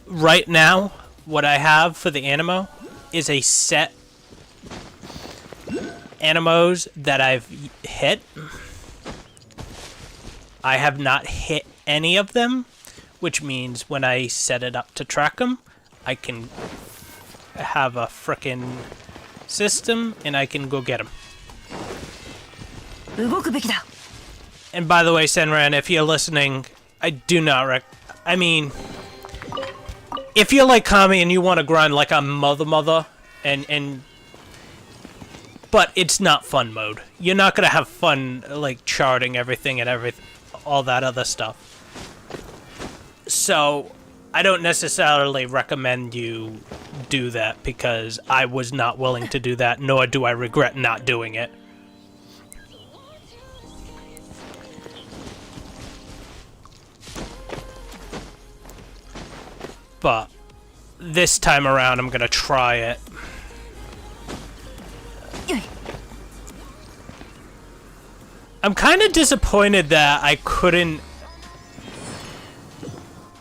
right now, what I have for the animo is a set animos that I've hit. I have not hit any of them, which means when I set it up to track them, I can have a frickin' system and I can go get them. And by the way, Senran, if you're listening, I do not I mean, if you're like Kami and you want to grind like a mother, but it's not fun mode. You're not gonna have fun like charting everything and all that other stuff. So I don't necessarily recommend you do that because I was not willing to do that, nor do I regret not doing it. But this time around, I'm gonna try it. I'm kind of disappointed that I couldn't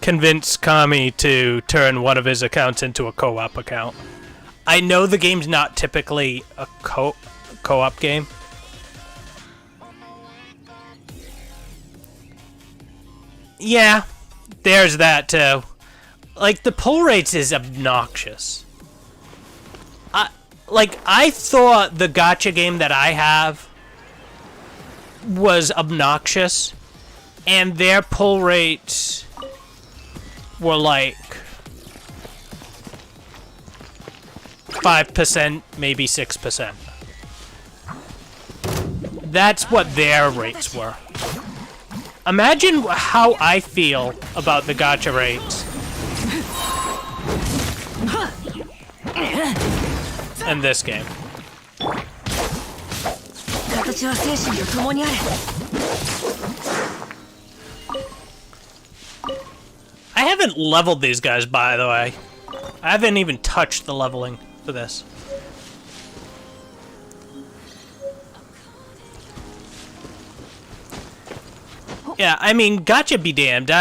convince Kami to turn one of his accounts into a co-op account. I know the game's not typically a co-op game. Yeah, there's that too. Like, the pull rates is obnoxious. I thought the gacha game that I have was obnoxious, and their pull rates were like 5%, maybe 6%. That's what their rates were. Imagine how I feel about the gacha rates. In this game. I haven't leveled these guys, by the way. I haven't even touched the leveling for this. Yeah, I mean, gotcha be damned.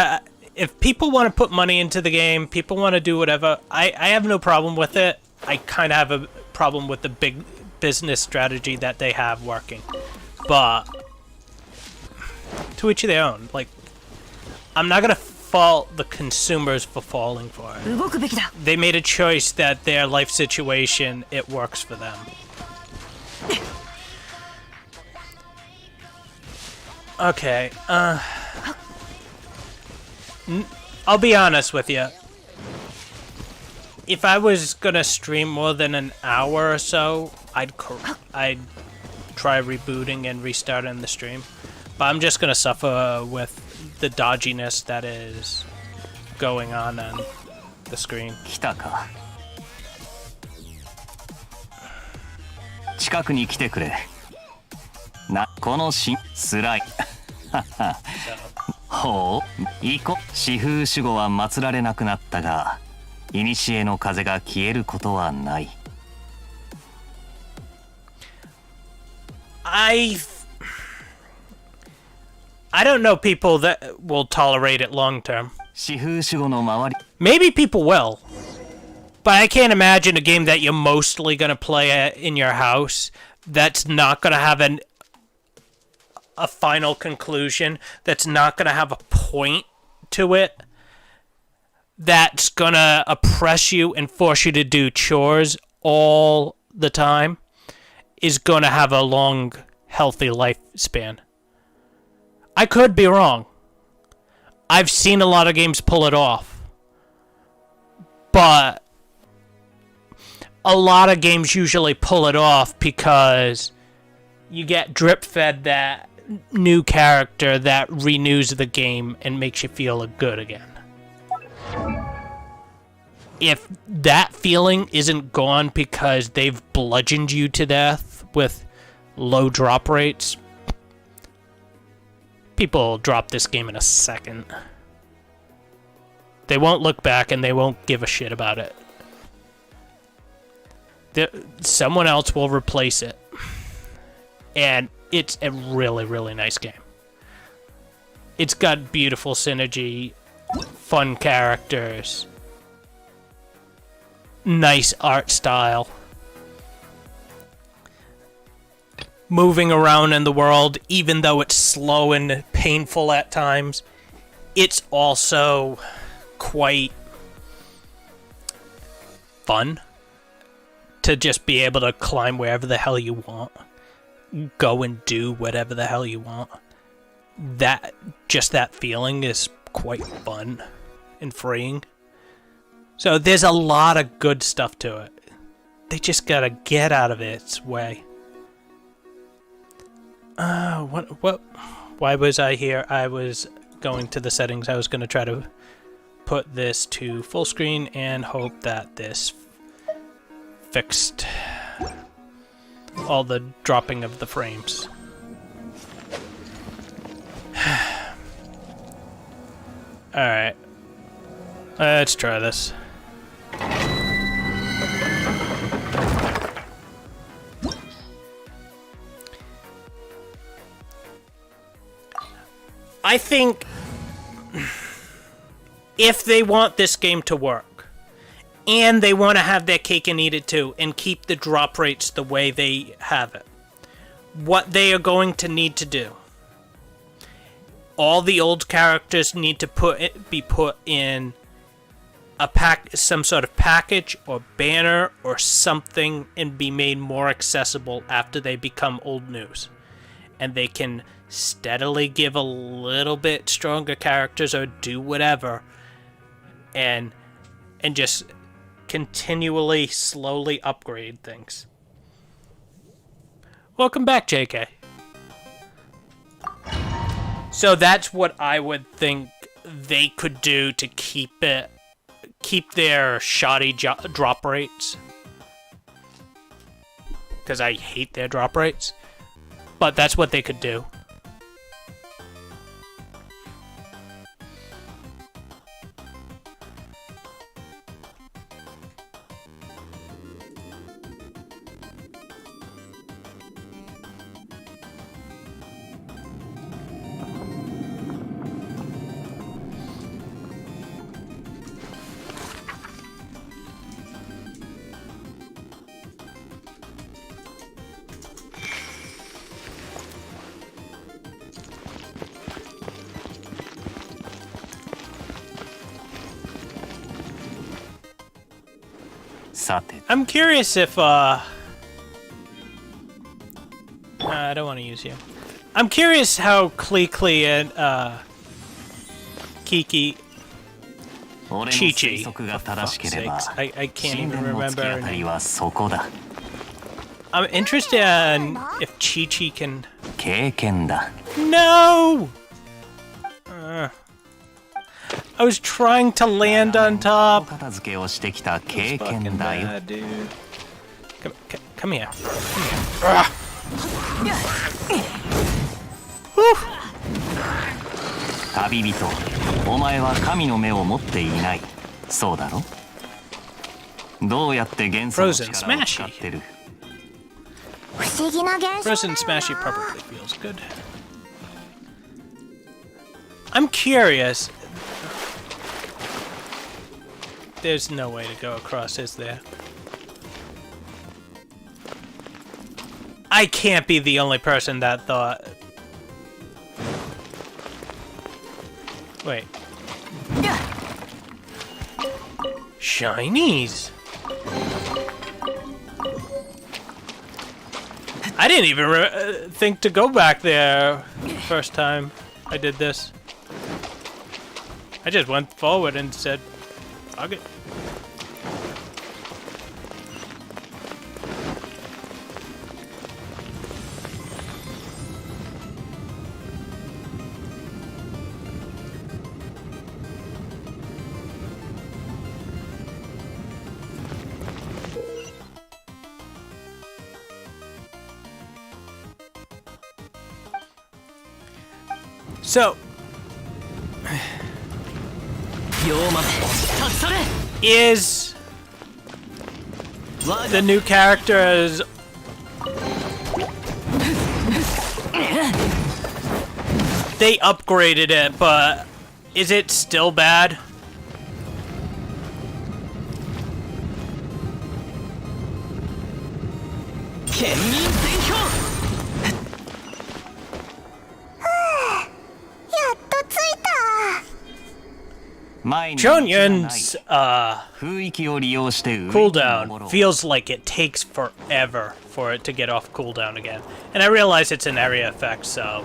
If people want to put money into the game, people want to do whatever, I have no problem with it. I kind of have a problem with the big business strategy that they have working. But to each their own. Like, I'm not going to fault the consumers for falling for it. They made a choice that their life situation, it works for them. Okay, I'll be honest with you. If I was gonna stream more than an hour or so, I'd try rebooting and restarting the stream. But I'm just gonna suffer with the dodginess that is going on the screen. 来たか。近くに来てくれ。このスライ。ほう、行こ。四風守護は祀られなくなったが、古の風が消えることはない。I don't know people that will tolerate it long term. 四風守護の周り。Maybe people will. But I can't imagine a game that you're mostly gonna play in your house that's not gonna have a final conclusion, that's not gonna have a point to it, that's gonna oppress you and force you to do chores all the time, is gonna have a long, healthy lifespan. I could be wrong. I've seen a lot of games pull it off. But a lot of games usually pull it off because you get drip-fed that new character that renews the game and makes you feel good again. If that feeling isn't gone because they've bludgeoned you to death with low drop rates, people will drop this game in a second. They won't look back and they won't give a shit about it. Someone else will replace it. And it's a really, really nice game. It's got beautiful synergy, fun characters, nice art style. Moving around in the world, even though it's slow and painful at times, it's also quite fun to just be able to climb wherever the hell you want. Go and do whatever the hell you want. That feeling is quite fun and freeing. So there's a lot of good stuff to it. They just gotta get out of its way. What? Why was I here? I was going to the settings. I was gonna try to put this to full screen and hope that this fixed all the dropping of the frames. Alright. Let's try this. I think if they want this game to work, and they want to have their cake and eat it too, and keep the drop rates the way they have it, what they are going to need to do, all the old characters need to be put in some sort of package or banner or something and be made more accessible after they become old news. And they can steadily give a little bit stronger characters or do whatever and just continually slowly upgrade things. Welcome back, JK. So that's what I would think they could do to keep their shoddy drop rates. Because I hate their drop rates. But that's what they could do. さて I'm curious if I don't want to use you. I'm curious how Klee and Kiki 俺の Chi-Chi, 推測が正しければ I can't 神 even 殿の突き remember 当 her たり name. はそこだ I'm interested in if Chi-Chi can... 経験だ No! I was trying to land on お top. 片付けをしてきた経 It's fucking 験だよ bad, dude. Come here. Whew. 旅人お前は神の目を持っていないそうだろどうやって元素の Frozen 力を使ってる Smashy. 不思議な現象 Frozen Smashy probably feels good. I'm curious. There's no way to go across, is there? I can't be the only person that thought... Wait. Shinies! I didn't even think to go back there first time I did this. I just went forward and said, fuck it. So, is the new characters they upgraded it, but is it still bad? Chonyun's 雰囲気を利用して上に cooldown 登ろう feels like it takes forever for it to get off cooldown again. And I realize it's an area effect, so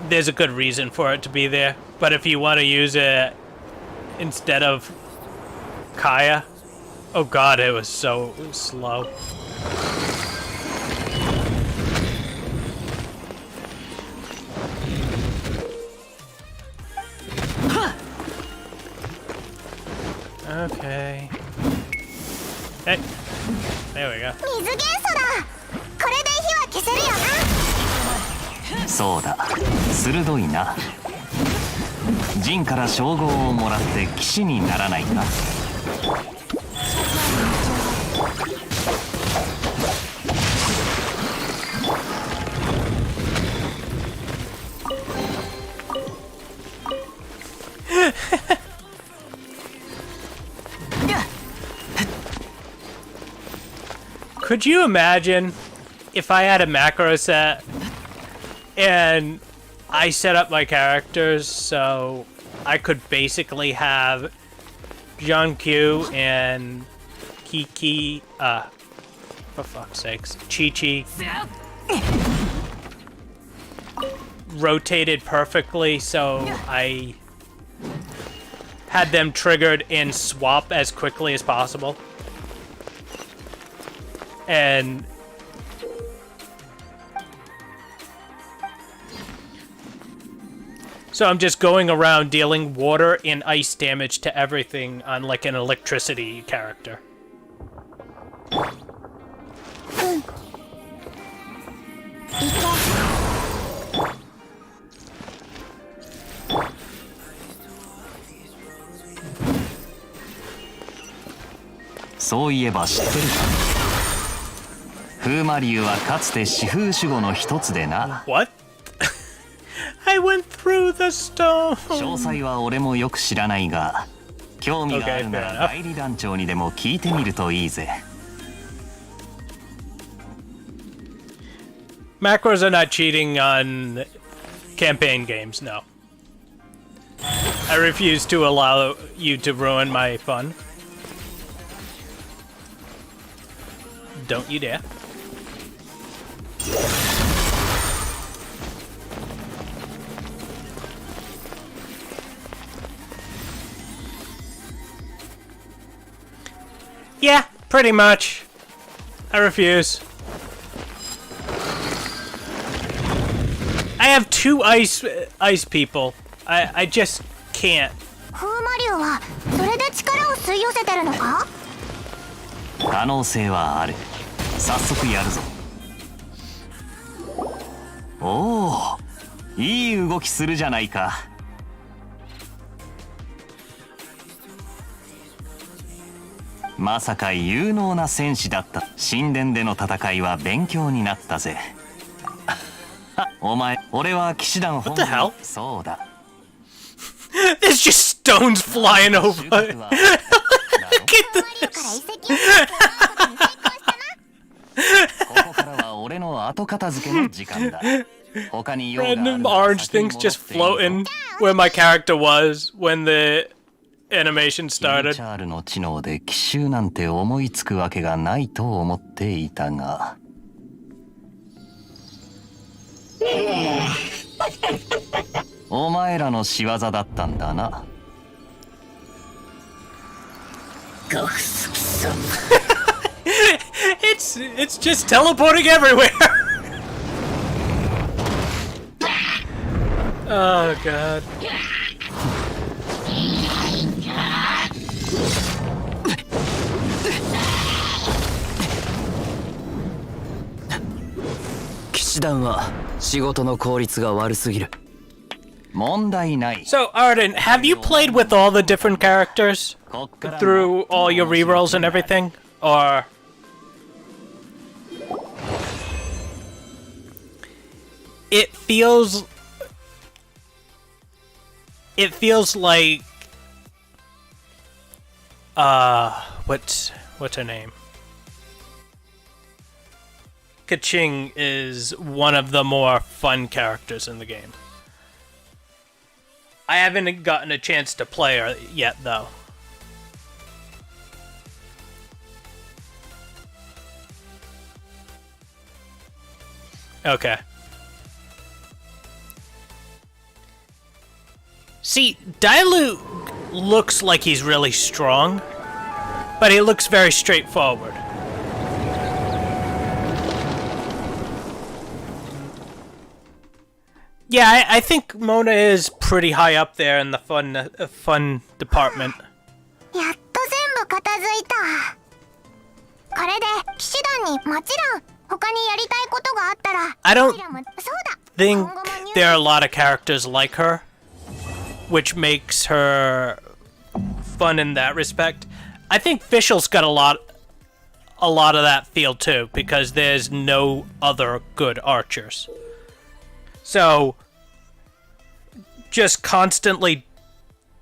there's a good reason for it to be there. But if you want to use it instead of Kaya, oh god, it was so slow. Okay. Hey, there we go. 水元素だこれで火は消せるよなそうだ鋭いなジンから称号をもらって騎士にならないかCould you imagine if I had a macro set and I set up my characters so I could basically have Jean-Q and Kiki, for fuck's sakes, Chi-Chi rotated perfectly so I had them triggered and swap as quickly as possible. And so I'm just going around dealing water and ice damage to everything on like an electricity character. そういえば知ってるか風魔竜はかつて四風守護の一つでな What? I went through the stone. 詳細は俺もよく知らないが興味があるなら代理団長にでも聞いてみるといいぜ Macros are not cheating on campaign games, no. I refuse to allow you to ruin my fun. Don't you dare. Yeah, pretty much. I refuse. I have 2 ice people. I just can't. 風魔竜はそれで力を吸い寄せてるのか？可能性はある。早速やるぞ。おお、いい動きするじゃないか。まさか有能な戦士だった。神殿での戦いは勉強になったぜ。お前、俺は騎士団本部。 What the hell? そうだ。There's just stones flying over. Look at this. ここからは俺の後片付けの時間だ。他に用がある Random なら orange 先に things 戻 just っていいぞ。 floating where my character was when the animation チ started. ャールの知能で奇襲なんて思いつくわけがないと思っていたが。お前らの仕業だったんだな。It's just teleporting everywhere. Oh god. So Arden, have you played with all the different characters through all your rerolls and everything, or? It feels like what's her name? Kaching is one of the more fun characters in the game. I haven't gotten a chance to play her yet though. Okay. See, Dailu looks like he's really strong, but he looks very straightforward. Yeah, I think Mona is pretty high up there in the fun department. やっと全部片付いた。これで騎士団にもちろん他にやりたいことがあったら。 I don't そうだ。 think there are a lot of characters like her, which makes her fun in that respect. I think Fischl's got a lot of that feel too, because there's no other good archers. So, just constantly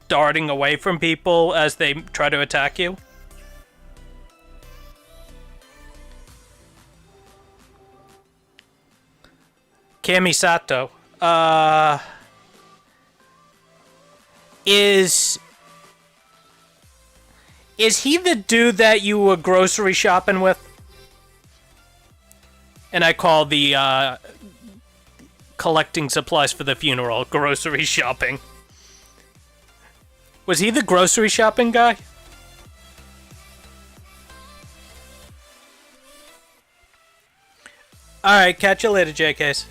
darting away from people as they try to attack you. Kamisato. Is he the dude that you were grocery shopping with? And I call the collecting supplies for the funeral grocery shopping. Was he the grocery shopping guy? Alright, catch you later, JKs.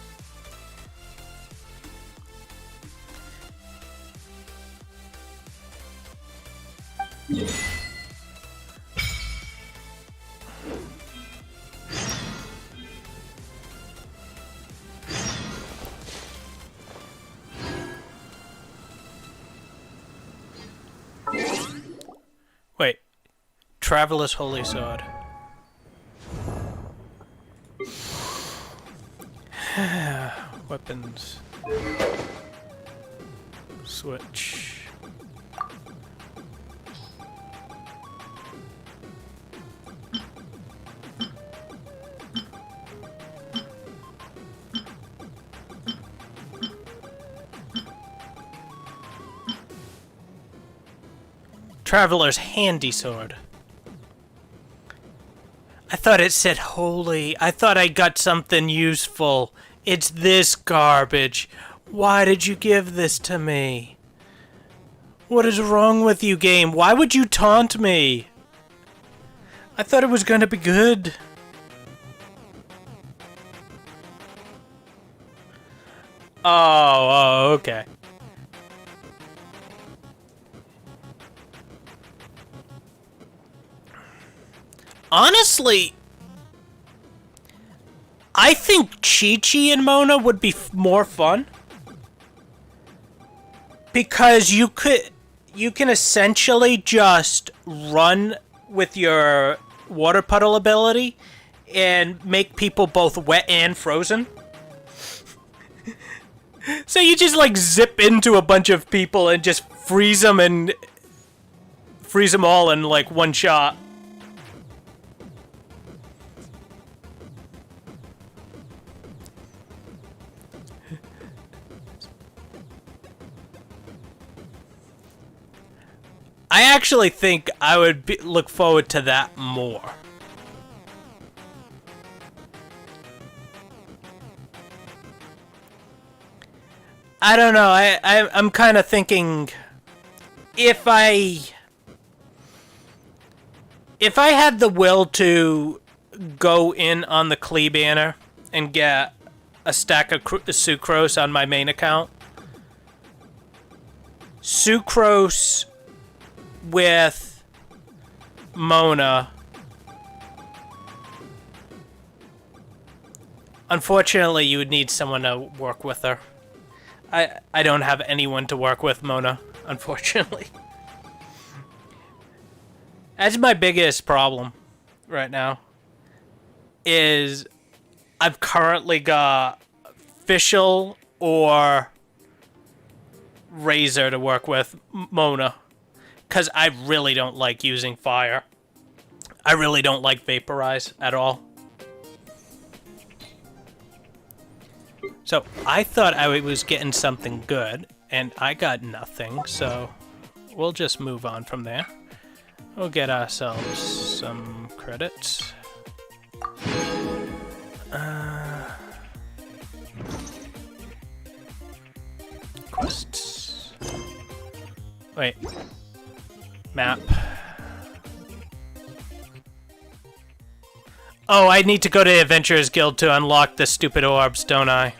Wait. Traveler's Holy Sword. Weapons. Switch. Traveler's Handy Sword. I thought it said holy. I thought I got something useful. It's this garbage. Why did you give this to me? What is wrong with you, game? Why would you taunt me? I thought it was gonna be good. Oh, okay. Honestly, I think Chi-Chi and Mona would be more fun. Because you can essentially just run with your water puddle ability and make people both wet and frozen. So you just like zip into a bunch of people and just freeze them all in like one shot. I actually think I would look forward to that more. I don't know. I'm kind of thinking if I had the will to go in on the Klee banner and get a stack of sucrose on my main account, sucrose with Mona. Unfortunately, you would need someone to work with her. I don't have anyone to work with Mona, unfortunately. That's my biggest problem right now. Is I've currently got Fischl or Razor to work with Mona. Because I really don't like using fire. I really don't like Vaporize at all. So I thought I was getting something good, and I got nothing, so we'll just move on from there. We'll get ourselves some credits. Quests. Wait. Map. Oh, I need to go to the Adventurers Guild to unlock the stupid orbs, don't I?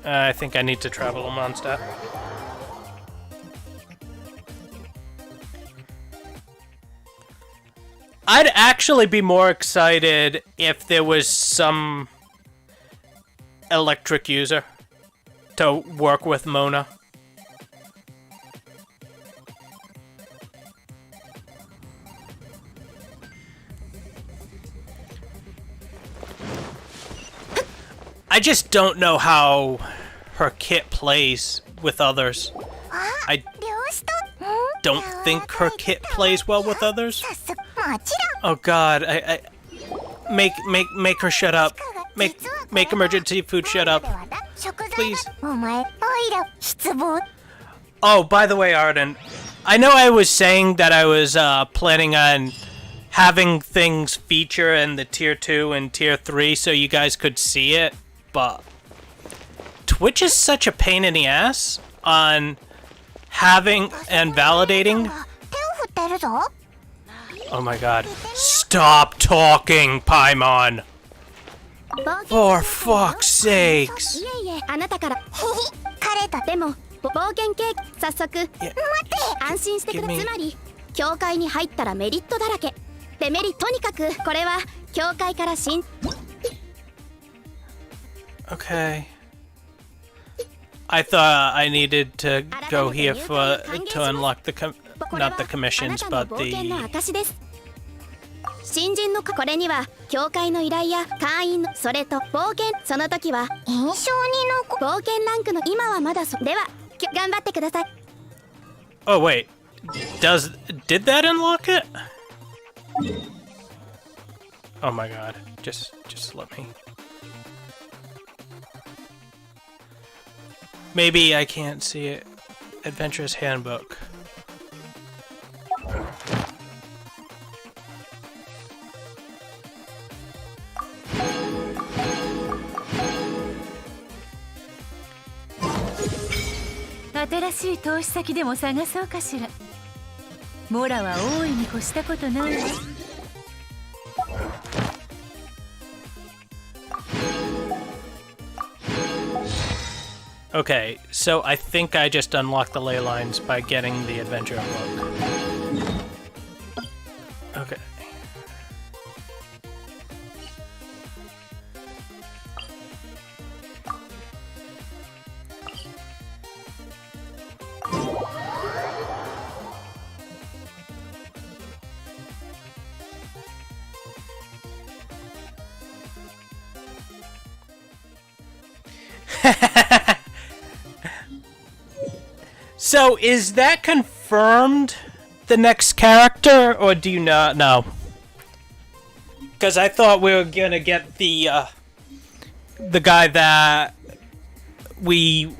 I think I need to travel a Mondstadt. I'd actually be more excited if there was some electric user to work with Mona. I just don't know how her kit plays with others. I don't think her kit plays well with others. Oh god, I make her shut up. Make emergency food shut up. Please. Oh, by the way, Arden, I know I was saying that I was planning on having things feature in the tier 2 and tier 3 so you guys could see it, but Twitch is such a pain in the ass on having and validating. Oh my god. Stop talking, Paimon! For fuck's sakes! Yeah. Okay. I thought I needed to go here to unlock the not the commissions, but the... 新人のこれには教会の依頼や会員のそれと冒険その時は印象に残冒険ランクの今はまだでは頑張ってください Oh wait, did that unlock it? Oh my god, just let me. Maybe I can't see it. Adventurer's Handbook. 新しい投資先でも探そうかしら。モラは大いに越したことないわ。Okay, so I think I just unlocked the ley lines by getting the adventure book. Okay. So, is that confirmed, the next character, or do you not know? Because I thought we were gonna get the guy that we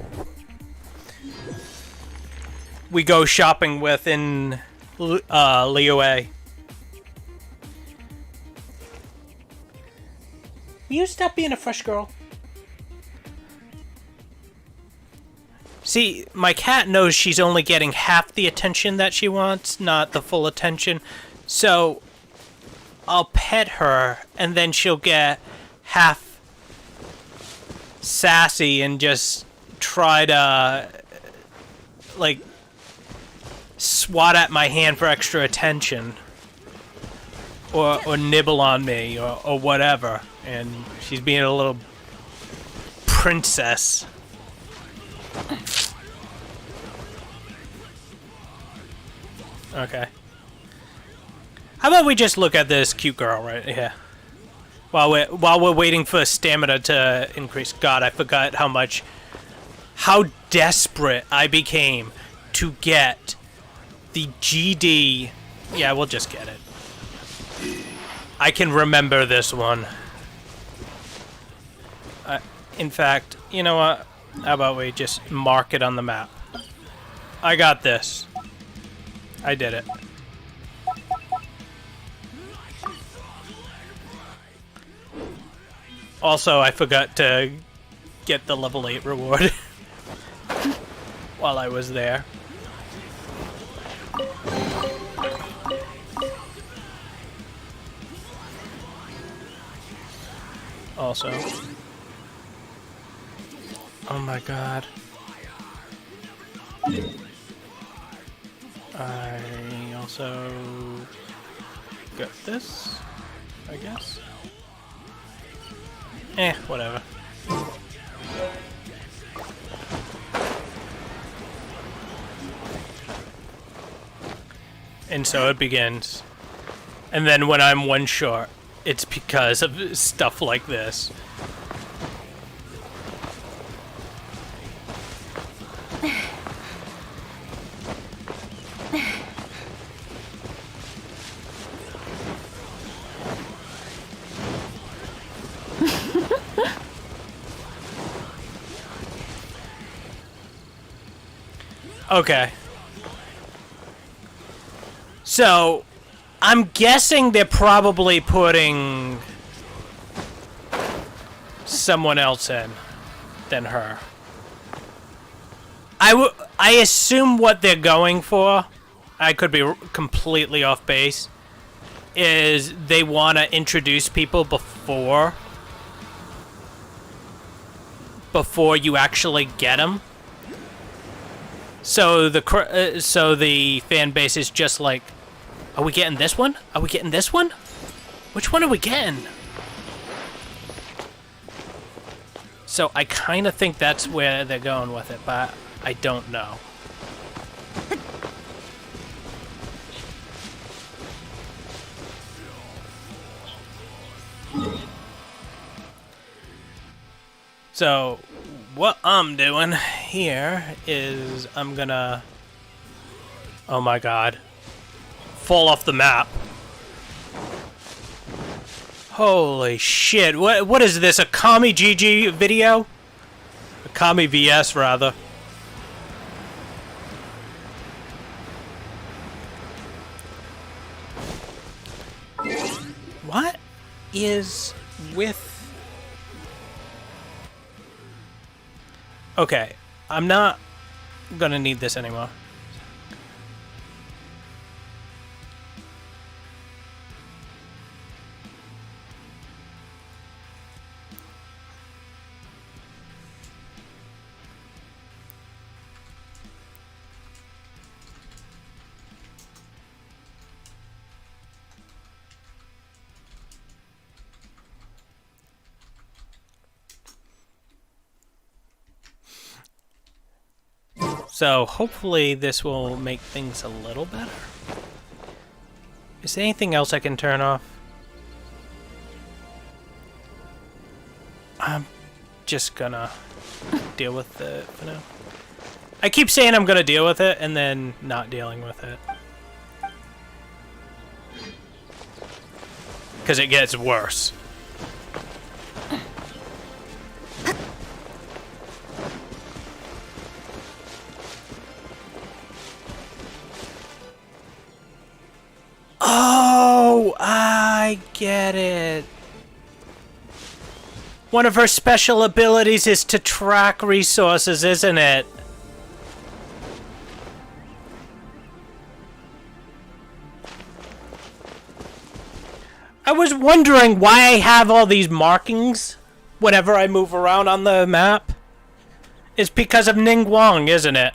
go shopping with in Liyue. Will you stop being a fresh girl? See, my cat knows she's only getting half the attention that she wants, not the full attention. So, I'll pet her, and then she'll get half sassy and just try to, like, swat at my hand for extra attention. Or nibble on me, or whatever. And she's being a little princess. Okay. How about we just look at this cute girl right here? While we're waiting for stamina to increase. God, I forgot how desperate I became to get the GD. Yeah, we'll just get it. I can remember this one. In fact, you know what? How about we just mark it on the map? I got this. I did it. Also, I forgot to get the level 8 reward while I was there. Also. Oh my god. I also got this, I guess. Whatever. And so it begins. And then when I'm one short, it's because of stuff like this. Okay. So, I'm guessing they're probably putting someone else in than her. I assume what they're going for, I could be completely off base, is they want to introduce people before you actually get them. So the fan base is just like, are we getting this one? Are we getting this one? Which one are we getting? So I kind of think that's where they're going with it, but I don't know. So what I'm doing here is I'm gonna, oh my god, fall off the map. Holy shit, what is this, a Kami GG video? A Kami VS, rather. What is with... Okay, I'm not gonna need this anymore. So hopefully this will make things a little better. Is there anything else I can turn off? I'm just gonna deal with it for now. I keep saying I'm gonna deal with it and then not dealing with it. Because it gets worse. Oh, I get it. One of her special abilities is to track resources, isn't it? I was wondering why I have all these markings whenever I move around on the map. It's because of Ning Wong, isn't it?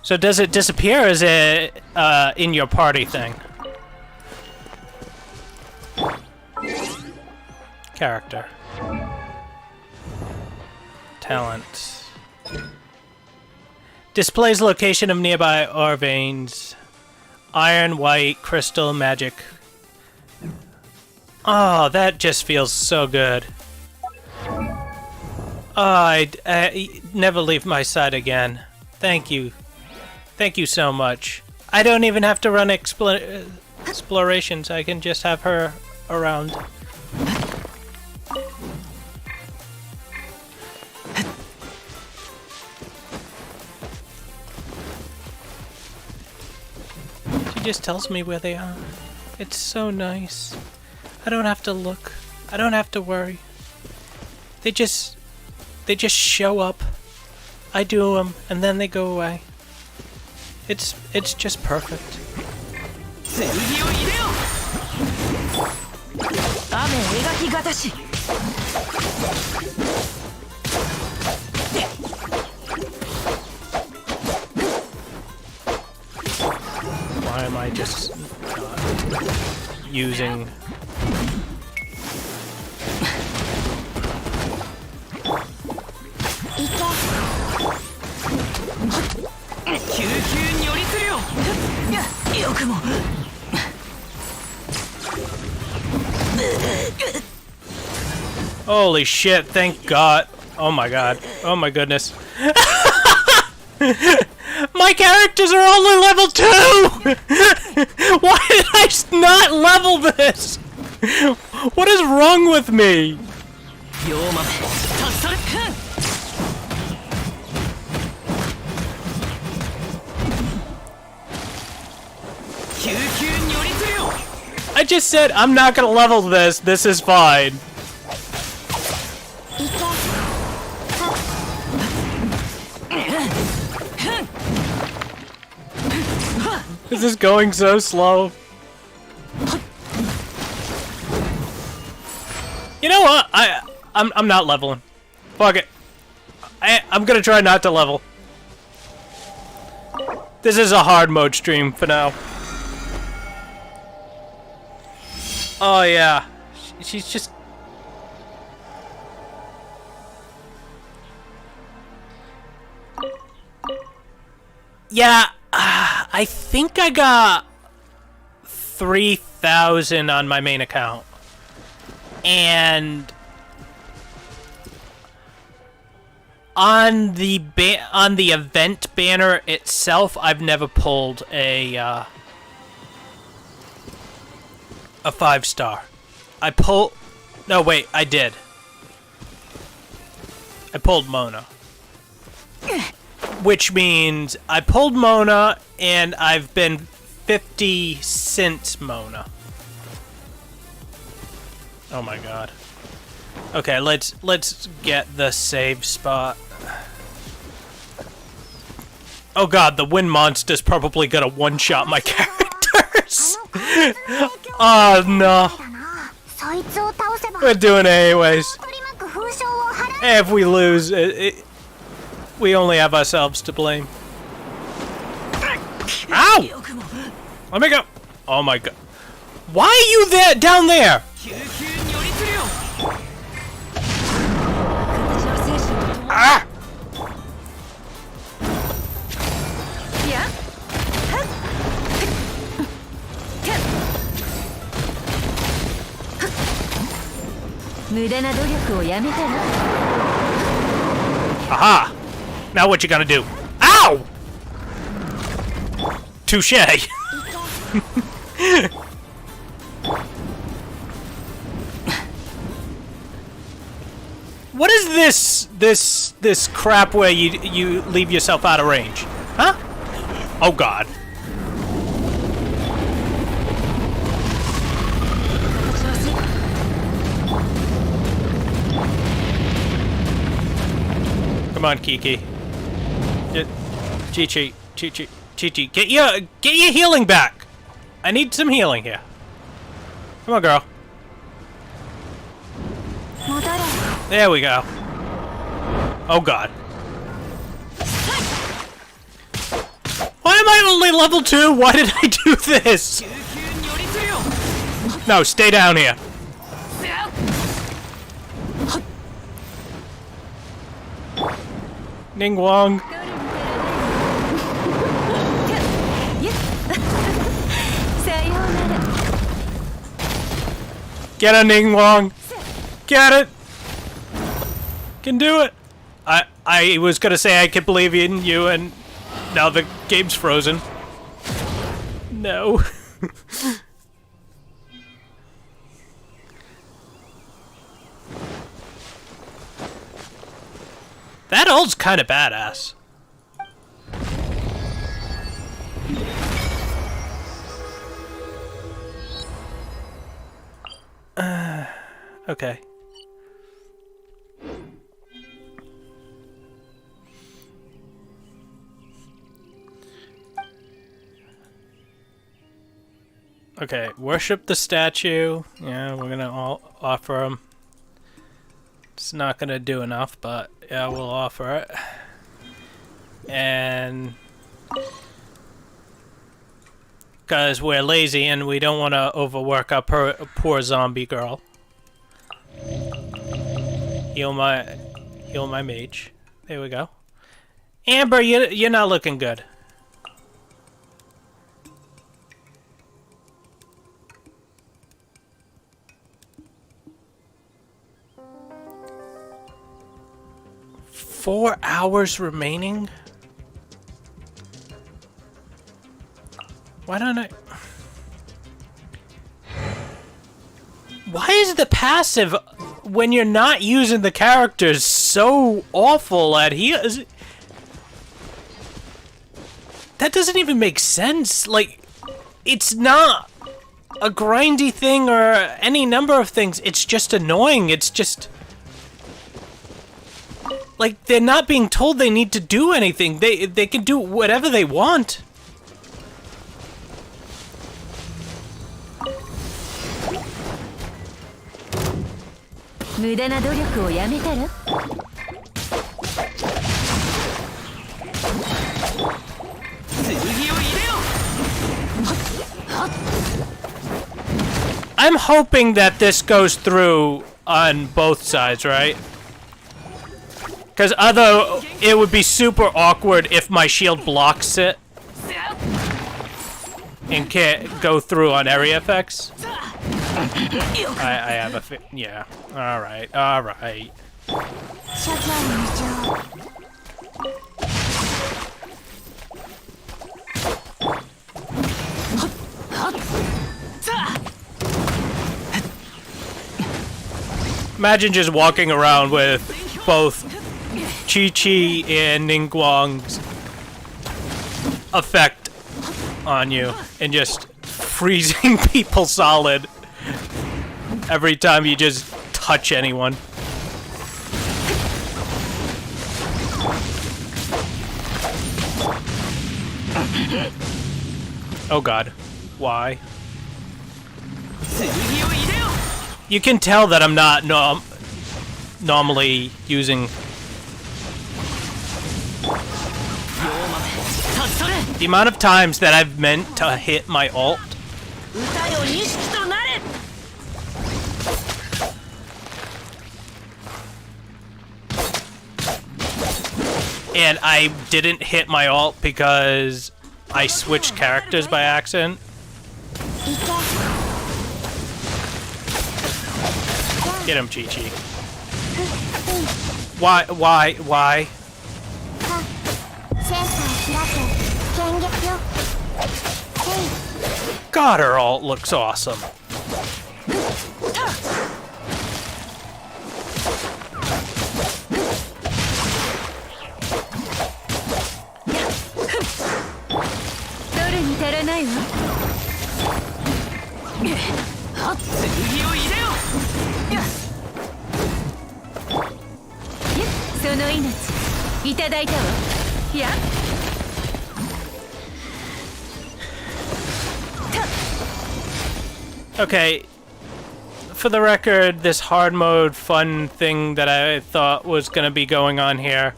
So does it disappear, or is it in your party thing? Character. Talent. Displays location of nearby ore veins. Iron, white, crystal, magic. Oh, that just feels so good. Oh, I never leave my side again. Thank you. Thank you so much. I don't even have to run explorations. I can just have her around. She just tells me where they are. It's so nice. I don't have to look. I don't have to worry. They just show up. I do them, and then they go away. It's just perfect. Why am I just not using... Holy shit, thank God. Oh my God. Oh my goodness. My characters are only level 2! Why did I not level this? What is wrong with me? I just said I'm not gonna level this. This is fine. This is going so slow. You know what? I'm not leveling. Fuck it. I'm gonna try not to level. This is a hard mode stream for now. Oh yeah, she's just... Yeah, I think I got 3,000 on my main account. And on the event banner itself, I've never pulled a 5-star. No, wait, I did. I pulled Mona. Which means I pulled Mona, and I've been 50 since Mona. Oh my God. Okay, let's get the save spot. Oh god, the wind monster's probably gonna one-shot my characters. Oh no. We're doing it anyways. If we lose, we only have ourselves to blame. Ow! Let me go. Oh my god. Why are you there down there? Ah! Aha! Now what you gonna do? Ow! Touche! What is this crap where you leave yourself out of range? Huh? Oh god. Come on, Kiki. Chi-Chi, get your healing back. I need some healing here. Come on, girl. There we go. Oh god. Why am I only level 2? Why did I do this? No, stay down here. Ning Wong. Get a Ning Wong. Get it. Can do it. I was gonna say I can believe in you, and now the game's frozen. No. That ult's kind of badass. Okay. Okay, worship the statue. Yeah, we're gonna offer him. It's not gonna do enough, but yeah, we'll offer it. And because we're lazy and we don't want to overwork our poor zombie girl. Heal my mage. There we go. Amber, you're not looking good. Four hours remaining? Why don't I... Why is the passive, when you're not using the characters, so awful at heal? That doesn't even make sense. Like, it's not a grindy thing or any number of things. It's just annoying. It's just... Like, they're not being told they need to do anything. They can do whatever they want. I'm hoping that this goes through on both sides, right? Because it would be super awkward if my shield blocks it and can't go through on area effects. I have a yeah. Alright, alright. Imagine just walking around with both Chi-Chi and Ningguang's effect on you and just freezing people solid every time you just touch anyone. Oh god. Why? You can tell that I'm not normally using... The amount of times that I've meant to hit my ult. And I didn't hit my ult because I switched characters by accident. Get him, Chi-Chi. Why? God, her ult looks awesome. Okay, for the record, this hard mode fun thing that I thought was gonna be going on here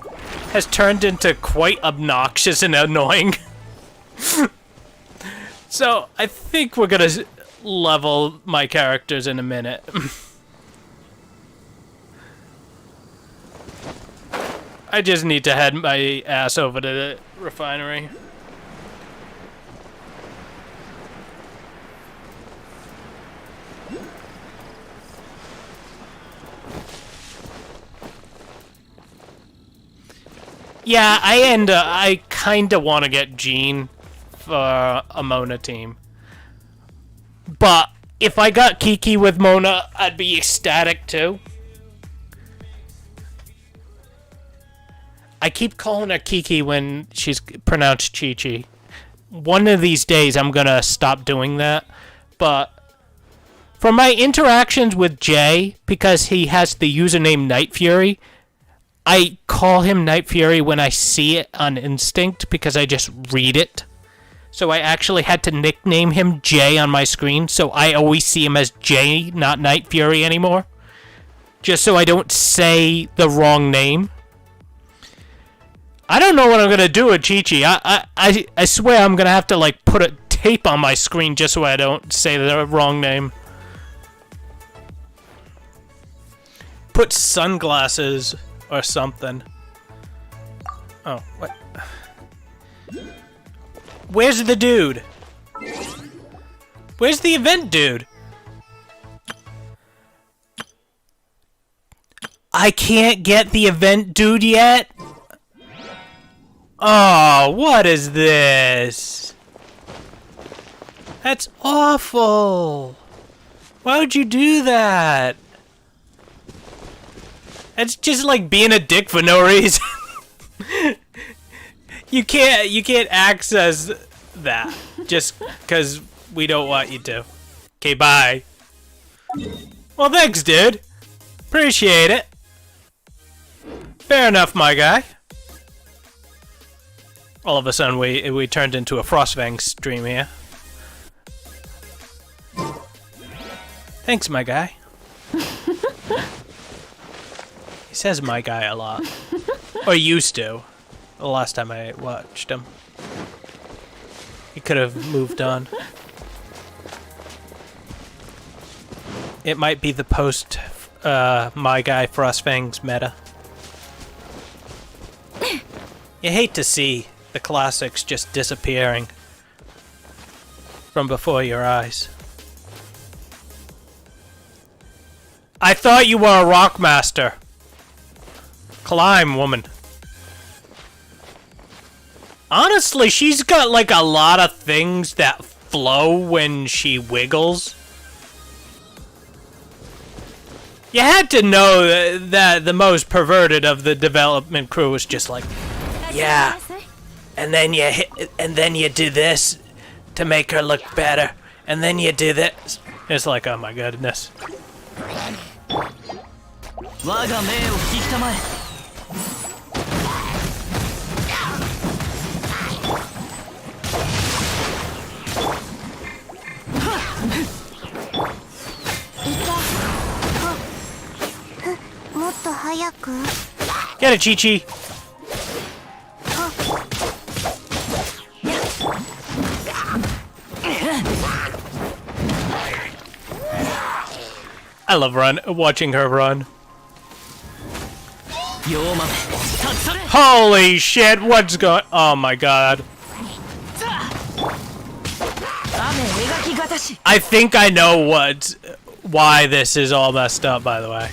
has turned into quite obnoxious and annoying. So, I think we're gonna level my characters in a minute. I just need to head my ass over to the refinery. Yeah, I kinda want to get Jean for a Mona team. But if I got Kiki with Mona, I'd be ecstatic too. I keep calling her Kiki when she's pronounced Chi-Chi. One of these days I'm gonna stop doing that. But for my interactions with Jay, because he has the username Night Fury, I call him Night Fury when I see it on instinct because I just read it. So I actually had to nickname him Jay on my screen, so I always see him as Jay, not Night Fury anymore. Just so I don't say the wrong name. I don't know what I'm gonna do with Chi-Chi. I swear I'm gonna have to like put a tape on my screen just so I don't say the wrong name. Put sunglasses or something. Oh, what? Where's the dude? Where's the event dude? I can't get the event dude yet? Oh, what is this? That's awful. Why would you do that? It's just like being a dick for no reason. You can't access that just because we don't want you to. Okay, bye. Well, thanks, dude. Appreciate it. Fair enough, my guy. All of a sudden, we turned into a Frostfang stream here. Thanks, my guy. He says my guy a lot. Or used to. The last time I watched him. He could have moved on. It might be the post my guy Frostfang's meta. You hate to see the classics just disappearing from before your eyes. I thought you were a rock master. Climb, woman. Honestly, she's got like a lot of things that flow when she wiggles. You had to know that the most perverted of the development crew was just like, yeah, and then you do this to make her look better, and then you do this. It's like, oh my goodness. 早く。 Get it, Chi-Chi. I love watching her run. Holy shit, what's going... Oh my god. I think I know why this is all messed up, by the way.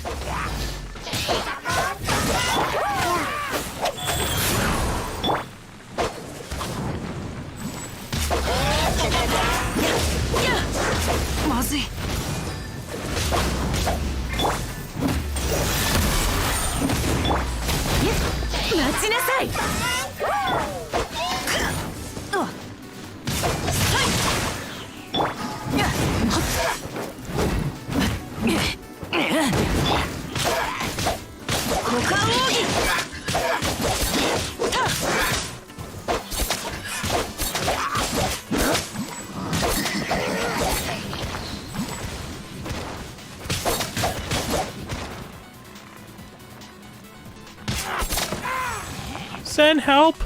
Send help.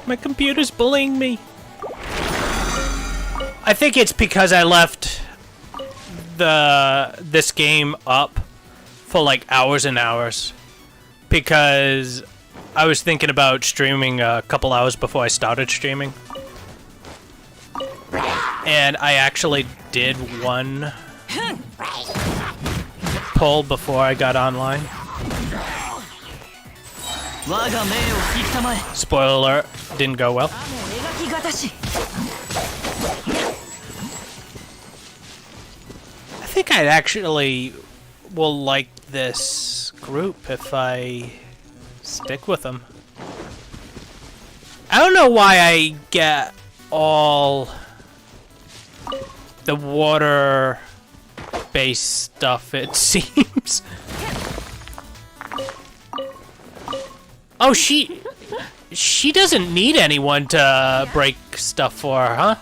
My computer's bullying me. I think it's because I left this game up for like hours and hours, because I was thinking about streaming a couple hours before I started streaming, and I actually did one pull before I got online. Spoiler alert, didn't go well. I think I actually will like this group if I stick with them. I don't know why I get all the water-based stuff, it seems. Oh, she doesn't need anyone to break stuff for her, huh?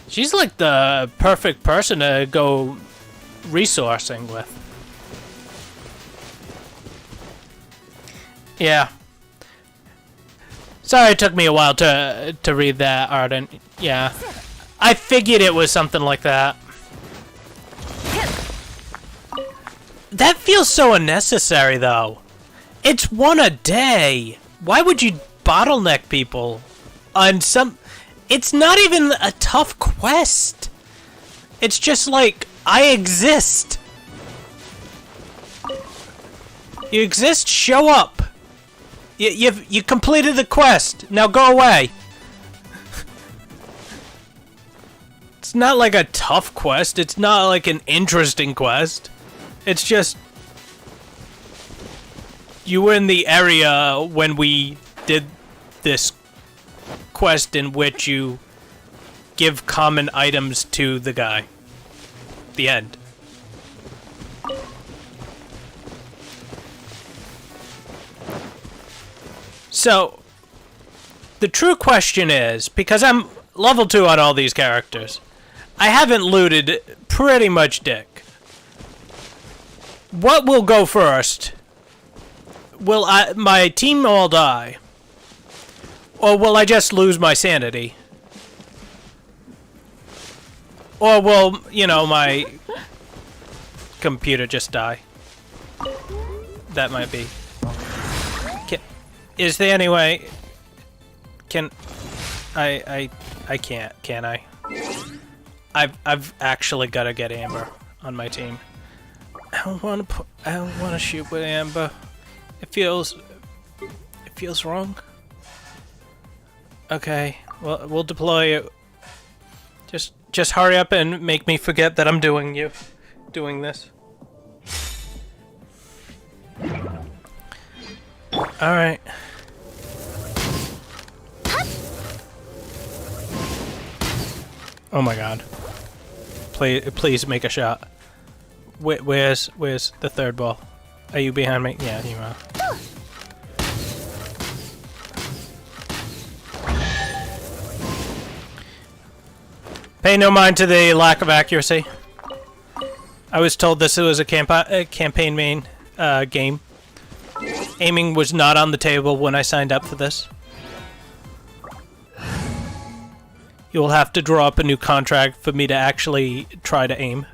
She's like the perfect person to go resourcing with. Yeah. Sorry it took me a while to read that, Arden. Yeah. I figured it was something like that. That feels so unnecessary, though. It's one a day. Why would you bottleneck people on some... It's not even a tough quest. It's just like, I exist. You exist, show up. You completed the quest. Now go away. It's not like a tough quest. It's not like an interesting quest. It's just... You were in the area when we did this quest in which you give common items to the guy. The end. So, the true question is, because I'm level 2 on all these characters, I haven't looted pretty much dick. What will go first? Will my team all die? Or will I just lose my sanity? Or will, you know, my computer just die? That might be. Is there any way... Can... I can't, can I? I've actually got to get Amber on my team. I don't want to shoot with Amber. It feels wrong. Okay, well, we'll deploy it. Just hurry up and make me forget that I'm doing this. All right. Oh my god. Please make a shot. Where's the third ball? Are you behind me? Yeah, you are. Pay no mind to the lack of accuracy. I was told this was a campaign main game. Aiming was not on the table when I signed up for this. You will have to draw up a new contract for me to actually try to aim.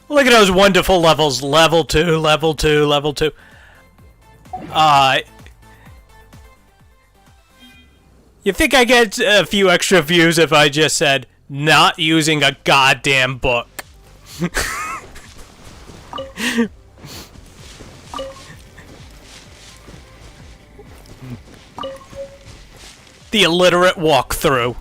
Look at those wonderful levels. Level 2, level 2, level 2. You think I get a few extra views if I just said, not using a goddamn book? The illiterate walkthrough.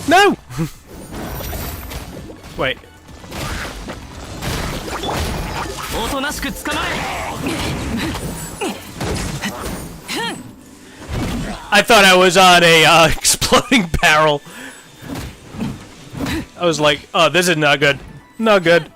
No! Wait. I thought I was on a exploding barrel. I was like, oh, this is not good. Not good.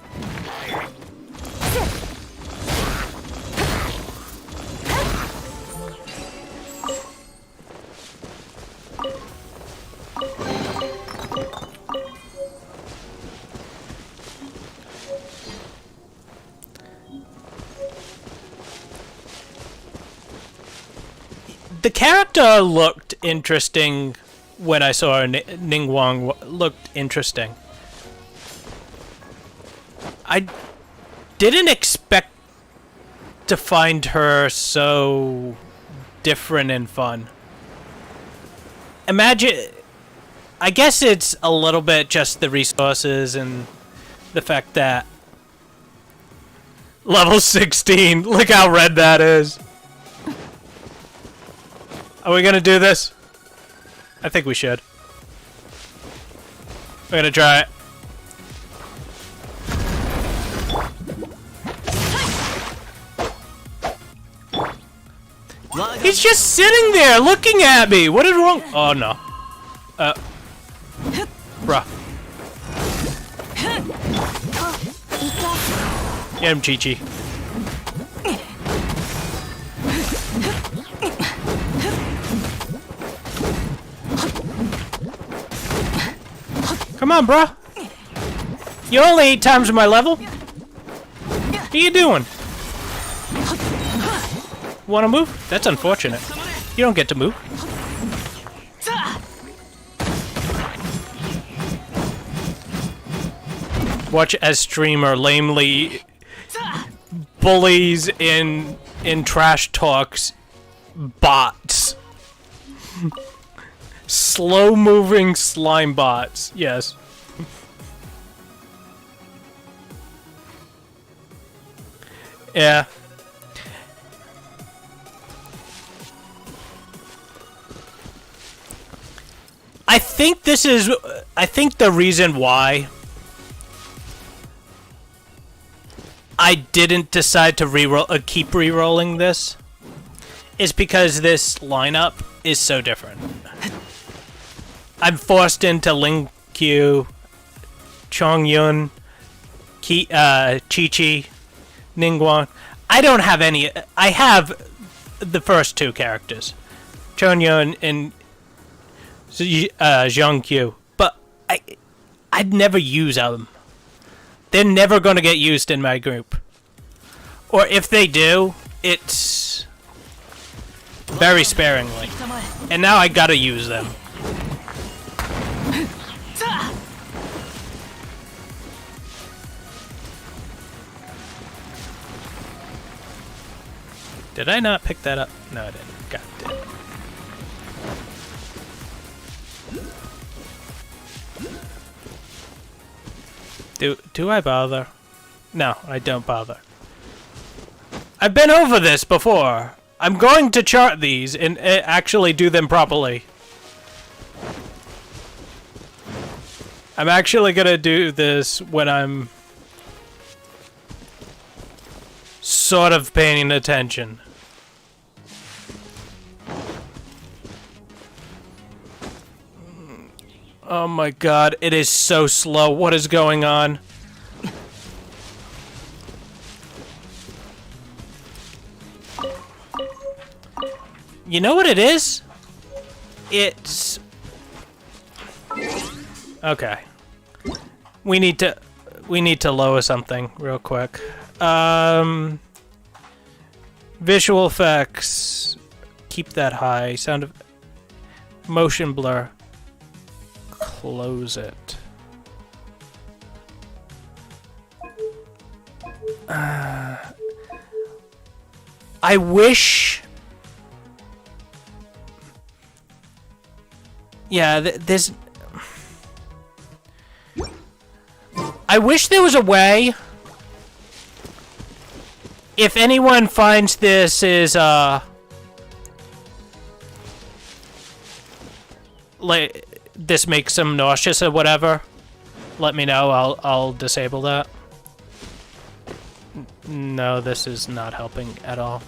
The character looked interesting when I saw her. Ningguang looked interesting. I didn't expect to find her so different and fun. Imagine... I guess it's a little bit just the resources and the fact that... Level 16! Look how red that is! Are we gonna do this? I think we should. We're gonna try it. He's just sitting there looking at me! What is wrong? Oh no. Bruh. Get him, Chi-Chi. Come on, bruh. You're only 8 times my level. What are you doing? Wanna move? That's unfortunate. You don't get to move. Watch as streamer lamely bullies in trash talks bots. Slow-moving slime bots. Yes. Yeah. I think this is... I think the reason why I didn't decide to keep rerolling this is because this lineup is so different. I'm forced into Ling Q, Chong Yun, Chi-Chi, Ningguang. I don't have any. I have the first 2 characters, Chong Yun and Zhang Q, but I'd never use them. They're never going to get used in my group, or if they do, it's very sparingly. And now I gotta use them. Did I not pick that up? No, I didn't. God damn it. Do I bother? No, I don't bother. I've been over this before. I'm going to chart these and actually do them properly. I'm actually gonna do this when I'm sort of paying attention. Oh my god, it is so slow. What is going on? You know what it is? It's... Okay. We need to lower something real quick. Visual effects. Keep that high. Sound of... Motion blur. Close it. I wish... Yeah, there's... I wish there was a way... If anyone finds this is, like, this makes them nauseous or whatever, let me know. I'll disable that. No, this is not helping at all.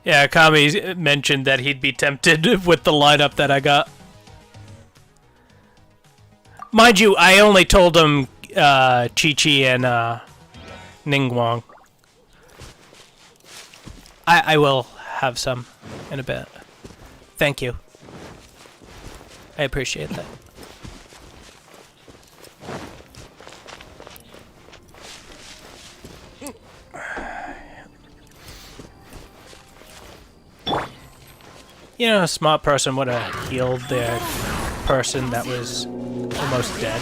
Yeah, Kami mentioned that he'd be tempted with the lineup that I got. Mind you, I only told him Chi-Chi and Ningguang. I will have some in a bit. Thank you. I appreciate that. You know, a smart person would have healed their person that was almost dead.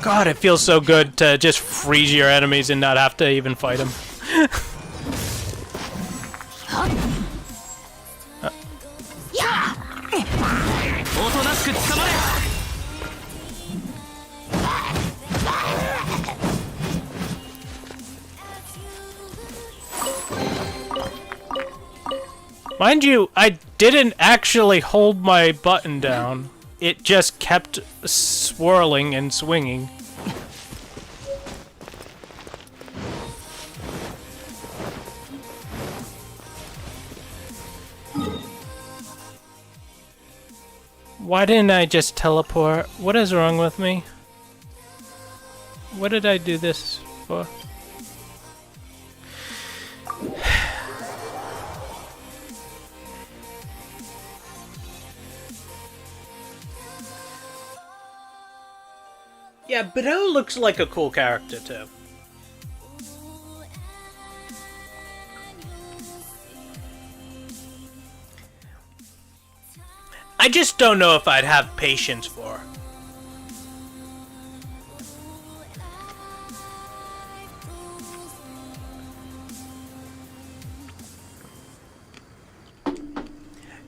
God, it feels so good to just freeze your enemies and not have to even fight them. Mind you, I didn't actually hold my button down. It just kept swirling and swinging. Why didn't I just teleport? What is wrong with me? What did I do this for? Yeah, Beto looks like a cool character, too. I just don't know if I'd have patience for her.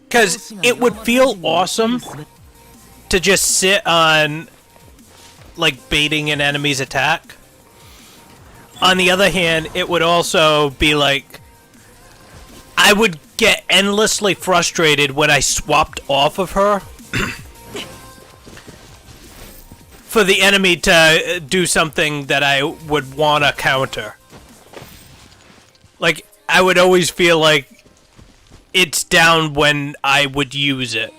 Because it would feel awesome to just sit on... like baiting an enemy's attack. On the other hand, it would also be like I would get endlessly frustrated when I swapped off of her for the enemy to do something that I would want to counter. Like, I would always feel like it's down when I would use it.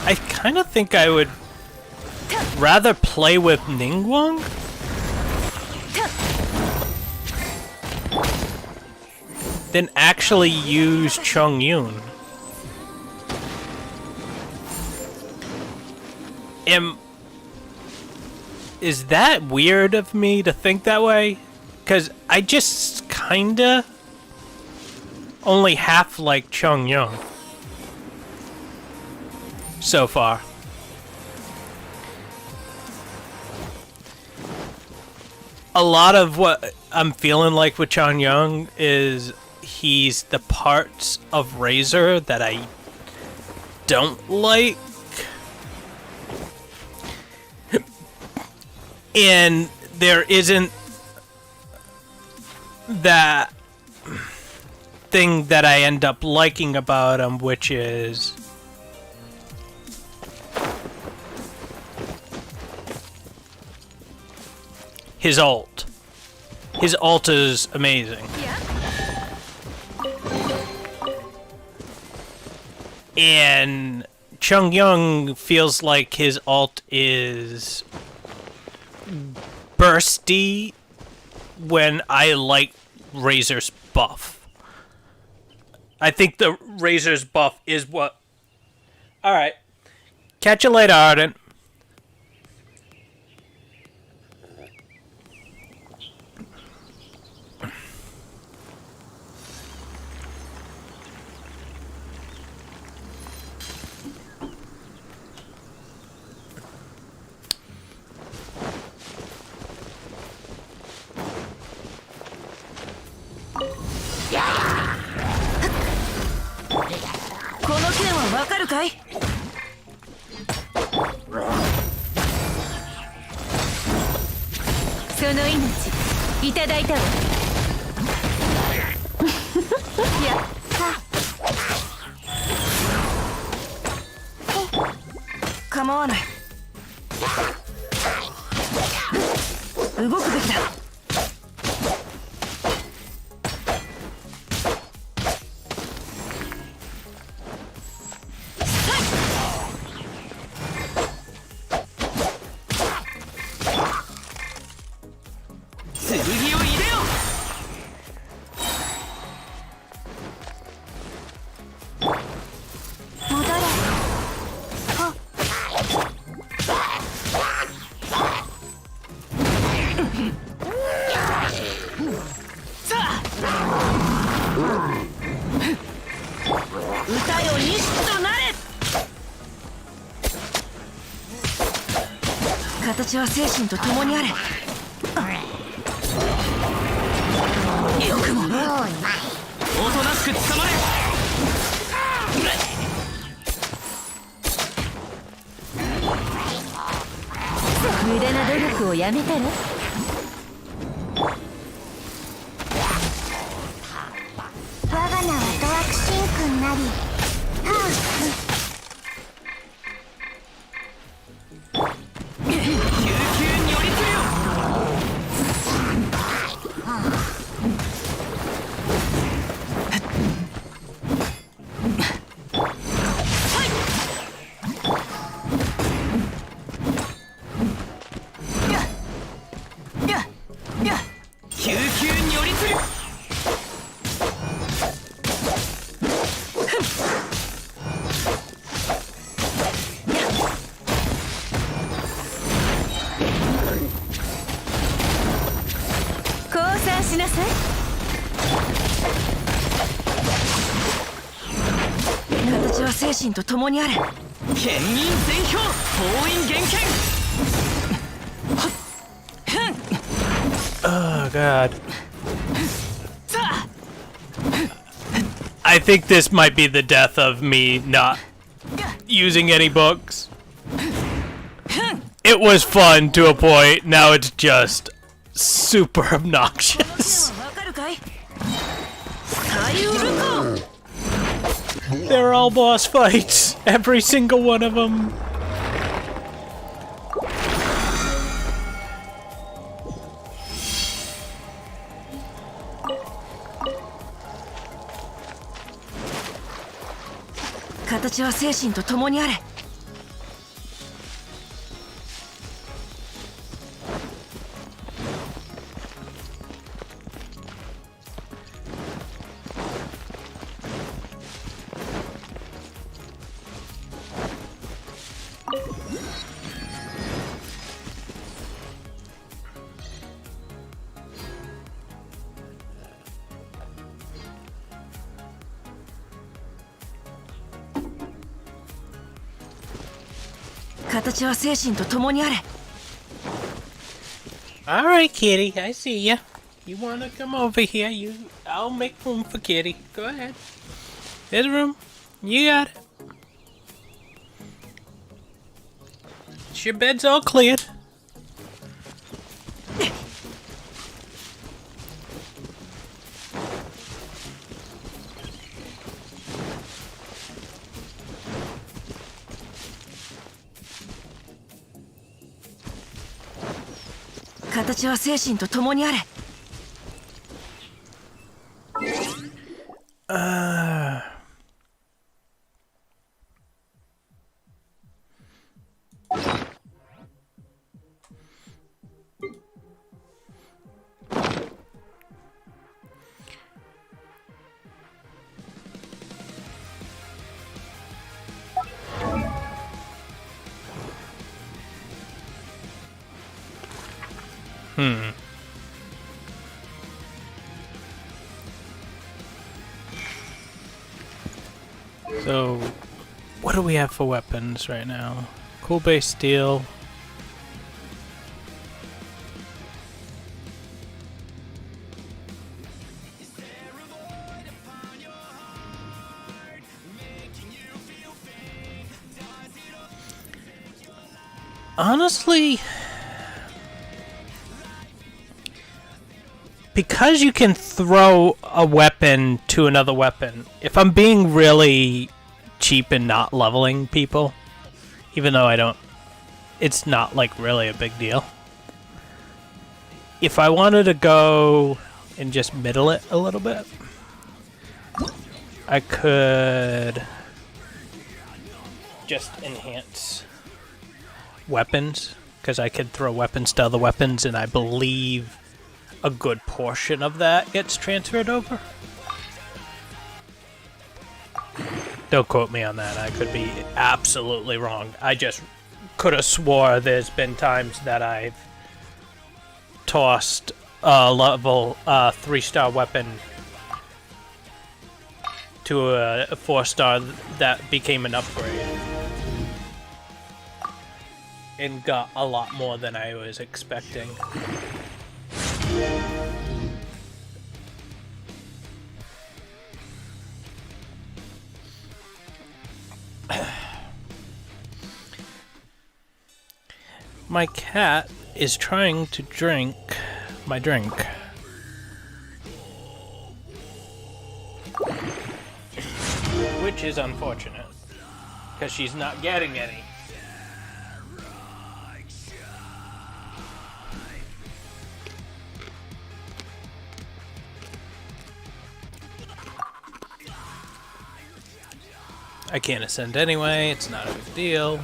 I kind of think I would rather play with Ningguang. Then actually use Chung Yun. Is that weird of me to think that way? Because I just kinda only half like Chung Yun so far. A lot of what I'm feeling like with Chung Yun is he's the parts of Razor that I don't like. And there isn't that thing that I end up liking about him, which is his ult. His ult is amazing. And Chung Yun feels like his ult is bursty when I like Razor's buff. I think the Razor's buff is what... Alright. Catch you later, Ardent. Oh god. I think this might be the death of me not using any books. It was fun to a point, now it's just super obnoxious. They're all boss fights, every single one of them. 形は精神と共にあれ。 Alright, Kitty, I see ya. You wanna come over here? I'll make room for Kitty. Go ahead. There's room. You got it. Your bed's all cleared. So, what do we have for weapons right now? Cool base steel. Honestly, because you can throw a weapon to another weapon, if I'm being really cheap and not leveling people, even though I don't, it's not like really a big deal. If I wanted to go and just middle it a little bit, I could just enhance weapons, because I could throw weapons to other weapons, and I believe a good portion of that gets transferred over. Don't quote me on that. I could be absolutely wrong. I just could have swore there's been times that I've tossed a level 3-star weapon to a 4-star that became an upgrade and got a lot more than I was expecting. My cat is trying to drink my drink. Which is unfortunate, because she's not getting any. I can't ascend anyway, it's not a big deal.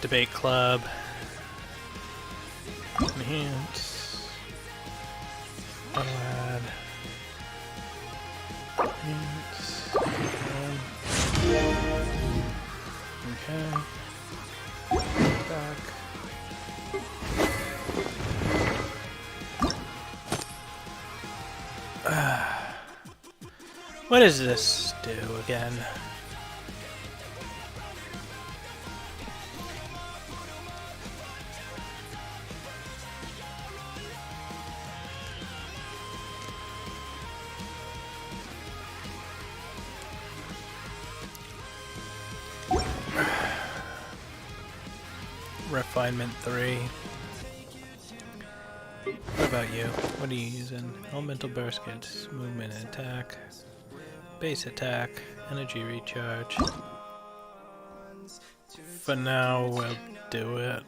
Debate club. Enhance. Add. Enhance. Okay. Back. What does this do again? Refinement 3. What about you? What are you using? Elemental burst gets movement and attack. Base attack. Energy recharge. For now, we'll do it.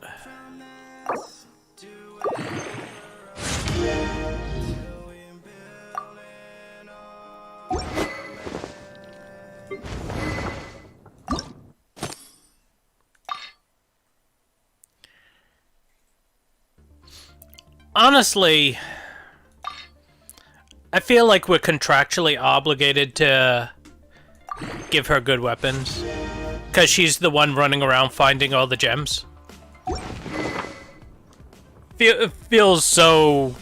Honestly, I feel like we're contractually obligated to give her good weapons, because she's the one running around finding all the gems. It feels so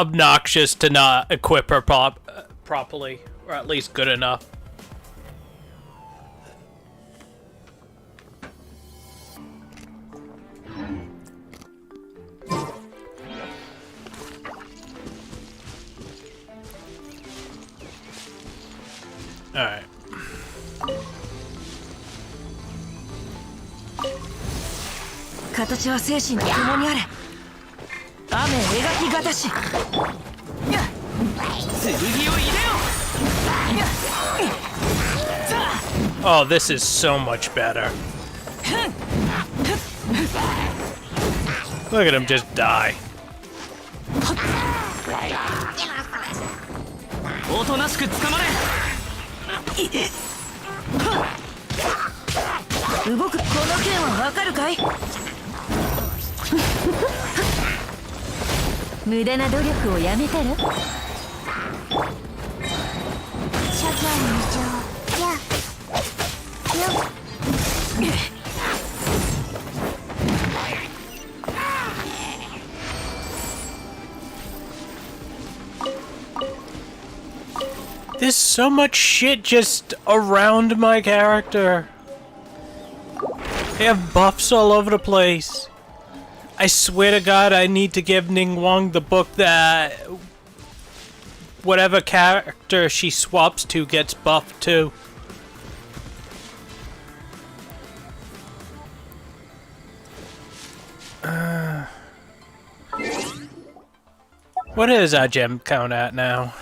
obnoxious to not equip her properly, or at least good enough. Alright. 形は精神と共にあれ。雨描きがたし。剣を入れよ。Oh, this is so much better. Look at him just die. おとなしく捕まれ。動く。この剣はわかるかい？無駄な努力をやめたら？諸行無常やよ。 There's so much shit just around my character. They have buffs all over the place. I swear to God, I need to give Ning Wang the book that whatever character she swaps to gets buffed too. What is our gem count at now?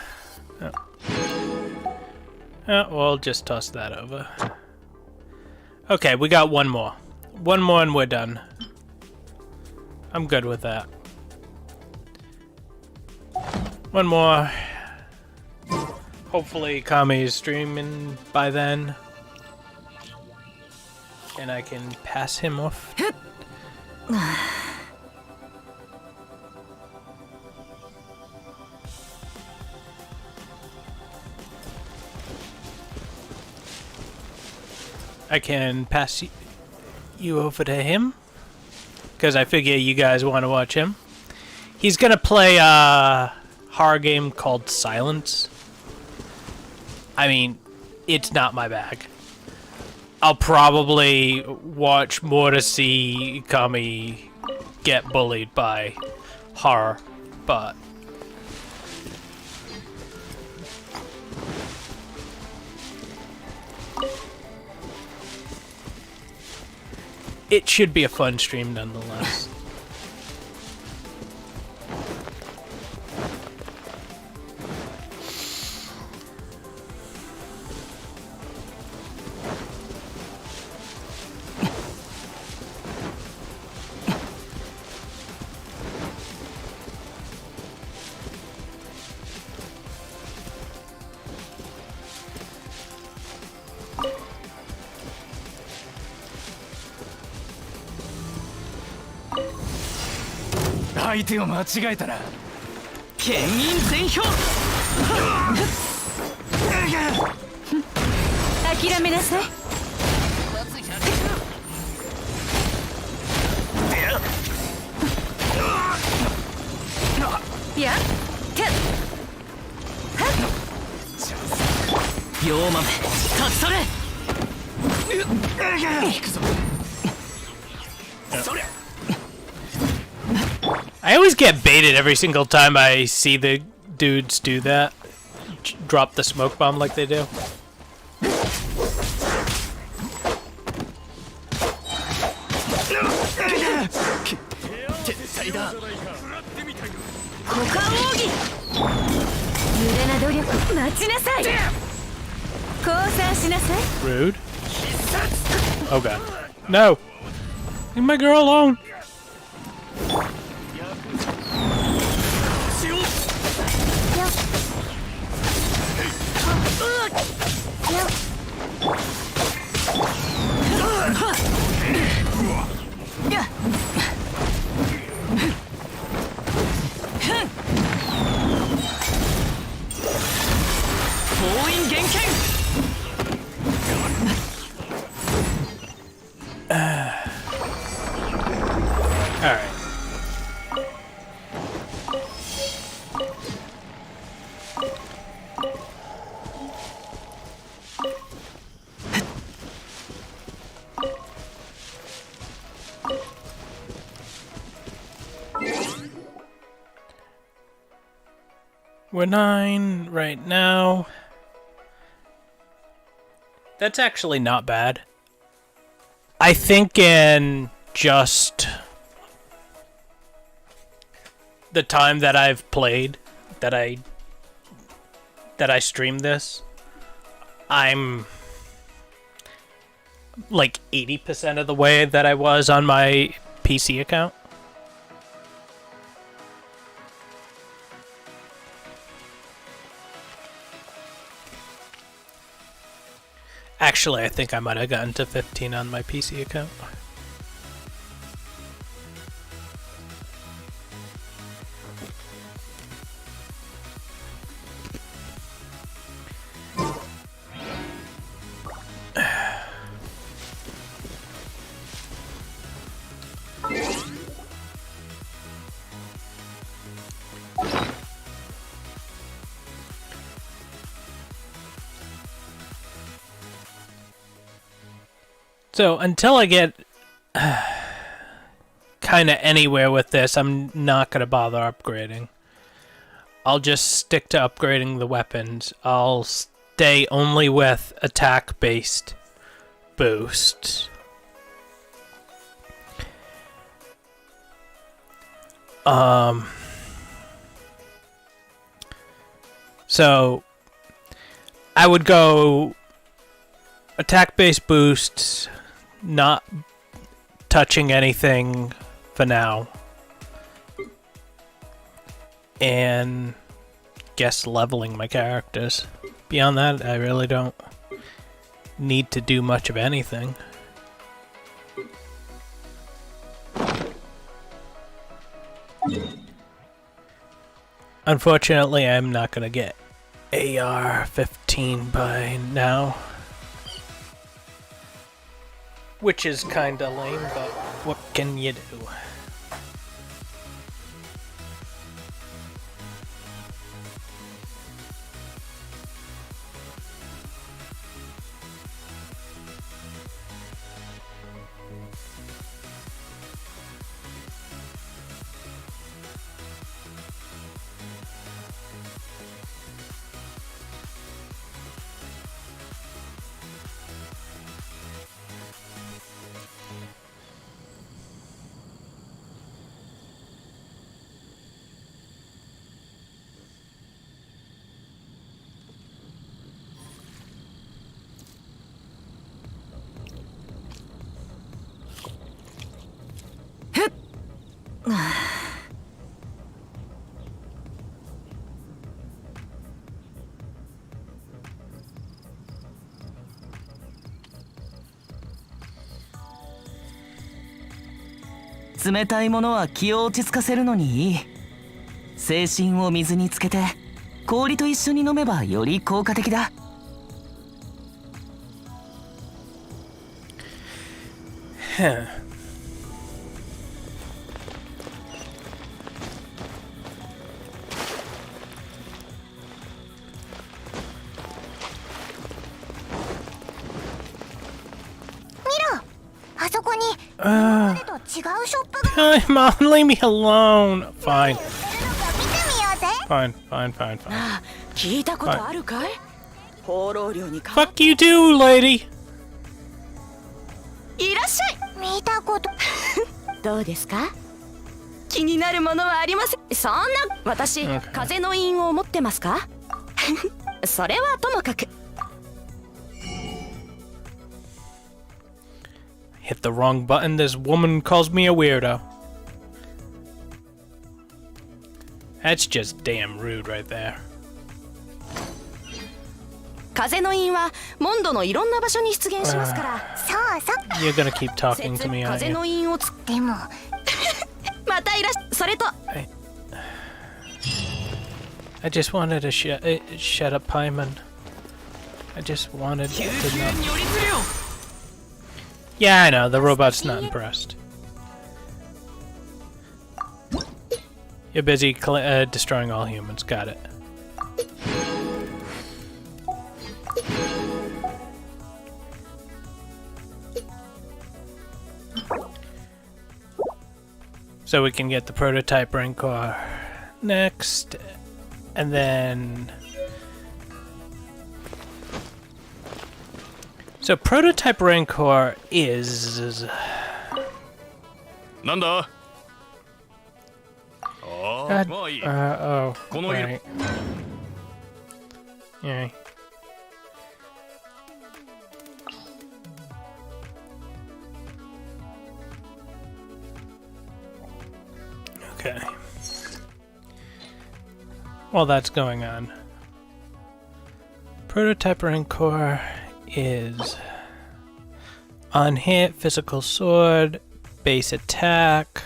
We'll just toss that over. Okay, we got one more. One more and we're done. I'm good with that. One more. Hopefully Kami is streaming by then. And I can pass him off. I can pass you over to him, because I figure you guys want to watch him. He's gonna play a horror game called Silence. I mean, it's not my bag. I'll probably watch more to see Kami get bullied by horror, but it should be a fun stream nonetheless. I 相手を間違えたな。剣印全表。諦めなさい。いや、両豆立ち去れ。行くぞ。そりゃ。 I always get baited every single time I see the dudes do that. Drop the smoke bomb like they do. Rude. Oh god. No! Leave my girl alone! Alright. We're 9 right now. That's actually not bad. I think in just the time that I've played, that I streamed this, I'm like 80% of the way that I was on my PC account. Actually, I think I might have gotten to 15 on my PC account. So until I get kind of anywhere with this, I'm not going to bother upgrading. I'll just stick to upgrading the weapons. I'll stay only with attack-based boosts. So I would go attack-based boosts, not touching anything for now, and guess leveling my characters. Beyond that, I really don't need to do much of anything. Unfortunately, I'm not gonna get AR-15 by now, which is kinda lame, but what can you do?冷たいものは気を落ち着かせるのにいい。精神を水につけて氷と一緒に飲めばより効果的だ。あそこに今までと違うショップが Mom, leave me alone. Fine. 見てみようぜ。 Fine, fine, fine, fine. 聞いたことあるかい？放浪量にか。 Fuck you too, lady. いらっしゃい。見たことどうですか？気になるものはありません。そんな、私、風の印を持ってますか？それはともかく。Hit the wrong button. This woman calls me a weirdo. That's just damn rude right there. 風の印はモンドのいろんな場所に出現しますから。そうそう。 You're gonna keep talking to me, aren't 風 you? の印をでもまたいらっしゃそれと I just wanted to shut up, Paimon. I just wanted to know. Yeah, I know. The robot's not impressed. You're busy destroying all humans. Got it. So we can get the prototype Rancor next. And then... So prototype Rancor is... なんだ God, まあいい oh, この色 right. Yeah. Okay. While that's going on, prototype Rancor is on hit, physical sword, base attack.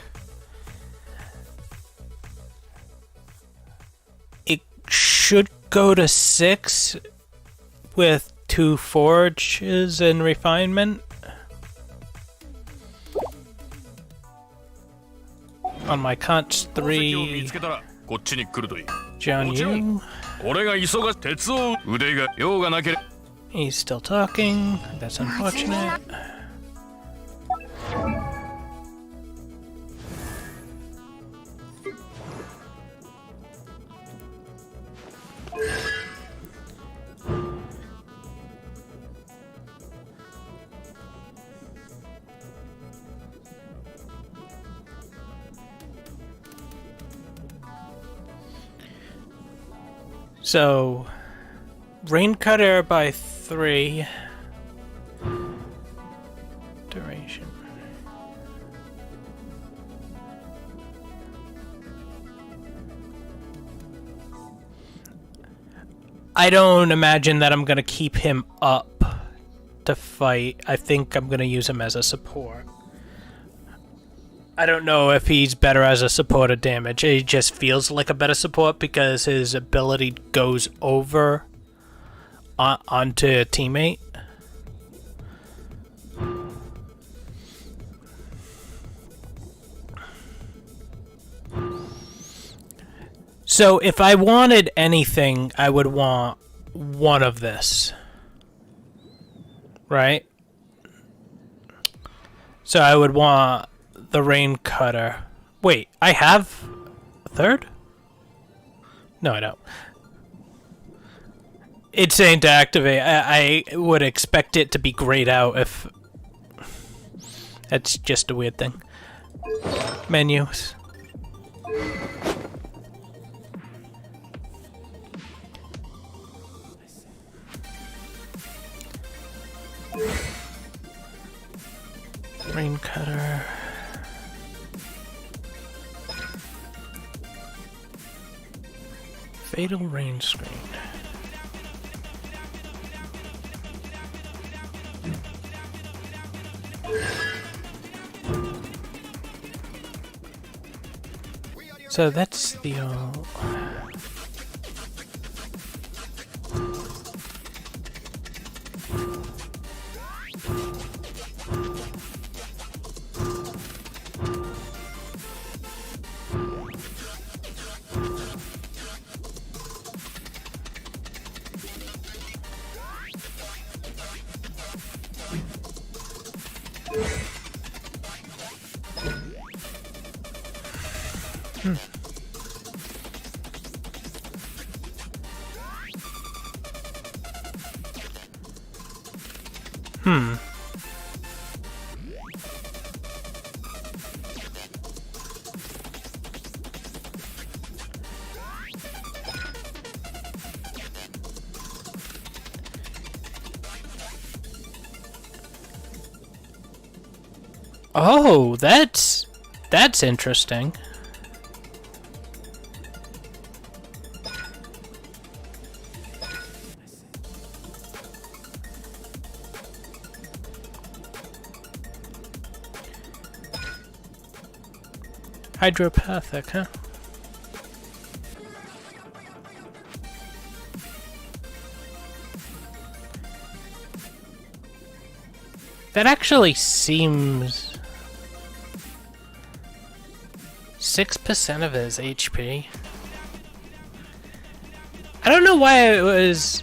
It should go to 6 with 2 forges and refinement. On my conch 宝石を見 3, つけたらこっちに来るといい John もちろん Yu. 俺が急が鉄を腕が用がなければ He's still talking. That's unfortunate. So, rain cutter by 3. Duration. I don't imagine that I'm gonna keep him up to fight. I think I'm gonna use him as a support. I don't know if he's better as a support or damage. He just feels like a better support because his ability goes over onto a teammate. So if I wanted anything, I would want one of this. Right? So I would want the rain cutter. Wait, I have a third? No, I don't. It's saying to activate. I would expect it to be grayed out if... That's just a weird thing. Menus. Rain cutter. Fatal rain screen. So that's the Oh, that's interesting. Hydropathic, huh? That actually seems 6% of his HP. I don't know why I was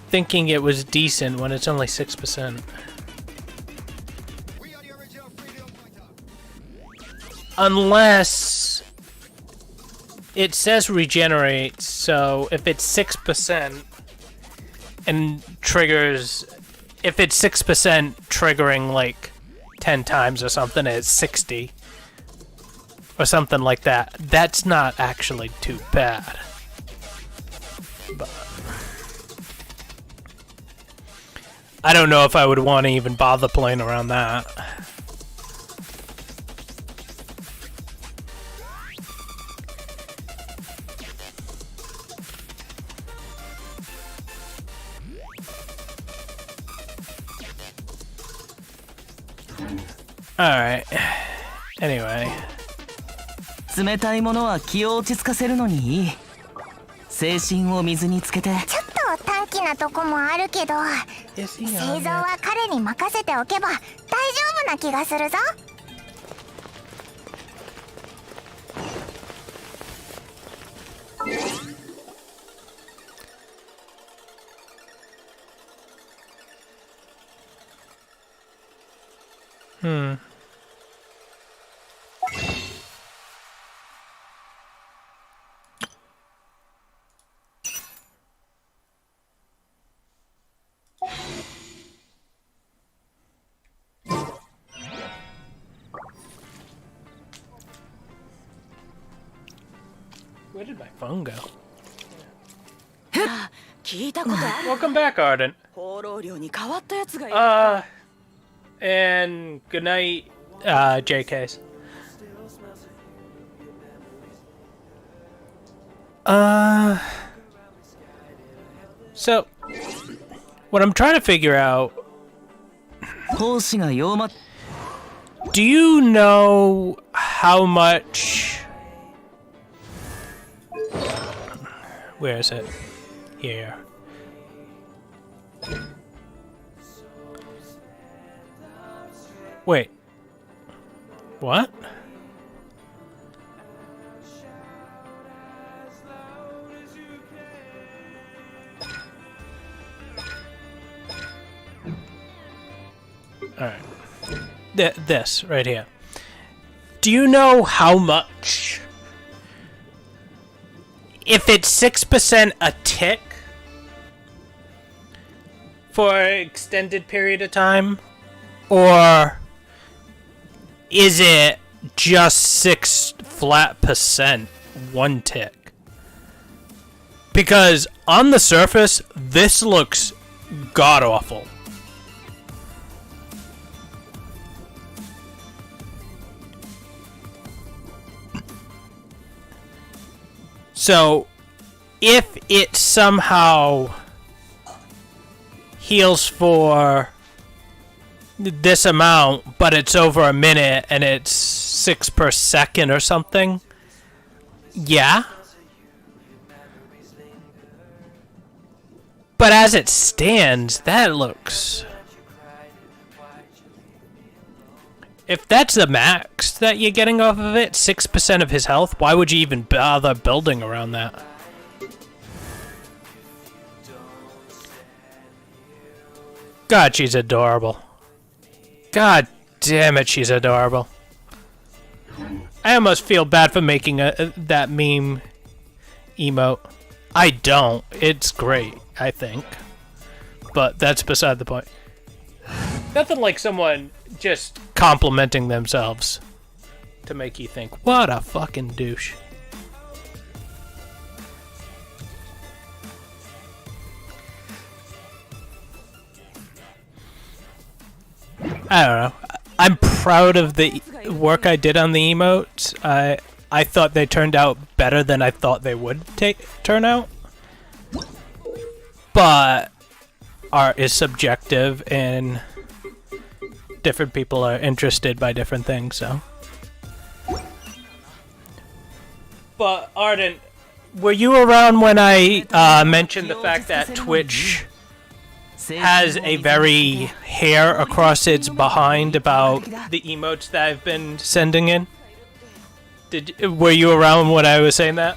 thinking it was decent when it's only 6%. Unless it says regenerates, so if it's 6% and triggers, if it's 6% triggering like 10 times or something, it's 60 or something like that. That's not actually too bad. But I don't know if I would want to even bother playing around that. Alright. Anyway. 冷たいものは気を落ち着かせるのにいい。精神を水につけて。ちょっと短気なとこもあるけど、製造は彼に任せておけば大丈夫な気がするぞ。Where did my phone go? 聞いたことある。 Welcome back, Arden. 放浪量に変わったやつがいる。And good night, JKs. So, what I'm trying to figure out, 胞子が弱まっ do you know how much... Where is it? Here. Wait. What? Alright. This, right here. Do you know how much... If it's 6% a tick for an extended period of time, or is it just 6 flat percent one tick? Because on the surface, this looks god-awful. So, if it somehow heals for this amount, but it's over a minute and it's 6 per second or something, yeah. But as it stands, that looks... If that's the max that you're getting off of it, 6% of his health, why would you even bother building around that? God, she's adorable. God damn it, she's adorable. I almost feel bad for making that meme emote. I don't. It's great, I think. But that's beside the point. Nothing like someone just complimenting themselves to make you think, what a fucking douche. I don't know. I'm proud of the work I did on the emotes. I thought they turned out better than I thought they would turn out. But art is subjective and different people are interested by different things, so. But Arden, were you around when I mentioned the fact that Twitch has a very hair across its behind about the emotes that I've been sending in? Were you around when I was saying that?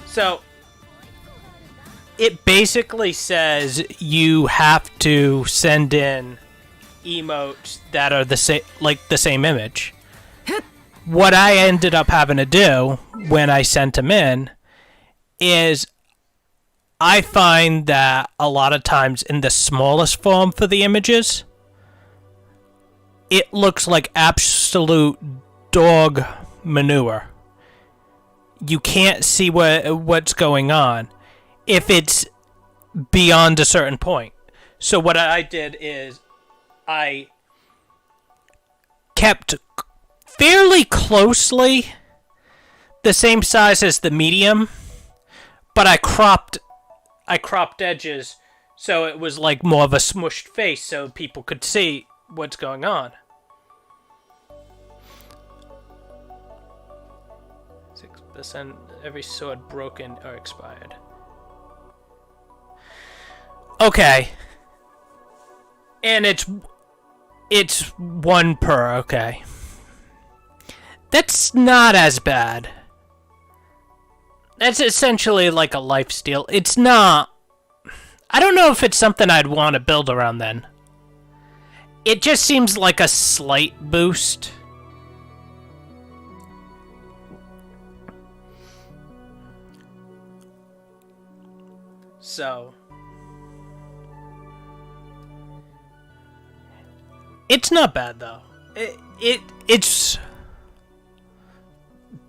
So, it basically says you have to send in emotes that are the same, like the same image. what I ended up having to do when I sent them in is I find that a lot of times in the smallest form for the images, it looks like absolute dog manure. You can't see what's going on if it's beyond a certain point. So what I did is I kept fairly closely the same size as the medium, but I cropped edges so it was like more of a smushed face so people could see what's going on. 6% every sword broken or expired. Okay. And it's 1 per, okay. That's not as bad. That's essentially like a lifesteal. It's not... I don't know if it's something I'd want to build around then. It just seems like a slight boost. So... it's not bad, though. It's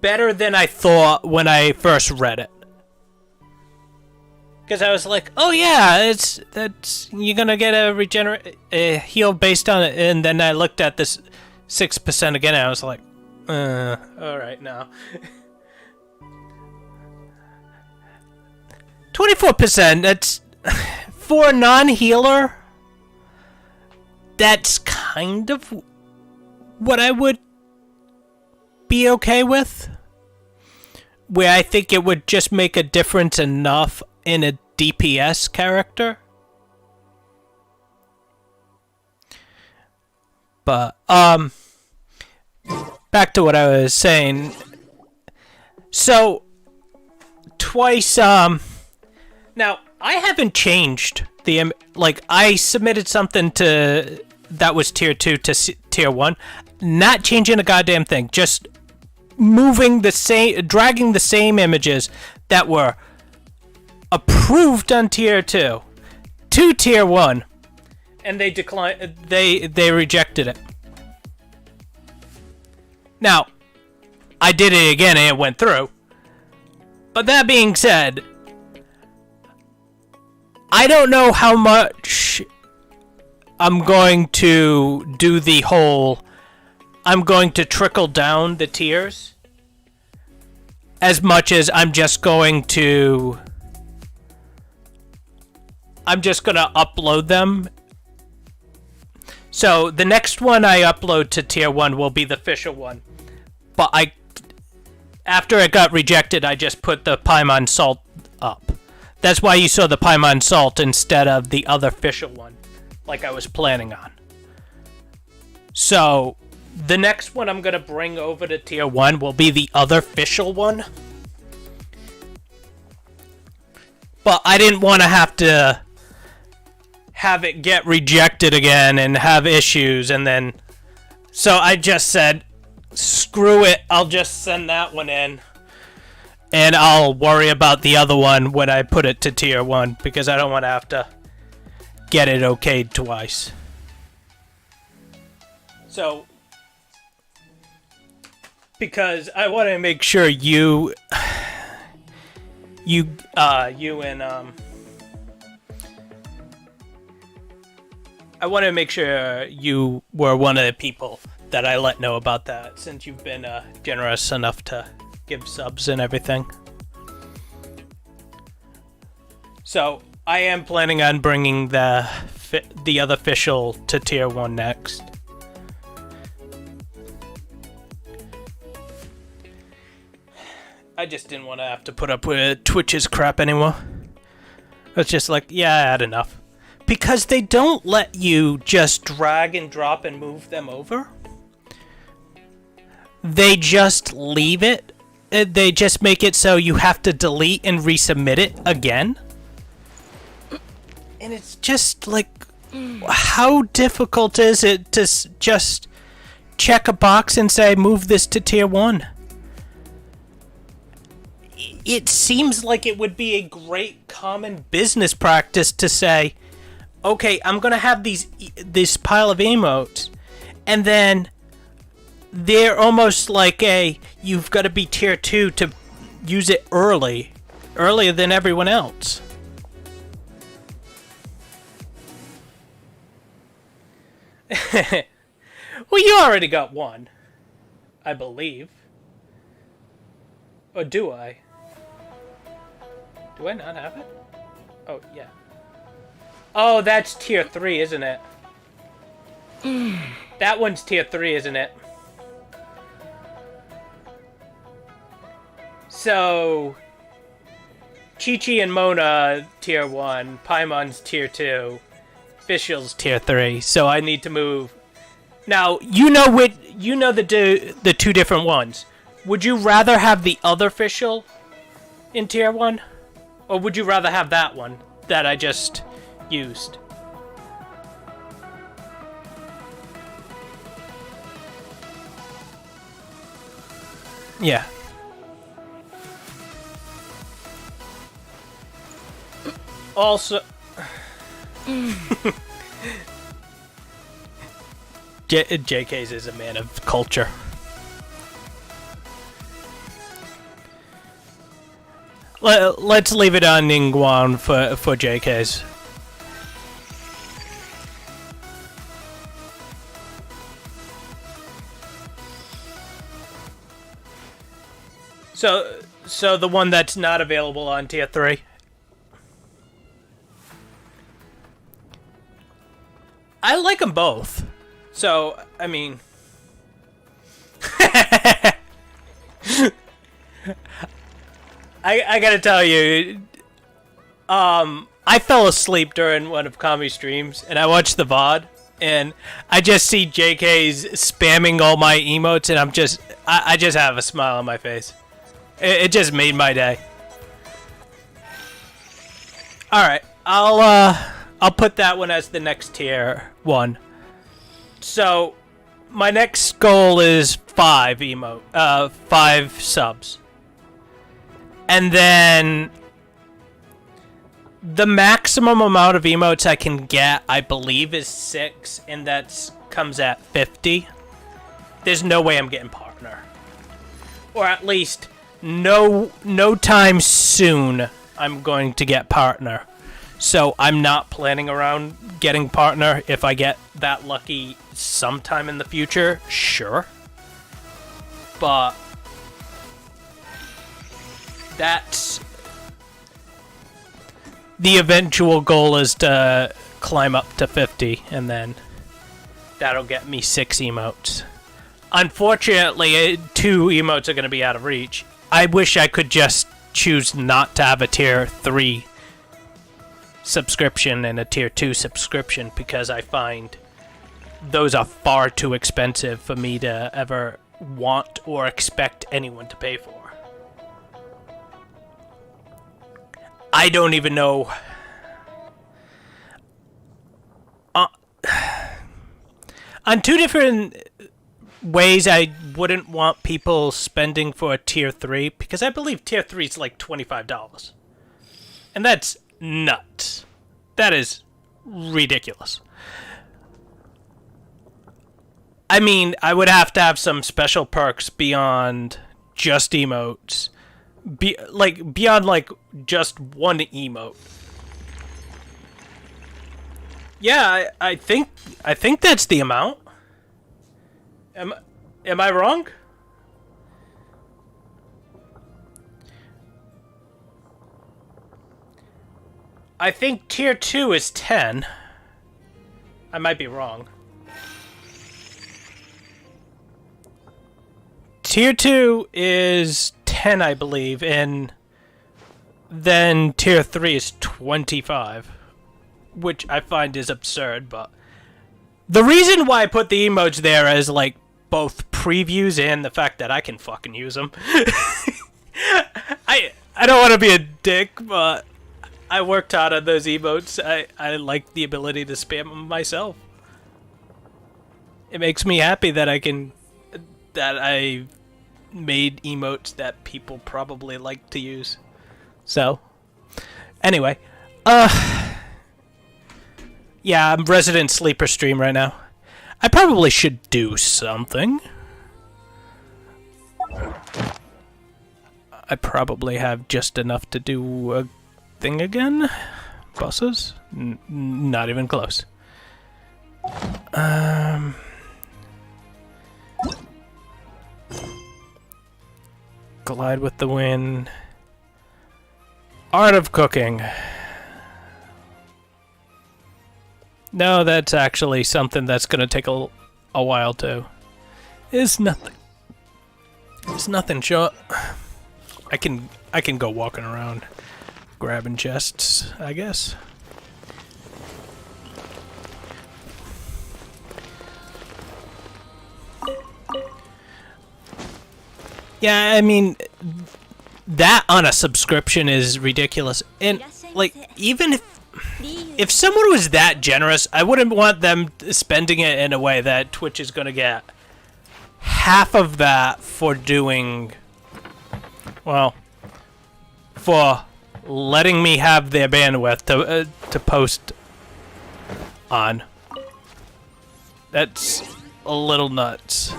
better than I thought when I first read it. Because I was like, oh yeah, that's you're gonna get a heal based on it, and then I looked at this 6% again, and I was like, alright now. 24%, that's for a non-healer. That's kind of what I would be okay with. Where I think it would just make a difference enough in a DPS character. But, back to what I was saying. So, twice, now, I haven't changed the, like, I submitted something that was tier 2 to tier 1. Not changing a goddamn thing. Just moving dragging the same images that were approved on tier 2 to tier 1. And they declined, they rejected it. Now, I did it again and it went through. But that being said, I don't know how much I'm going to do the whole... I'm going to trickle down the tiers as much as I'm just going to upload them. So the next one I upload to tier 1 will be the official one. But after it got rejected, I just put the Paimon Salt up. That's why you saw the Paimon Salt instead of the other official one, like I was planning on. So the next one I'm going to bring over to tier 1 will be the other official one. But I didn't want to have it get rejected again and have issues, and then... So I just said, screw it, I'll just send that one in. And I'll worry about the other one when I put it to tier 1, because I don't want to have to get it okayed twice. So... because I want to make sure you and I want to make sure you were one of the people that I let know about that, since you've been generous enough to give subs and everything. So I am planning on bringing the other official to tier 1 next. I just didn't want to have to put up with Twitch's crap anymore. It's just like, yeah, I had enough. Because they don't let you just drag and drop and move them over. They just leave it. They just make it so you have to delete and resubmit it again. And it's just like, how difficult is it to just check a box and say, move this to tier 1. It seems like it would be a great common business practice to say, okay, I'm gonna have this pile of emotes, and then they're almost like you've got to be tier 2 to use it earlier than everyone else. Well, you already got one, I believe. Or do I? Do I not have it? Oh, yeah. Oh, that's tier 3, isn't it? That one's tier 3, isn't it? So, Chi-Chi and Mona, tier 1. Paimon's tier 2. Official's tier 3. So I need to move. Now, you know the two different ones. Would you rather have the other official in tier 1? Or would you rather have that one that I just used? Yeah. Also... JK's is a man of culture. Let's leave it on Ningguang for JK's. So the one that's not available on tier 3. I like them both. So, I mean... I gotta tell you, I fell asleep during one of Kami's streams, and I watched the VOD, and I just see JK's spamming all my emotes, and I just have a smile on my face. It just made my day. Alright, I'll put that one as the next tier 1. So, my next goal is 5 subs. And then the maximum amount of emotes I can get, I believe, is 6, and that comes at 50. There's no way I'm getting partner. Or at least no time soon I'm going to get partner. So I'm not planning around getting partner. If I get that lucky sometime in the future, sure. But that's the eventual goal, is to climb up to 50, and then that'll get me 6 emotes. Unfortunately, 2 emotes are going to be out of reach. I wish I could just choose not to have a tier 3 subscription and a tier 2 subscription, because I find those are far too expensive for me to ever want or expect anyone to pay for. I don't even know. On 2 different ways I wouldn't want people spending for a tier 3, because I believe tier 3 is like $25. And that's nuts. That is ridiculous. I mean, I would have to have some special perks beyond just emotes. Beyond like just one emote. Yeah, I think that's the amount. Am I wrong? I think tier 2 is 10. I might be wrong. Tier 2 is 10, I believe, and then tier 3 is 25, which I find is absurd, but the reason why I put the emotes there is like both previews and the fact that I can fucking use them. I don't want to be a dick, but I worked hard on those emotes. I like the ability to spam them myself. It makes me happy that I made emotes that people probably like to use. So, anyway, yeah, I'm resident sleeper stream right now. I probably should do something. I probably have just enough to do a thing again. Bosses? Not even close. Glide with the wind. Art of cooking. No, that's actually something that's gonna take a while too. It's nothing. It's nothing short. I can go walking around grabbing chests, I guess. Yeah, I mean, that on a subscription is ridiculous. And, like, even if someone was that generous, I wouldn't want them spending it in a way that Twitch is going to get half of that for doing, well, for letting me have their bandwidth to post on. That's a little nuts.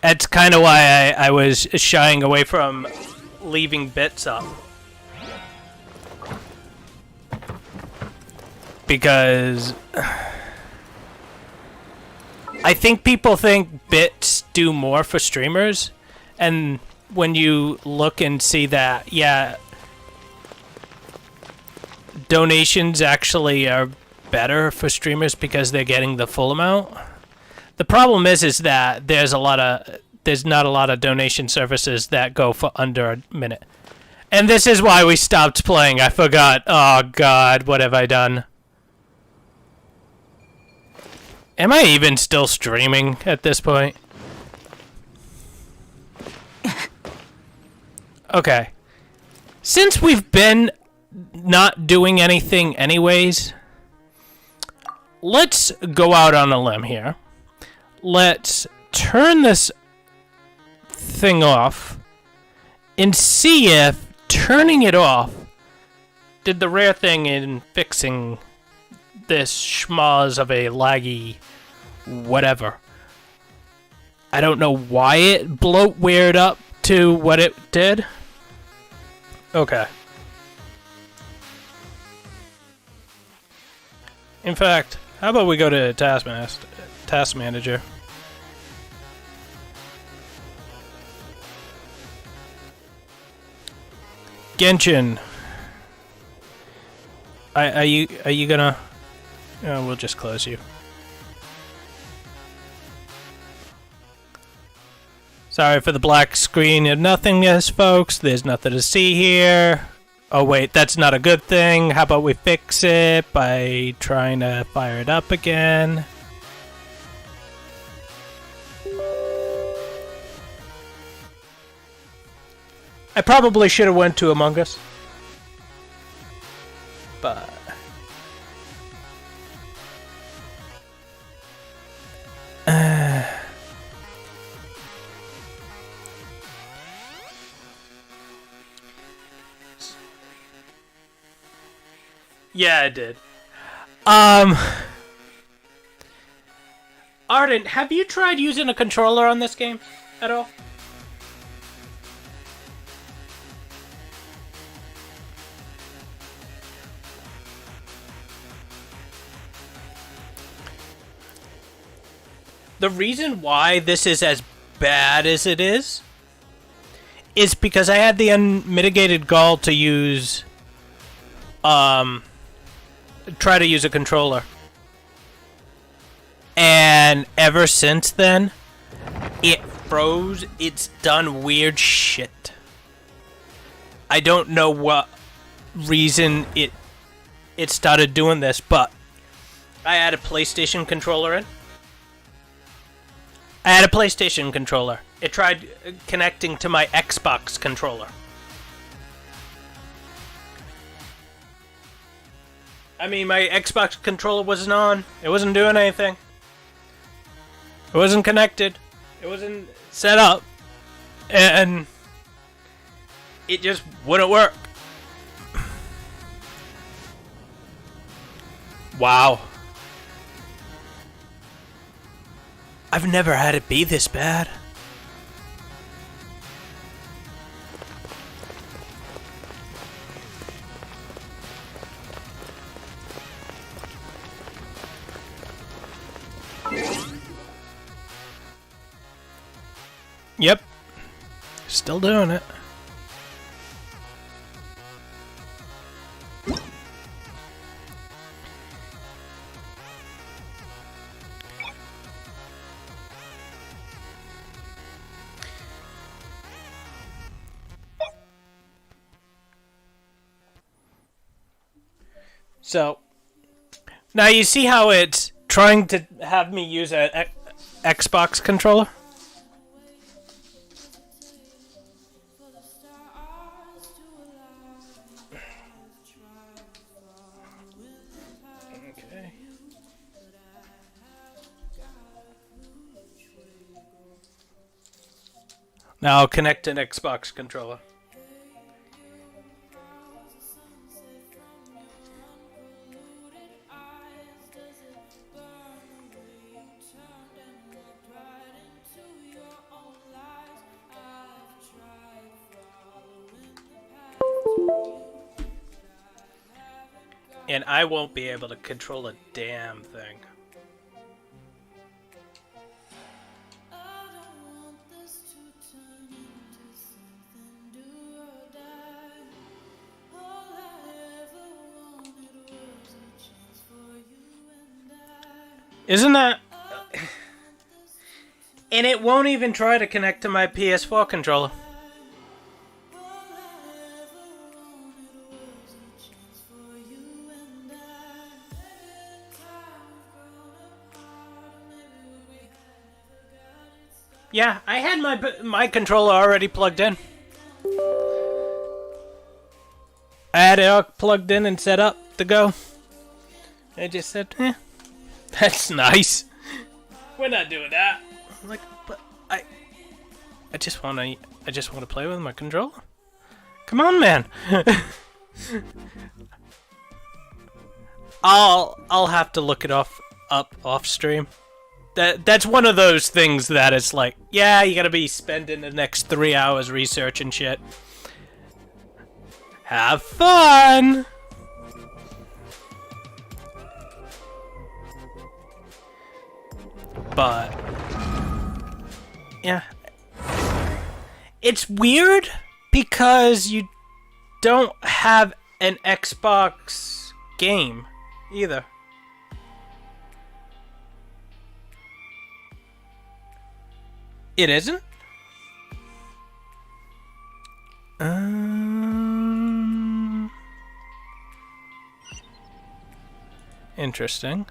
That's kind of why I was shying away from leaving bits up. Because I think people think bits do more for streamers, and when you look and see that, yeah, donations actually are better for streamers because they're getting the full amount. The problem is that there's not a lot of donation services that go for under a minute. And this is why we stopped playing. I forgot. Oh god, what have I done? Am I even still streaming at this point? Okay. Since we've been not doing anything anyways, let's go out on a limb here. Let's turn this thing off and see if turning it off did the rare thing in fixing this schmoz of a laggy whatever. I don't know why it bloatwared up to what it did. Okay. In fact, how about we go to Task Manager? Genshin. Are you gonna? Oh, we'll just close you. Sorry for the black screen of nothingness, folks. There's nothing to see here. Oh wait, that's not a good thing. How about we fix it by trying to fire it up again? I probably should have went to Among Us. But yeah, I did. Arden, have you tried using a controller on this game at all? The reason why this is as bad as it is because I had the unmitigated gall to use, try to use a controller. And ever since then, it froze. It's done weird shit. I don't know what reason it started doing this, but I had a PlayStation controller in. I had a PlayStation controller. It tried connecting to my Xbox controller. I mean, my Xbox controller wasn't on. It wasn't doing anything. It wasn't connected. It wasn't set up. And it just wouldn't work. Wow. I've never had it be this bad. Yep. Still doing it. So, now you see how it's trying to have me use a Xbox controller? Okay. Now I'll connect an Xbox controller. And I won't be able to control a damn thing. Isn't that... And it won't even try to connect to my PS4 controller. Yeah, I had my controller already plugged in. I had it all plugged in and set up to go. I just said, that's nice. We're not doing that. I'm like, but I just wanna play with my controller. Come on, man. I'll have to look it off stream. That's one of those things that it's like, yeah, you gotta be spending the next 3 hours researching shit. Have fun! But yeah, it's weird because you don't have an Xbox game either. It isn't? Interesting.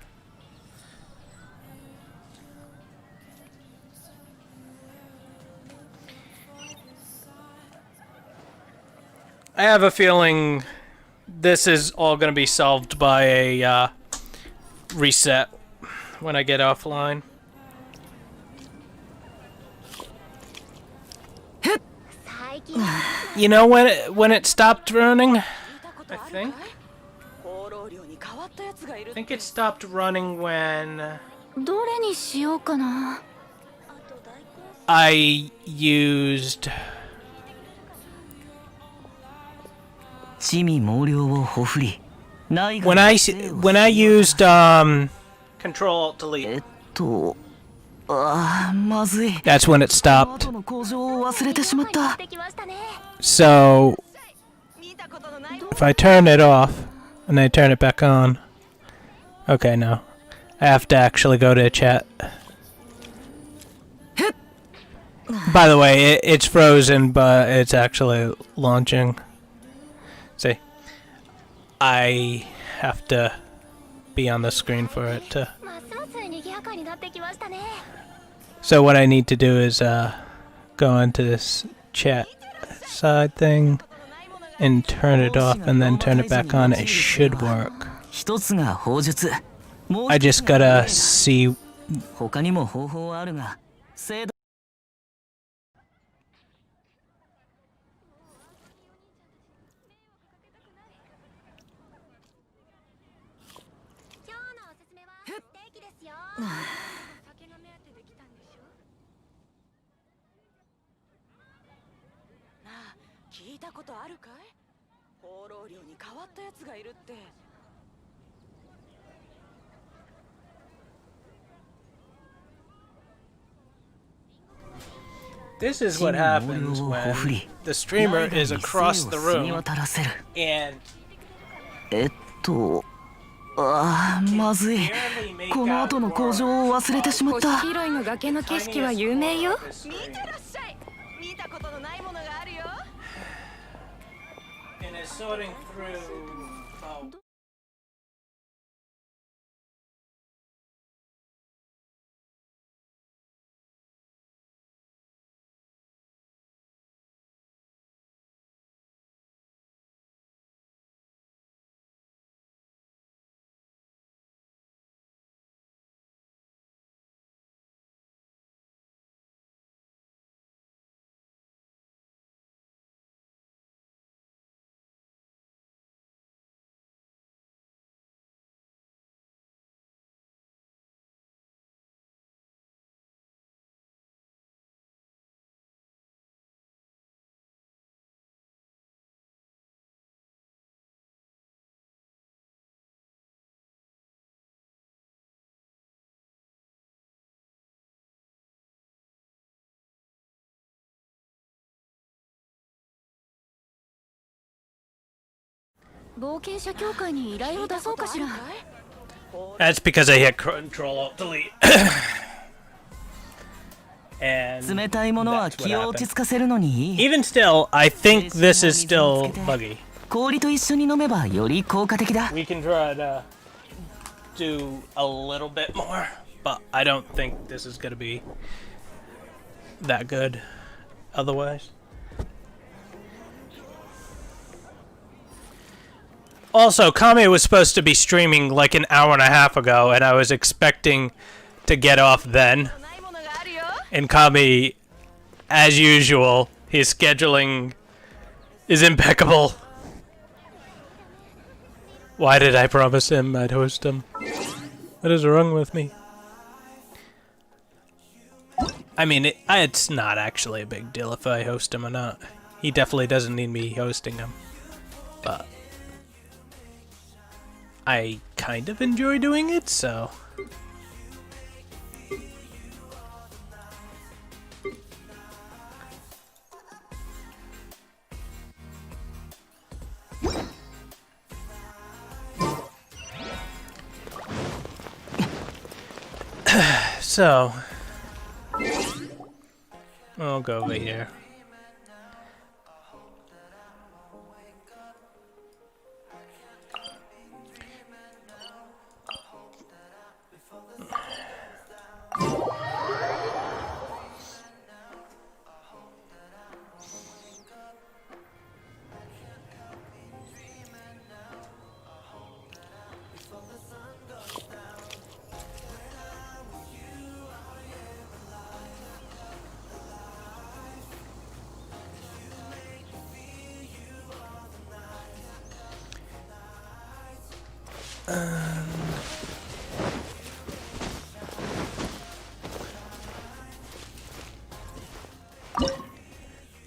I have a feeling this is all going to be solved by a reset when I get offline. You know when it stopped running? I think it stopped running when I used when I used Control Alt Delete. That's when it stopped. So if I turn it off and I turn it back on, okay, no, I have to actually go to chat. By the way, it's frozen, but it's actually launching. See, I have to be on the screen for it to. So what I need to do is go into this chat side thing and turn it off and then turn it back on. It should work. 一つが砲術。もう I just gotta see. 他にも方法はあるが、精度 聞いたことあるかい？放浪寮に変わったやつがいるって。This is what happens when the streamer is across the room and ああ、まずい。この後の工場を忘れてしまった。星拾いの崖の景色は有名よ。見てらっしゃい。見たことのないものがあるよ。and is sorting through. That's because I hit Control Alt Delete. And 冷たいものは気を落ち着かせるのにいい。 even still, I think this is still buggy. 氷と一緒に飲めばより効果的だ。 We can try to do a little bit more, but I don't think this is gonna be that good otherwise. Also, Kame was supposed to be streaming like an hour and a half ago, and I was expecting to get off then. And Kame, as usual, his scheduling is impeccable. Why did I promise him I'd host him? What is wrong with me? I mean, it's not actually a big deal if I host him or not. He definitely doesn't need me hosting him. But I kind of enjoy doing it, so... So... I'll go over here.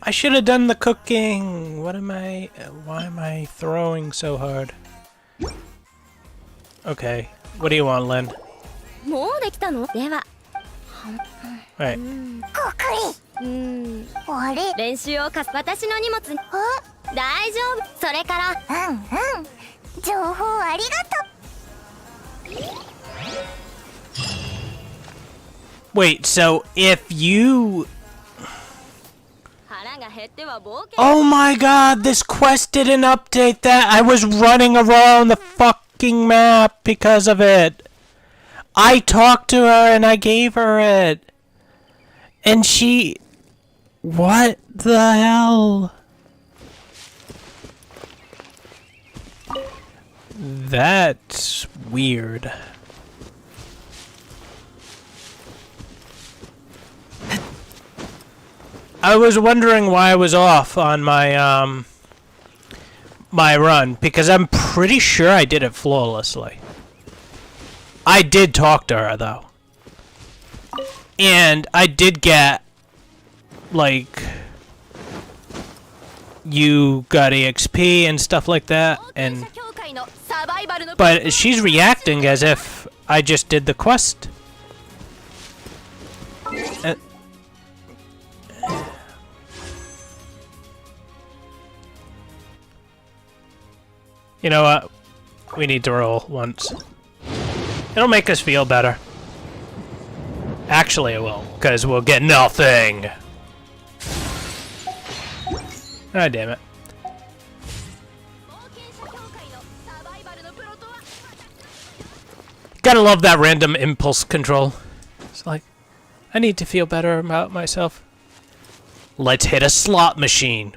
I should have done the cooking. Why am I throwing so hard? Okay. What do you want, Lynn? もうできたの？では。Right. こくり。あれ？練習を私の荷物。大丈夫。それから。情報ありがとう。Wait, so if you... Oh my god, this quest didn't update that. I was running around the fucking map because of it. I talked to her and I gave her it. And she... What the hell? That's weird. I was wondering why I was off on my my run, because I'm pretty sure I did it flawlessly. I did talk to her though. And I did get like you got EXP and stuff like that, and but she's reacting as if I just did the quest. You know what? We need to roll once. It'll make us feel better. Actually, it will, because we'll get nothing. Ah, damn it. Gotta love that random impulse control. It's like, I need to feel better about myself. Let's hit a slot machine.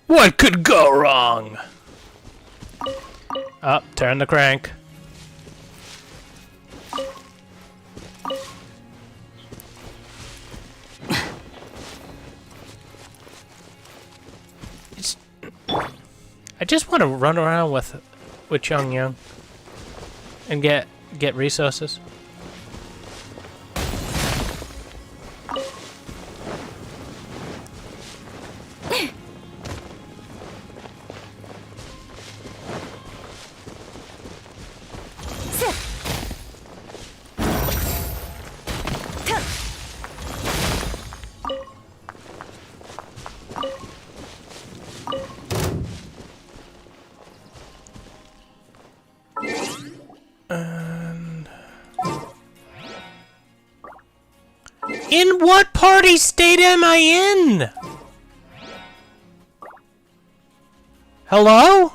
What could go wrong? Up, turn the crank. I just want to run around with Young and get resources. In what party state am I in? Hello?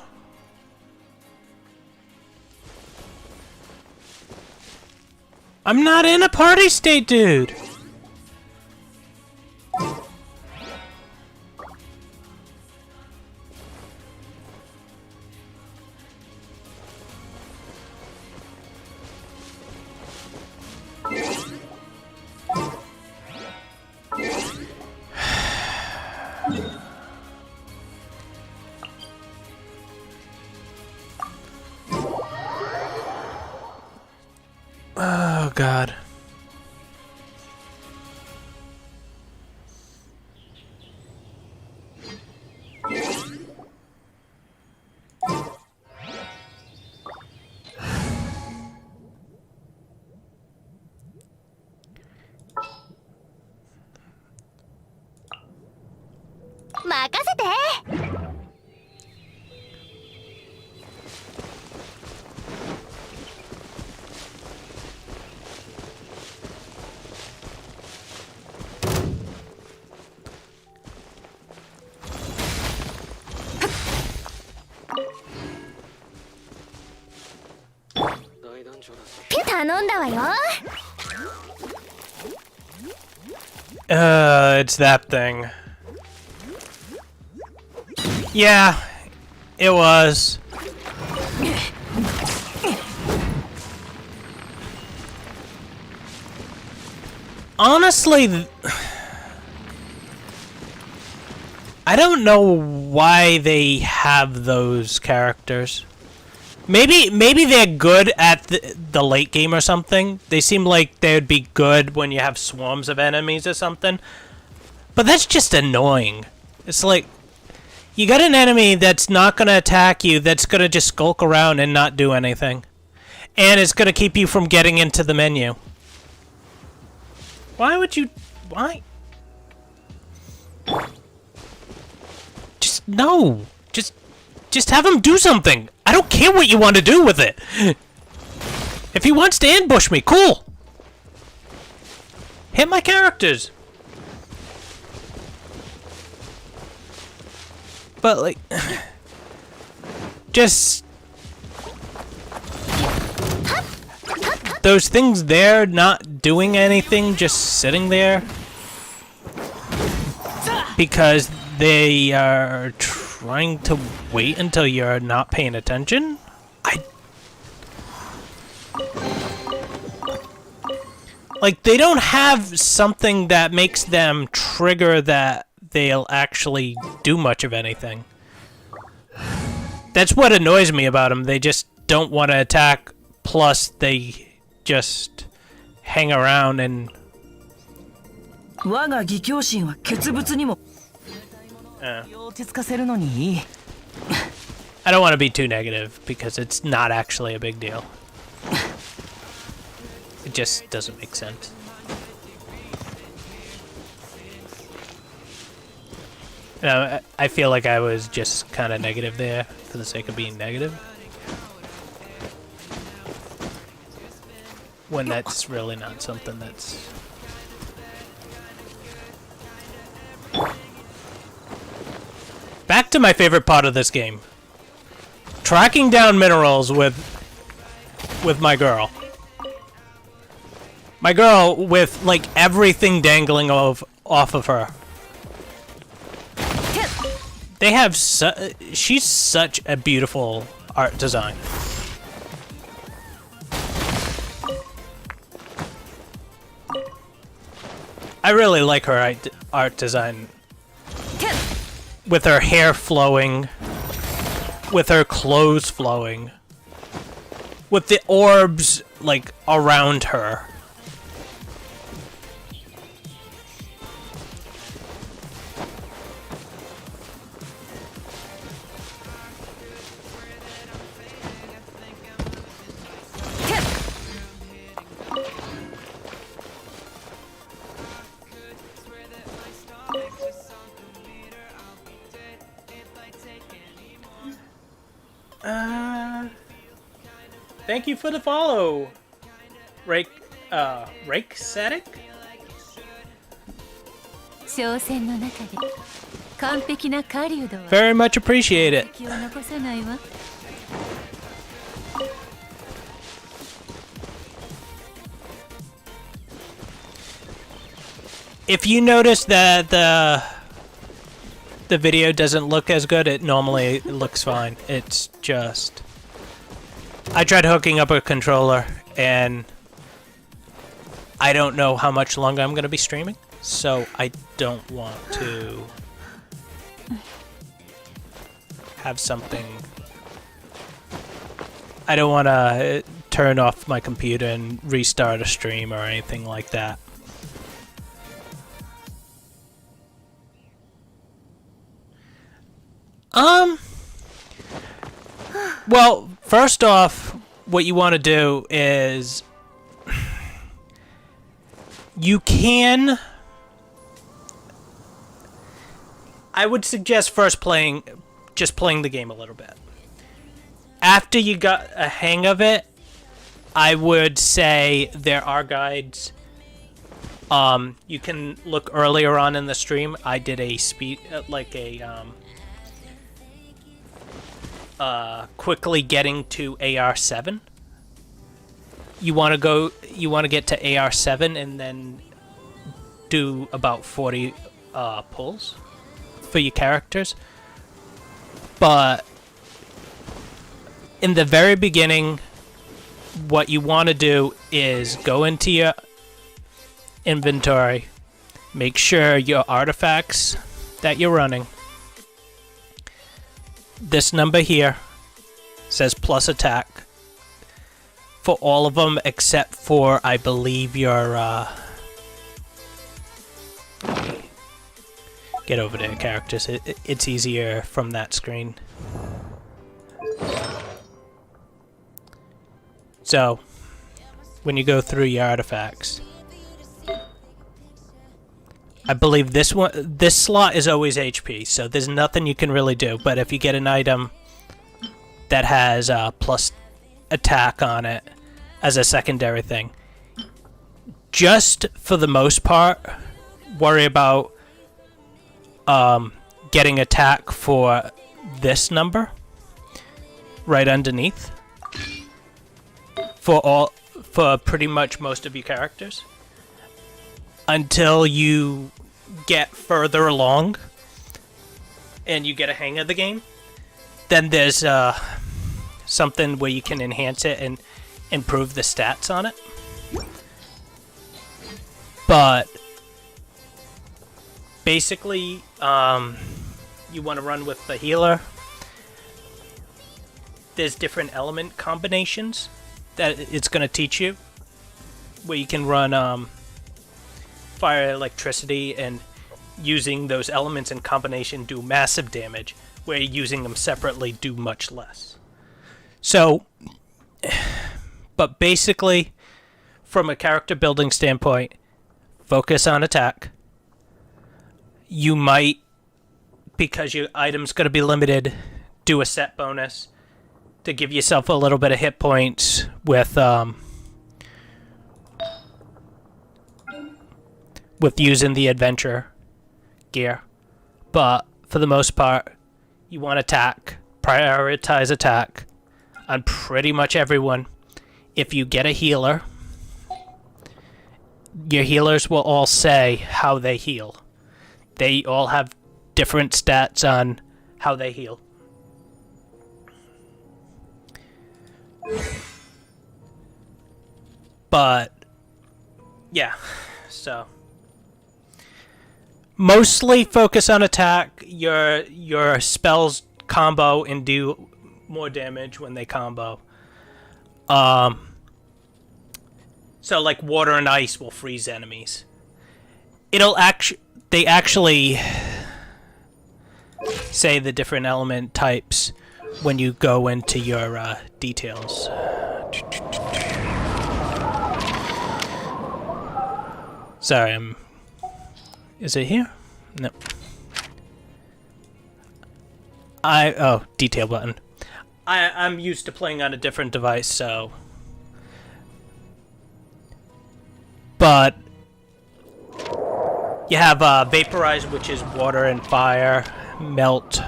I'm not in a party state, dude. Oh, God. It's that thing. Yeah, it was. Honestly, I don't know why they have those characters. Maybe they're good at the late game or something. They seem like they would be good when you have swarms of enemies or something. But that's just annoying. It's like, you got an enemy that's not going to attack you, that's going to just skulk around and not do anything. And it's going to keep you from getting into the menu. Why would you... Why? Just... No! Just have him do something! I don't care what you want to do with it! If he wants to ambush me, cool! Hit my characters! But, like... just... those things there not doing anything, just sitting there. Because they are trying to wait until you're not paying attention? Like, they don't have something that makes them trigger that they'll actually do much of anything. That's what annoys me about them. They just don't want to attack, plus they just hang around and... I don't want to be too negative, because it's not actually a big deal. It just doesn't make sense. You know, I feel like I was just kind of negative there for the sake of being negative. When that's really not something that's... Back to my favorite part of this game. Tracking down minerals with my girl. My girl with, like, everything dangling off of her. They have she's such a beautiful art design. I really like her art design. With her hair flowing. With her clothes flowing. With the orbs, like, around her. Thank you for the follow, Rakesatic? Very much appreciate it. If you notice that the video doesn't look as good, it normally looks fine. It's just... I tried hooking up a controller, and I don't know how much longer I'm going to be streaming, so I don't want to have something... I don't want to turn off my computer and restart a stream or anything like that. Well, first off, what you want to do is you can... I would suggest first just playing the game a little bit. After you got a hang of it, I would say there are guides. You can look earlier on in the stream. I did a quickly getting to AR7. You want to get to AR7 and then do about 40 pulls for your characters. But in the very beginning, what you want to do is go into your inventory, make sure your artifacts that you're running, this number here says plus attack for all of them except for, I believe, your get over there, characters. It's easier from that screen. So when you go through your artifacts, I believe this slot is always HP, so there's nothing you can really do. But if you get an item that has plus attack on it as a secondary thing, just for the most part, worry about getting attack for this number right underneath for pretty much most of your characters. Until you get further along, and you get a hang of the game, then there's something where you can enhance it and improve the stats on it. But basically, you want to run with the healer. There's different element combinations that it's going to teach you, where you can run fire, electricity, and using those elements in combination do massive damage, where using them separately do much less. So, but basically, from a character building standpoint, focus on attack. You might, because your item's going to be limited, do a set bonus to give yourself a little bit of hit points with using the adventure gear. But for the most part, you want attack. Prioritize attack on pretty much everyone. If you get a healer, your healers will all say how they heal. They all have different stats on how they heal. But yeah, so mostly focus on attack. Your spells combo and do more damage when they combo. So like water and ice will freeze enemies. They actually say the different element types when you go into your details. Sorry, is it here? No. Detail button. I'm used to playing on a different device, so. But you have vaporize, which is water and fire. Melt,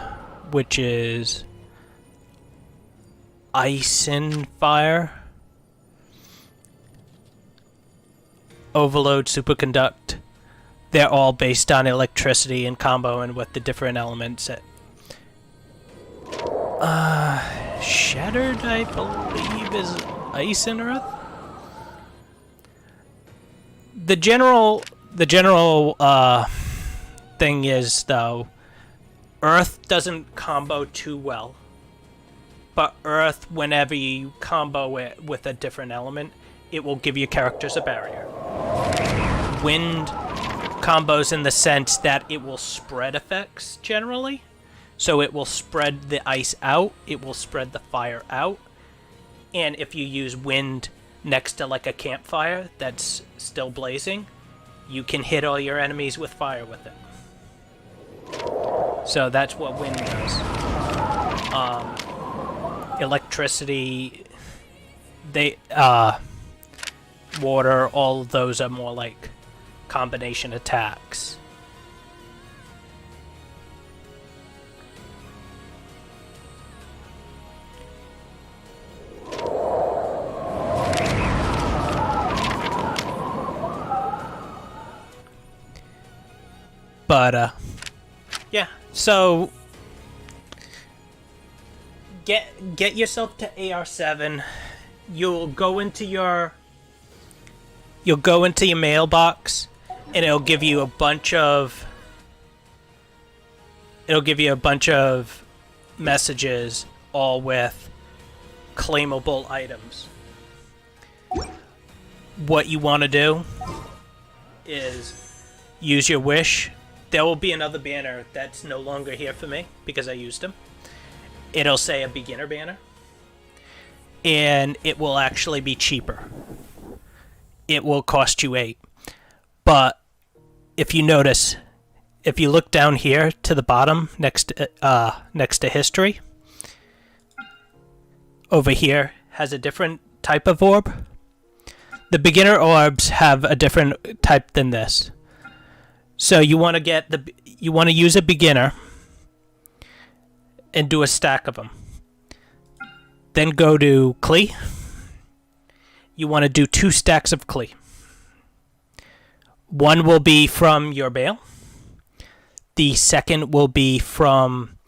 which is ice and fire. Overload, superconduct. They're all based on electricity and combo and with the different elements. Shattered, I believe, is ice and earth. The general thing is, though, earth doesn't combo too well. But earth, whenever you combo it with a different element, it will give your characters a barrier. Wind combos in the sense that it will spread effects generally. So it will spread the ice out, it will spread the fire out. And if you use wind next to like a campfire that's still blazing, you can hit all your enemies with fire with it. So that's what wind does. Electricity, water, all of those are more like combination attacks. But yeah, so get yourself to AR7. You'll go into your mailbox, and it'll give you a bunch of messages, all with claimable items. What you want to do is use your wish. There will be another banner that's no longer here for me because I used them. It'll say a beginner banner, and it will actually be cheaper. It will cost you 8. But if you notice, if you look down here to the bottom next to history, over here has a different type of orb. The beginner orbs have a different type than this. So you want to use a beginner and do a stack of them. Then go to Klee. You want to do 2 stacks of Klee. One will be from your bale. The second will be from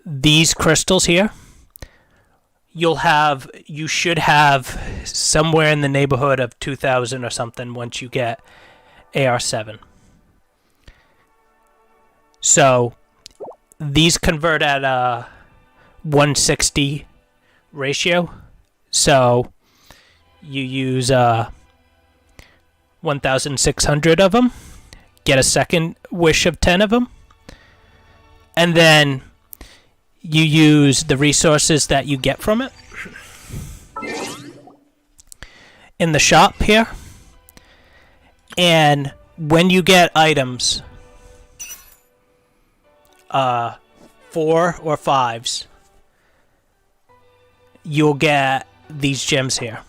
these crystals here. You should have somewhere in the neighborhood of 2,000 or something once you get AR7. So these convert at a 160 ratio. So you use 1,600 of them, get a second wish of 10 of them, and then you use the resources that you get from it in the shop here. And when you get items, 4 or 5s, you'll get these gems here.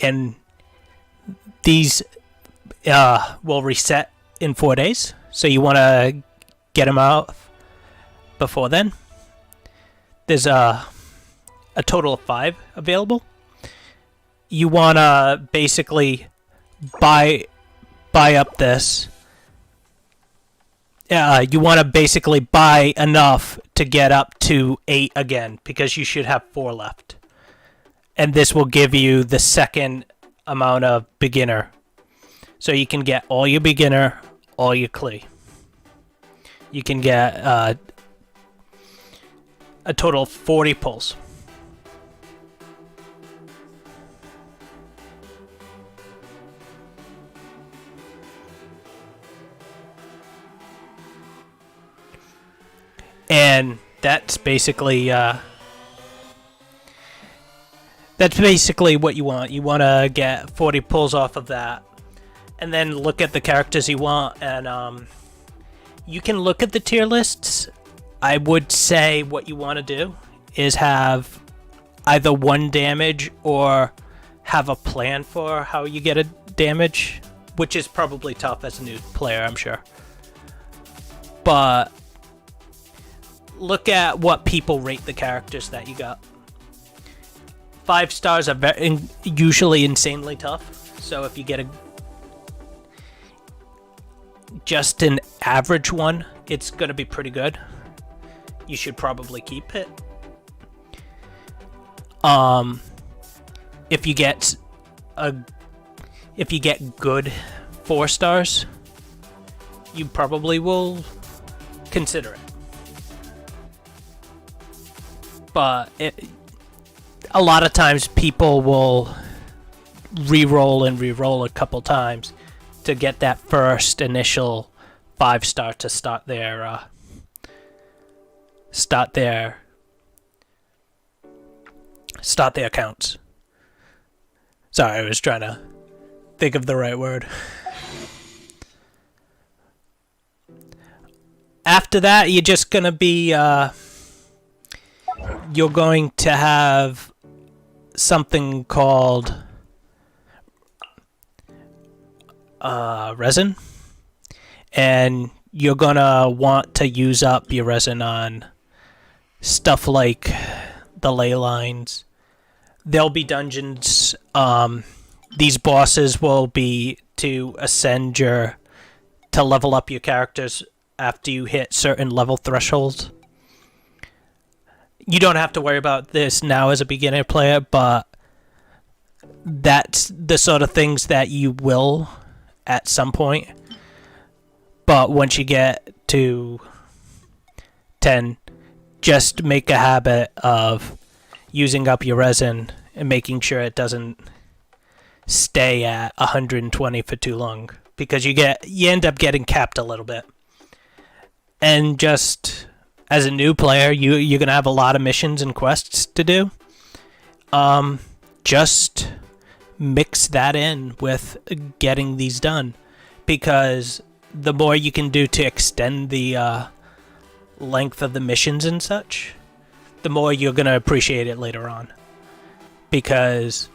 And these will reset in 4 days, so you want to get them out before then. There's a total of 5 available. You want to basically buy up this. You want to basically buy enough to get up to 8 again, because you should have 4 left. And this will give you the second amount of beginner. So you can get all your beginner, all your Klee. You can get a total of 40 pulls. And that's basically what you want. You want to get 40 pulls off of that, and then look at the characters you want. And you can look at the tier lists. I would say what you want to do is have either 1 damage or have a plan for how you get a damage, which is probably tough as a new player, I'm sure. But look at what people rate the characters that you got. 5 stars are usually insanely tough. So if you get just an average one, it's going to be pretty good. You should probably keep it. If you get good 4 stars, you probably will consider it. But a lot of times people will re-roll and re-roll a couple times to get that first initial 5-star to start their accounts. Sorry, I was trying to think of the right word. After that, you're just gonna be you're going to have something called resin, and you're gonna want to use up your resin on stuff like the ley lines. There'll be dungeons. These bosses will be to to level up your characters after you hit certain level thresholds. You don't have to worry about this now as a beginner player, but that's the sort of things that you will at some point. But once you get to 10, just make a habit of using up your resin and making sure it doesn't stay at 120 for too long, because you end up getting capped a little bit. And just as a new player, you're gonna have a lot of missions and quests to do. Just mix that in with getting these done, because the more you can do to extend the length of the missions and such, the more you're gonna appreciate it later on. Because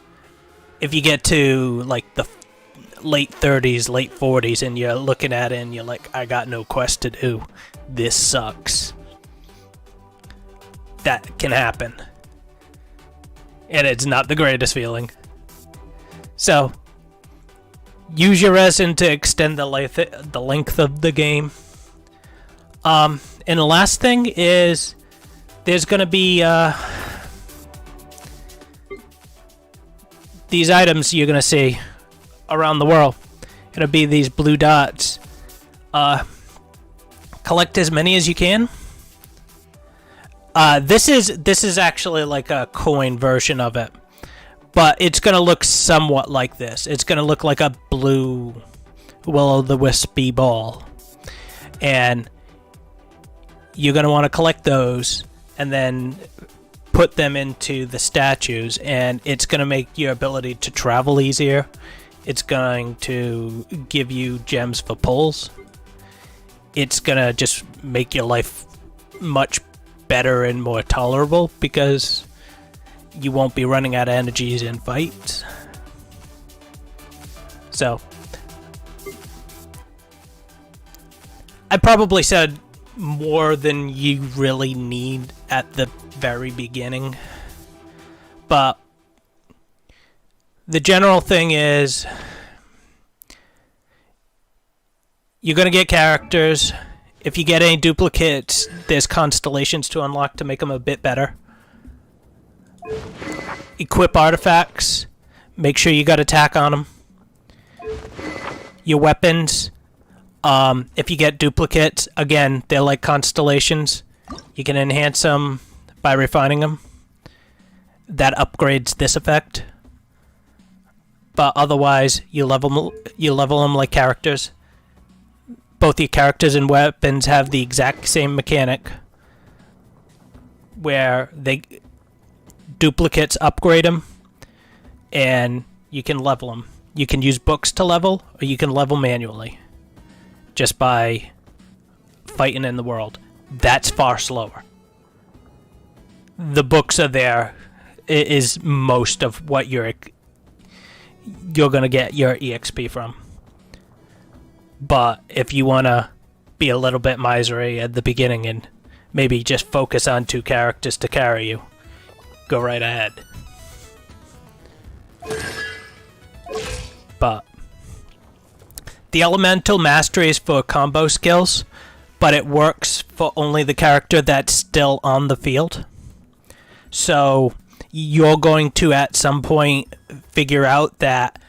if you get to like the late 30s, late 40s, and you're looking at it and you're like, I got no quest to do, this sucks. That can happen. And it's not the greatest feeling. So, use your resin to extend the length of the game. And the last thing is there's gonna be these items you're gonna see around the world. It'll be these blue dots. Collect as many as you can. This is actually like a coin version of it, but it's gonna look somewhat like this. It's gonna look like a blue will-o'-the-wispy ball, and you're gonna want to collect those and then put them into the statues, and it's gonna make your ability to travel easier. It's going to give you gems for pulls. It's gonna just make your life much better and more tolerable because you won't be running out of energies in fights. So I probably said more than you really need at the very beginning, but the general thing is you're going to get characters. If you get any duplicates, there's constellations to unlock to make them a bit better. Equip artifacts. Make sure you got attack on them. Your weapons. If you get duplicates, again, they're like constellations. You can enhance them by refining them. That upgrades this effect. But otherwise, you level them like characters. Both your characters and weapons have the exact same mechanic, where duplicates upgrade them, and you can level them. You can use books to level, or you can level manually, just by fighting in the world. That's far slower. The books are there. It is most of what you're gonna get your EXP from. But if you want to be a little bit miserly at the beginning and maybe just focus on 2 characters to carry you, go right ahead. But the elemental mastery is for combo skills, but it works for only the character that's still on the field. So you're going to at some point figure out that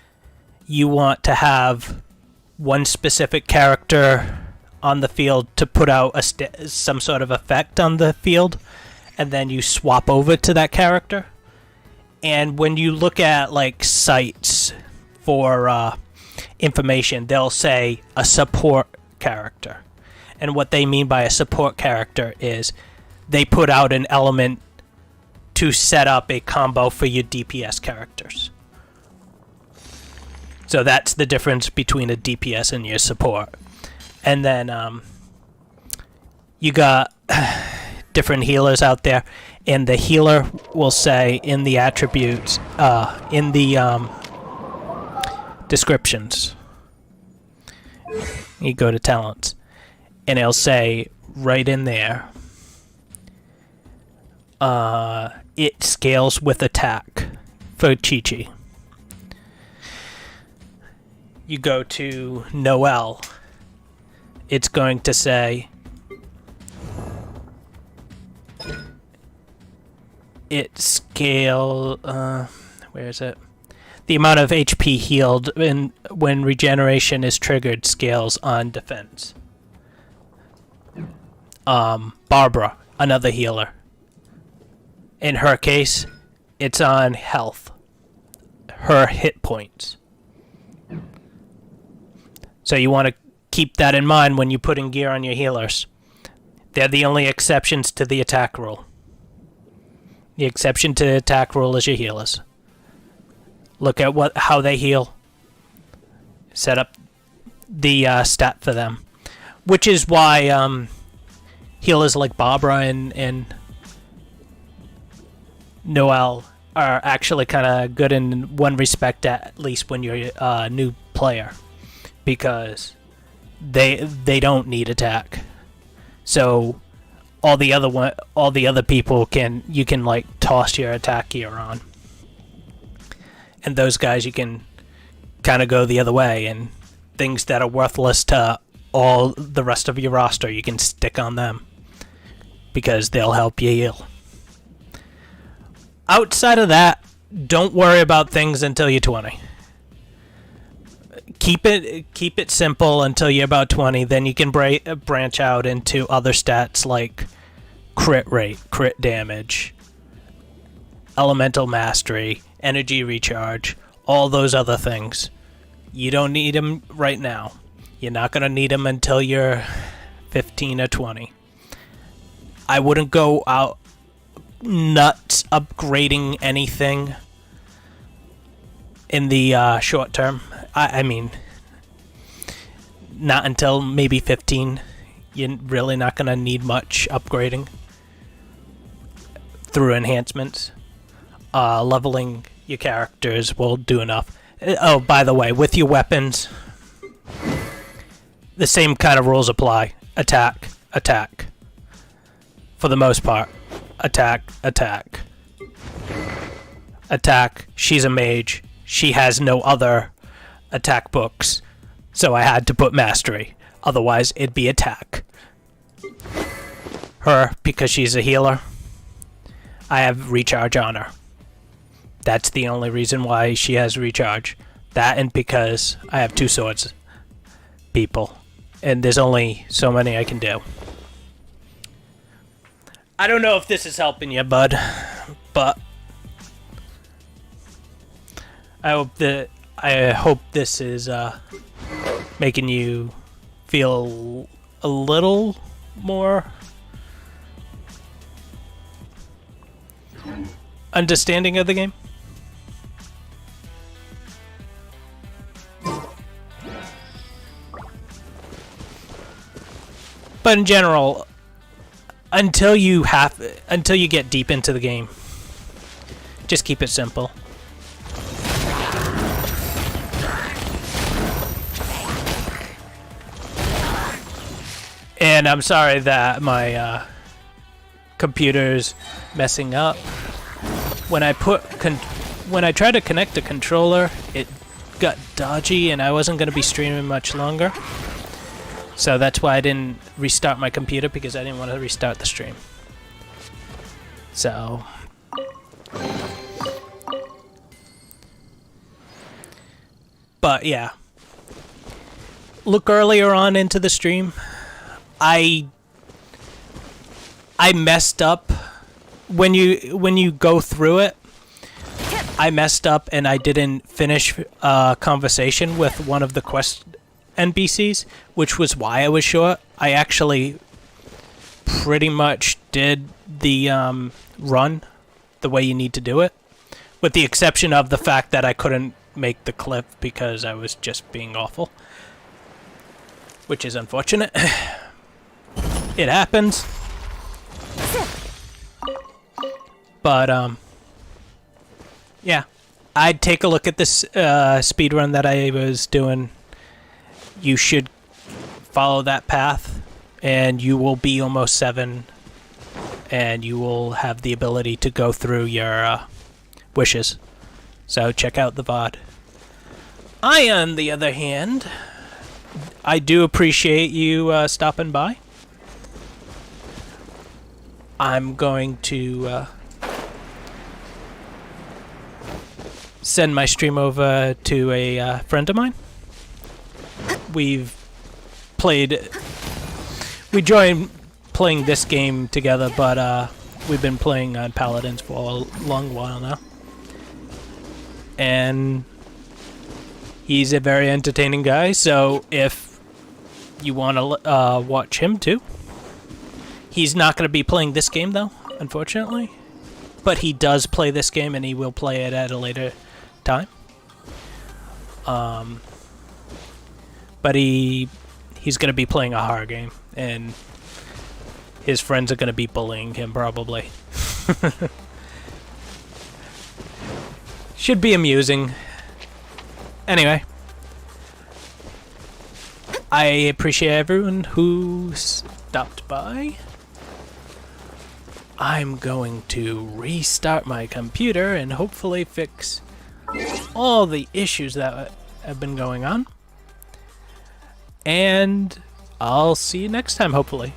you want to have one specific character on the field to put out some sort of effect on the field, and then you swap over to that character. And when you look at like sites for information, they'll say a support character, and what they mean by a support character is they put out an element to set up a combo for your DPS characters. So that's the difference between a DPS and your support. And then you got different healers out there, and the healer will say in the attributes, in the descriptions, you go to talents, and it'll say right in there, it scales with attack for Chi-Chi. You go to Noel, it's going to say it scale where is it? The amount of HP healed when regeneration is triggered scales on defense. Barbara, another healer. In her case, it's on health. Her hit points. So you want to keep that in mind when you put in gear on your healers. They're the only exceptions to the attack rule. The exception to the attack rule is your healers. Look at how they heal. Set up the stat for them. Which is why healers like Barbara and Noel are actually kind of good in one respect, at least when you're a new player. Because they don't need attack, so all the other people you can like toss your attack gear on, and those guys you can kind of go the other way, and things that are worthless to all the rest of your roster, you can stick on them because they'll help you heal. Outside of that, don't worry about things until you're 20. Keep it simple until you're about 20. Then you can branch out into other stats like crit rate, crit damage, elemental mastery, energy recharge, all those other things. You don't need them right now. You're not going to need them until you're 15 or 20. I wouldn't go out nuts upgrading anything in the short term. I mean, not until maybe 15. You're really not going to need much upgrading through enhancements. Leveling your characters will do enough. Oh, by the way, with your weapons, the same kind of rules apply. Attack, attack. For the most part. Attack, attack. Attack. She's a mage. She has no other attack books, so I had to put mastery. Otherwise, it'd be attack. Her, because she's a healer, I have recharge on her. That's the only reason why she has recharge. That and because I have 2 swords people, and there's only so many I can do. I don't know if this is helping you, bud, but I hope this is making you feel a little more understanding of the game. But in general, until you get deep into the game, just keep it simple. And I'm sorry that my computer's messing up. When I tried to connect the controller, it got dodgy, and I wasn't going to be streaming much longer. So that's why I didn't restart my computer, because I didn't want to restart the stream. So but yeah, look earlier on into the stream. I messed up when you go through it. I messed up and I didn't finish a conversation with one of the quest NPCs, which was why I was short. I actually pretty much did the run the way you need to do it, with the exception of the fact that I couldn't make the clip because I was just being awful, which is unfortunate. It happens. But yeah, I'd take a look at this speedrun that I was doing. You should follow that path, and you will be almost 7, and you will have the ability to go through your wishes. So check out the VOD. I, on the other hand, I do appreciate you stopping by. I'm going to send my stream over to a friend of mine. We joined playing this game together, but we've been playing on Paladins for a long while now. And he's a very entertaining guy, so if you want to watch him too. He's not going to be playing this game, though, unfortunately. But he does play this game, and he will play it at a later time. But he's going to be playing a horror game, and his friends are going to be bullying him, probably. Should be amusing. Anyway. I appreciate everyone who stopped by. I'm going to restart my computer and hopefully fix all the issues that have been going on. And I'll see you next time, hopefully.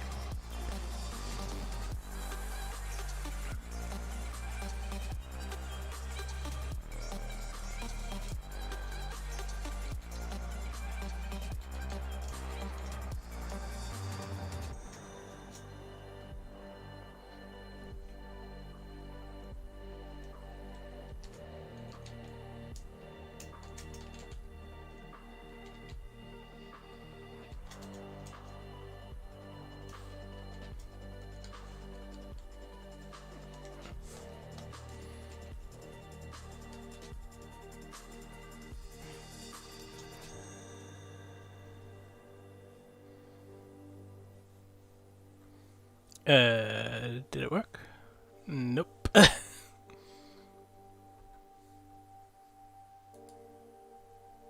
Did it work? Nope.